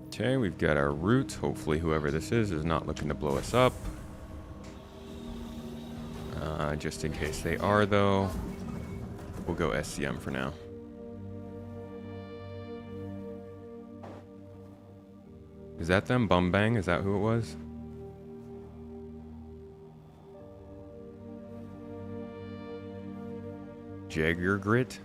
[SPEAKER 1] Okay, we've got our route. Hopefully whoever this is not looking to blow us up. Just in case they are, though, we'll go SCM for now. Is that them? Bum Bang? Is that who it was? Jagger Grit?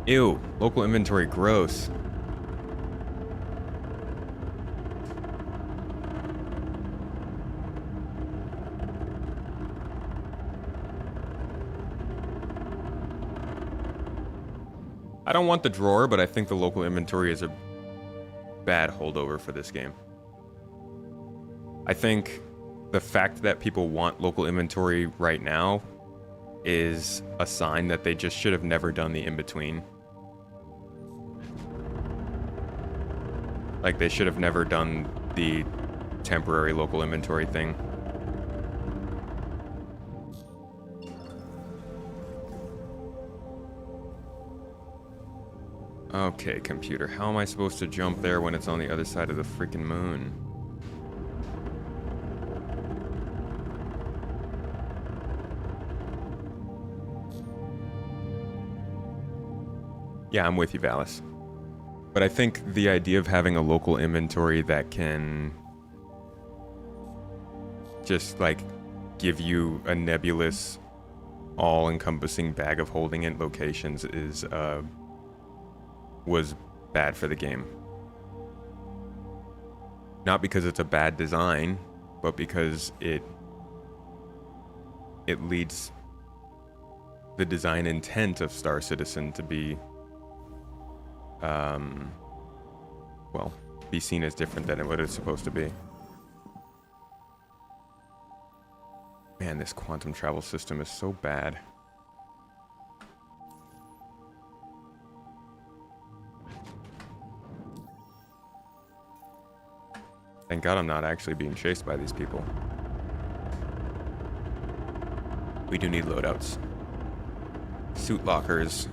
[SPEAKER 1] Ew, local inventory, gross. I don't want the drawer, but I think the local inventory is a bad holdover for this game. I think the fact that people want local inventory right now is a sign that they just should have never done the in-between. Like, they should have never done the temporary local inventory thing. Okay, computer, how am I supposed to jump there when it's on the other side of the freaking moon? Yeah, I'm with you, Valis. But I think the idea of having a local inventory that can just, like, give you a nebulous, all-encompassing bag of holding it locations is, was bad for the game. Not because it's a bad design, but because it leads the design intent of Star Citizen to be, well, be seen as different than what it's supposed to be. Man, this quantum travel system is so bad. Thank God I'm not actually being chased by these people. We do need loadouts. Suit lockers.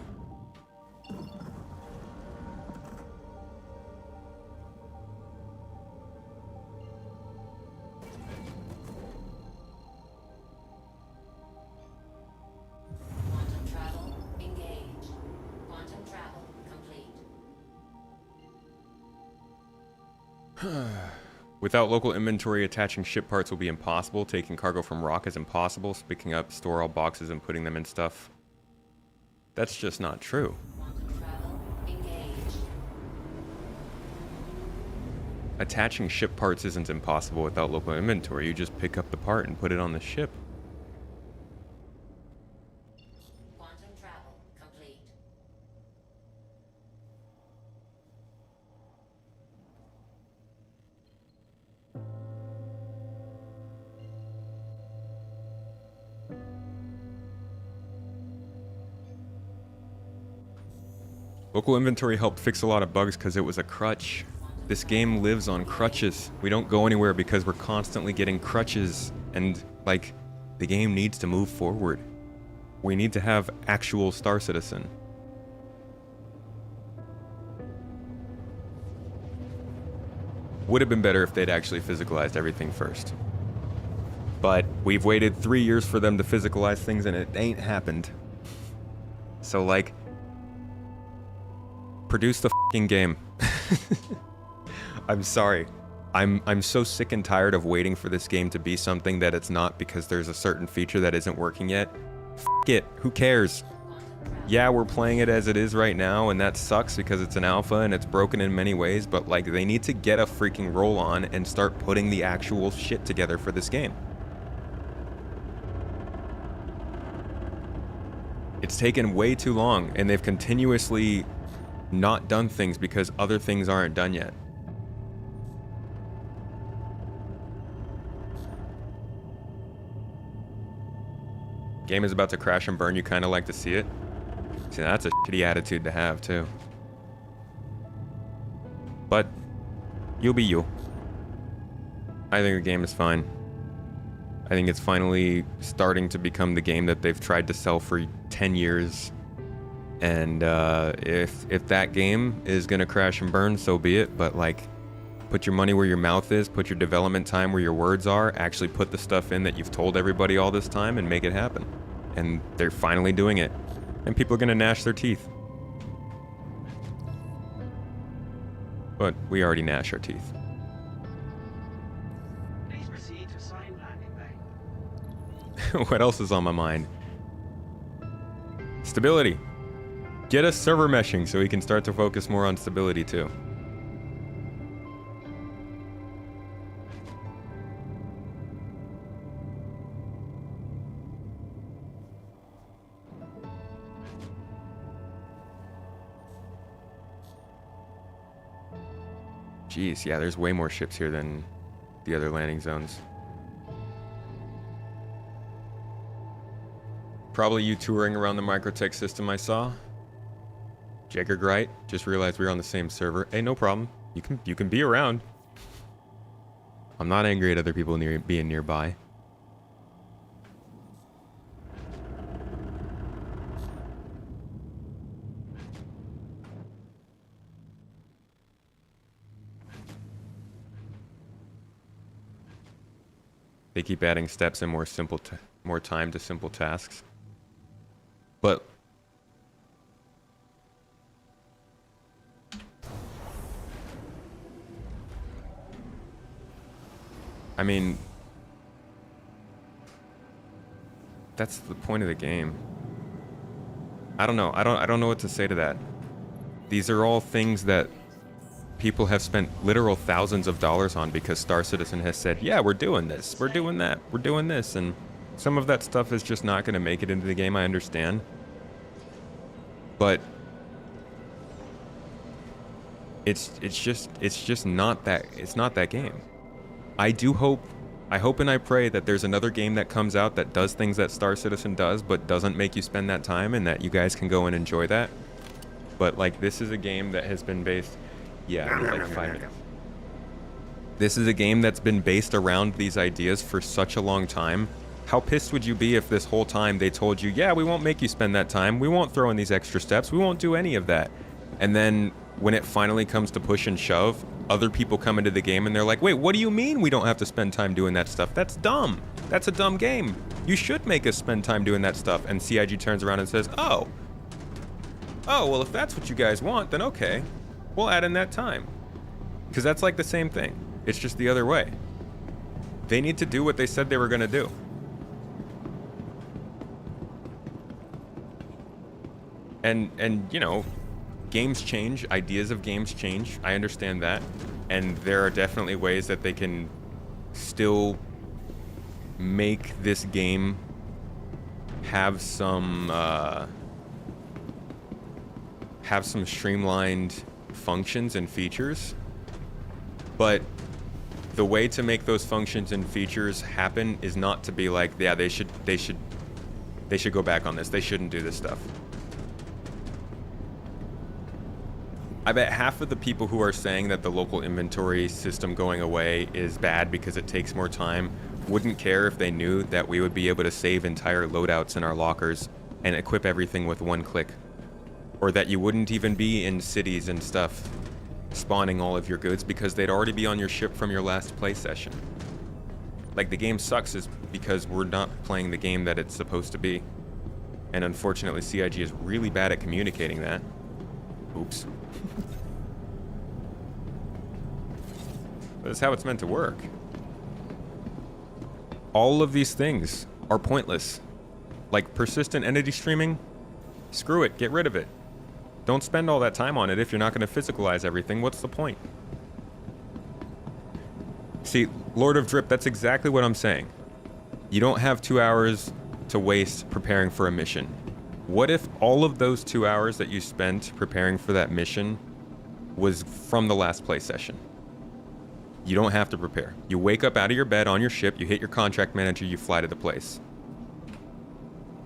[SPEAKER 2] Quantum travel engaged. Quantum travel complete.
[SPEAKER 1] Without local inventory, attaching ship parts will be impossible. Taking cargo from rock is impossible. Picking up, store all boxes and putting them in stuff. That's just not true.
[SPEAKER 2] Quantum travel engaged.
[SPEAKER 1] Attaching ship parts isn't impossible without local inventory. You just pick up the part and put it on the ship.
[SPEAKER 2] Quantum travel complete.
[SPEAKER 1] Local inventory helped fix a lot of bugs because it was a crutch. This game lives on crutches. We don't go anywhere because we're constantly getting crutches, and, like, the game needs to move forward. We need to have actual Star Citizen. Would have been better if they'd actually physicalized everything first. But we've waited 3 years for them to physicalize things and it ain't happened. So, like, produce the f***ing game. I'm sorry. I'm so sick and tired of waiting for this game to be something that it's not because there's a certain feature that isn't working yet. F*** it. Who cares? Yeah, we're playing it as it is right now, and that sucks because it's an alpha and it's broken in many ways, but, like, they need to get a freaking roll on and start putting the actual shit together for this game. It's taken way too long, and they've continuously not done things because other things aren't done yet. Game is about to crash and burn. You kind of like to see it. See, that's a shitty attitude to have, too. But you'll be you. I think the game is fine. I think it's finally starting to become the game that they've tried to sell for 10 years. And if that game is gonna crash and burn, so be it. But, like, Put your money where your mouth is. Put your development time where your words are. Actually put the stuff in that you've told everybody all this time and make it happen. And they're finally doing it. And people are going to gnash their teeth. But we already gnash our teeth.
[SPEAKER 6] Please proceed to assigned landing bay.
[SPEAKER 1] What else is on my mind? Stability. Get us server meshing so we can start to focus more on stability too. Jeez, yeah, there's way more ships here than the other landing zones. Probably you touring around the Microtech system I saw. Jaggergrite, just realized we were on the same server. Hey, no problem. You can be around. I'm not angry at other people being nearby. They keep adding steps and more time to simple tasks. But I mean, that's the point of the game. I don't know. I don't know what to say to that. These are all things that people have spent literal thousands of dollars on because Star Citizen has said, yeah, we're doing this, we're doing that, we're doing this, and some of that stuff is just not going to make it into the game, I understand. But it's just not that game. I hope and I pray that there's another game that comes out that does things that Star Citizen does but doesn't make you spend that time, and that you guys can go and enjoy that. But like, this is a game that has been based, yeah, like 5 minutes. This is a game that's been based around these ideas for such a long time. How pissed would you be if this whole time they told you, yeah, we won't make you spend that time, we won't throw in these extra steps, we won't do any of that. And then when it finally comes to push and shove, other people come into the game and they're like, wait, what do you mean we don't have to spend time doing that stuff? That's dumb. That's a dumb game. You should make us spend time doing that stuff. And CIG turns around and says, oh, well, if that's what you guys want, then okay, we'll add in that time. Because that's like the same thing. It's just the other way. They need to do what they said they were going to do. And you know, games change, ideas of games change. I understand that. And there are definitely ways that they can still make this game have some streamlined functions and features. But the way to make those functions and features happen is not to be like, yeah, they should go back on this. They shouldn't do this stuff. I bet half of the people who are saying that the local inventory system going away is bad because it takes more time wouldn't care if they knew that we would be able to save entire loadouts in our lockers and equip everything with one click. Or that you wouldn't even be in cities and stuff spawning all of your goods because they'd already be on your ship from your last play session. Like, the game sucks is because we're not playing the game that it's supposed to be. And unfortunately, CIG is really bad at communicating that. Oops. That's how it's meant to work. All of these things are pointless. Like persistent entity streaming, screw it, get rid of it. Don't spend all that time on it if you're not going to physicalize everything. What's the point? See, Lord of Drip, that's exactly what I'm saying. You don't have 2 hours to waste preparing for a mission. What if all of those 2 hours that you spent preparing for that mission was from the last play session? You don't have to prepare. You wake up out of your bed on your ship, you hit your contract manager, you fly to the place.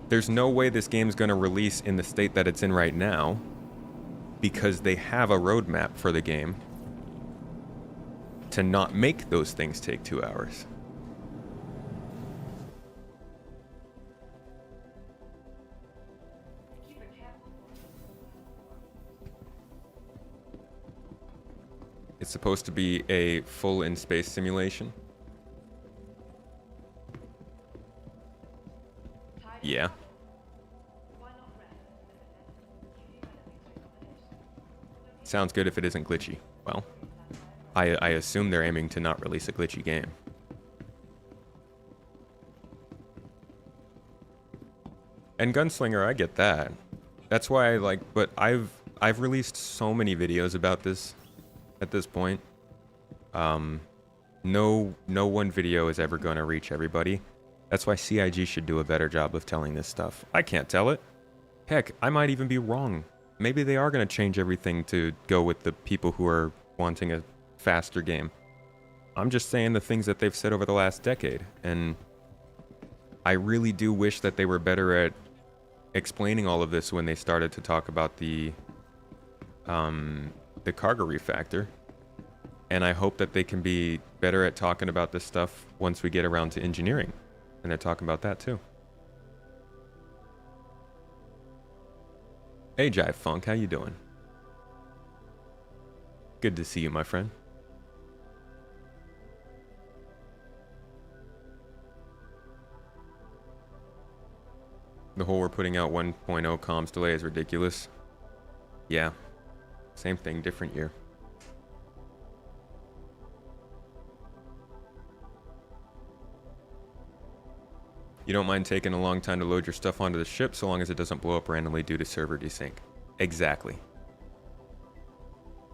[SPEAKER 1] There's no way this game's going to release in the state that it's in right now because they have a roadmap for the game to not make those things take 2 hours. It's supposed to be a full in-space simulation. Yeah. Sounds good if it isn't glitchy. Well, I assume they're aiming to not release a glitchy game. And Gunslinger, I get that. That's why I like, but I've released so many videos about this at this point. No one video is ever going to reach everybody. That's why CIG should do a better job of telling this stuff. I can't tell it. Heck, I might even be wrong. Maybe they are going to change everything to go with the people who are wanting a faster game. I'm just saying the things that they've said over the last decade, and I really do wish that they were better at explaining all of this when they started to talk about the cargo refactor. And I hope that they can be better at talking about this stuff once we get around to engineering. And they're talking about that too. Hey Jive Funk, how you doing? Good to see you, my friend. The whole we're putting out 1.0 comms delay is ridiculous. Yeah. Same thing, different year. You don't mind taking a long time to load your stuff onto the ship so long as it doesn't blow up randomly due to server desync. Exactly.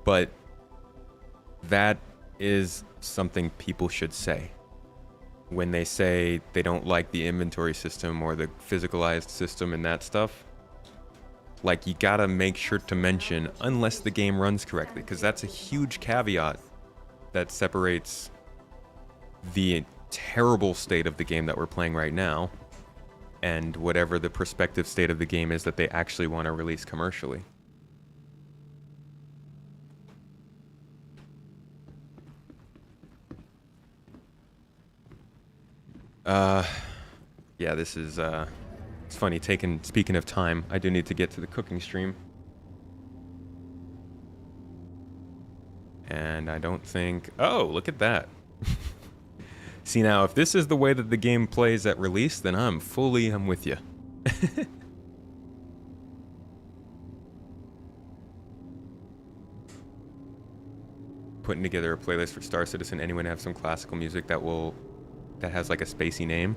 [SPEAKER 1] But that is something people should say. When they say they don't like the inventory system or the physicalized system and that stuff, like, you gotta make sure to mention unless the game runs correctly, because that's a huge caveat that separates the terrible state of the game that we're playing right now and whatever the prospective state of the game is that they actually want to release commercially. Yeah, this is it's funny speaking of time, I do need to get to the cooking stream. And I don't think, oh, look at that. See, now, if this is the way that the game plays at release, then I'm with you. Putting together a playlist for Star Citizen. Anyone have some classical music that has like a spacey name?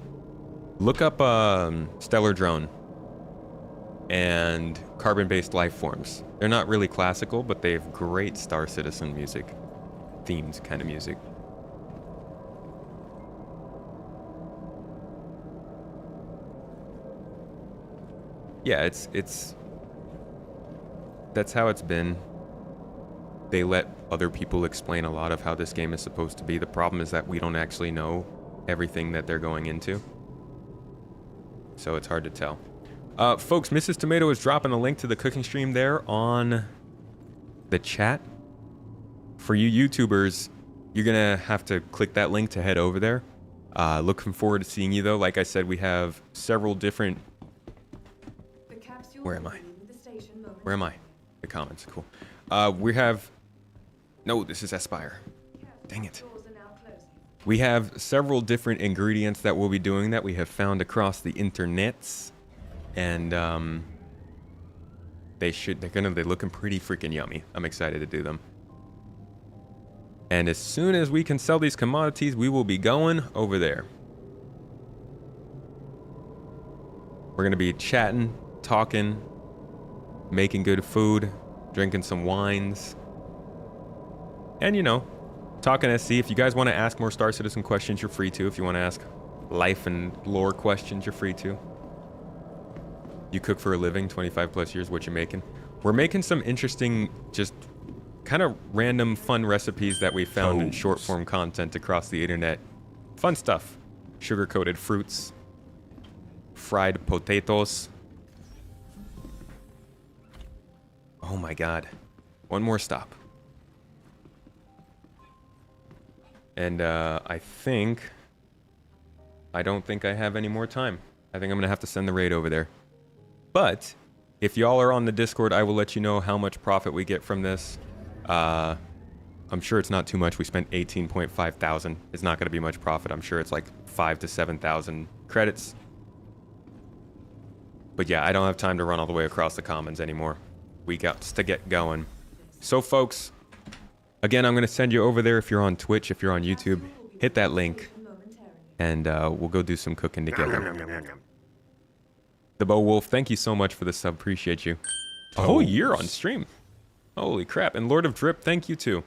[SPEAKER 1] Look up Stellar Drone and Carbon-Based Life Forms. They're not really classical, but they have great Star Citizen music, themed kind of music. Yeah, it's that's how it's been. They let other people explain a lot of how this game is supposed to be. The problem is that we don't actually know everything that they're going into. So it's hard to tell. Folks, Mrs. Tomato is dropping a link to the cooking stream there on the chat. For you YouTubers, you're going to have to click that link to head over there. Looking forward to seeing you, though. Like I said, we have several different... Where am I? Where am I? The comments. Cool. We have... No, this is Aspire. Dang it. We have several different ingredients that we'll be doing that we have found across the internets. And they're looking pretty freaking yummy. I'm excited to do them. And as soon as we can sell these commodities, we will be going over there. We're going to be chatting, talking, making good food, drinking some wines. And, you know, talking SC. If you guys want to ask more Star Citizen questions, you're free to. If you want to ask life and lore questions, you're free to. You cook for a living, 25 plus years, what you making? We're making some interesting, just kind of random fun recipes that we found in short form content across the internet. Fun stuff. Sugar-coated fruits, fried potatoes. Oh my god. One more stop. And I don't think I have any more time. I think I'm going to have to send the raid over there. But if y'all are on the Discord, I will let you know how much profit we get from this. I'm sure it's not too much. We spent 18.5 thousand. It's not going to be much profit. I'm sure it's like 5 to 7,000 credits. But yeah, I don't have time to run all the way across the commons anymore. We got to get going. So folks, again, I'm going to send you over there if you're on Twitch, if you're on YouTube. Hit that link, and we'll go do some cooking together. The Bow Wolf, thank you so much for the sub. Appreciate you. A whole year on stream. Holy crap. And Lord of Drip, thank you too.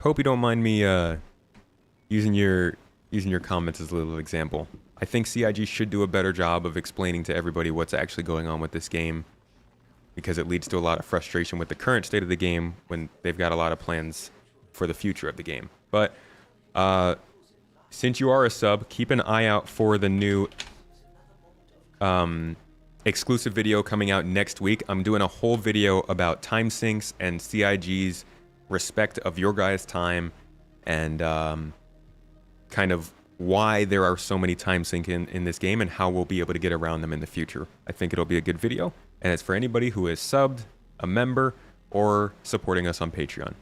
[SPEAKER 1] Hope you don't mind me using your comments as a little example. I think CIG should do a better job of explaining to everybody what's actually going on with this game, because it leads to a lot of frustration with the current state of the game when they've got a lot of plans for the future of the game. But since you are a sub, keep an eye out for the new exclusive video coming out next week. I'm doing a whole video about time sinks and CIG's respect of your guys' time, and kind of why there are so many time sinks in this game and how we'll be able to get around them in the future. I think it'll be a good video, and it's for anybody who is subbed, a member, or supporting us on Patreon.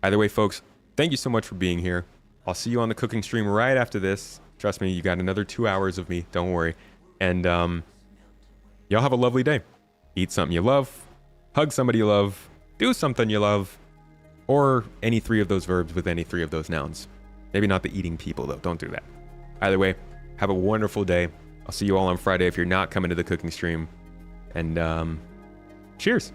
[SPEAKER 1] Either way, folks, thank you so much for being here. I'll see you on the cooking stream right after this. Trust me, you got another 2 hours of me. Don't worry. And y'all have a lovely day. Eat something you love, hug somebody you love, do something you love, or any 3 of those verbs with any 3 of those nouns. Maybe not the eating people, though. Don't do that. Either way, have a wonderful day. I'll see you all on Friday if you're not coming to the cooking stream. And cheers.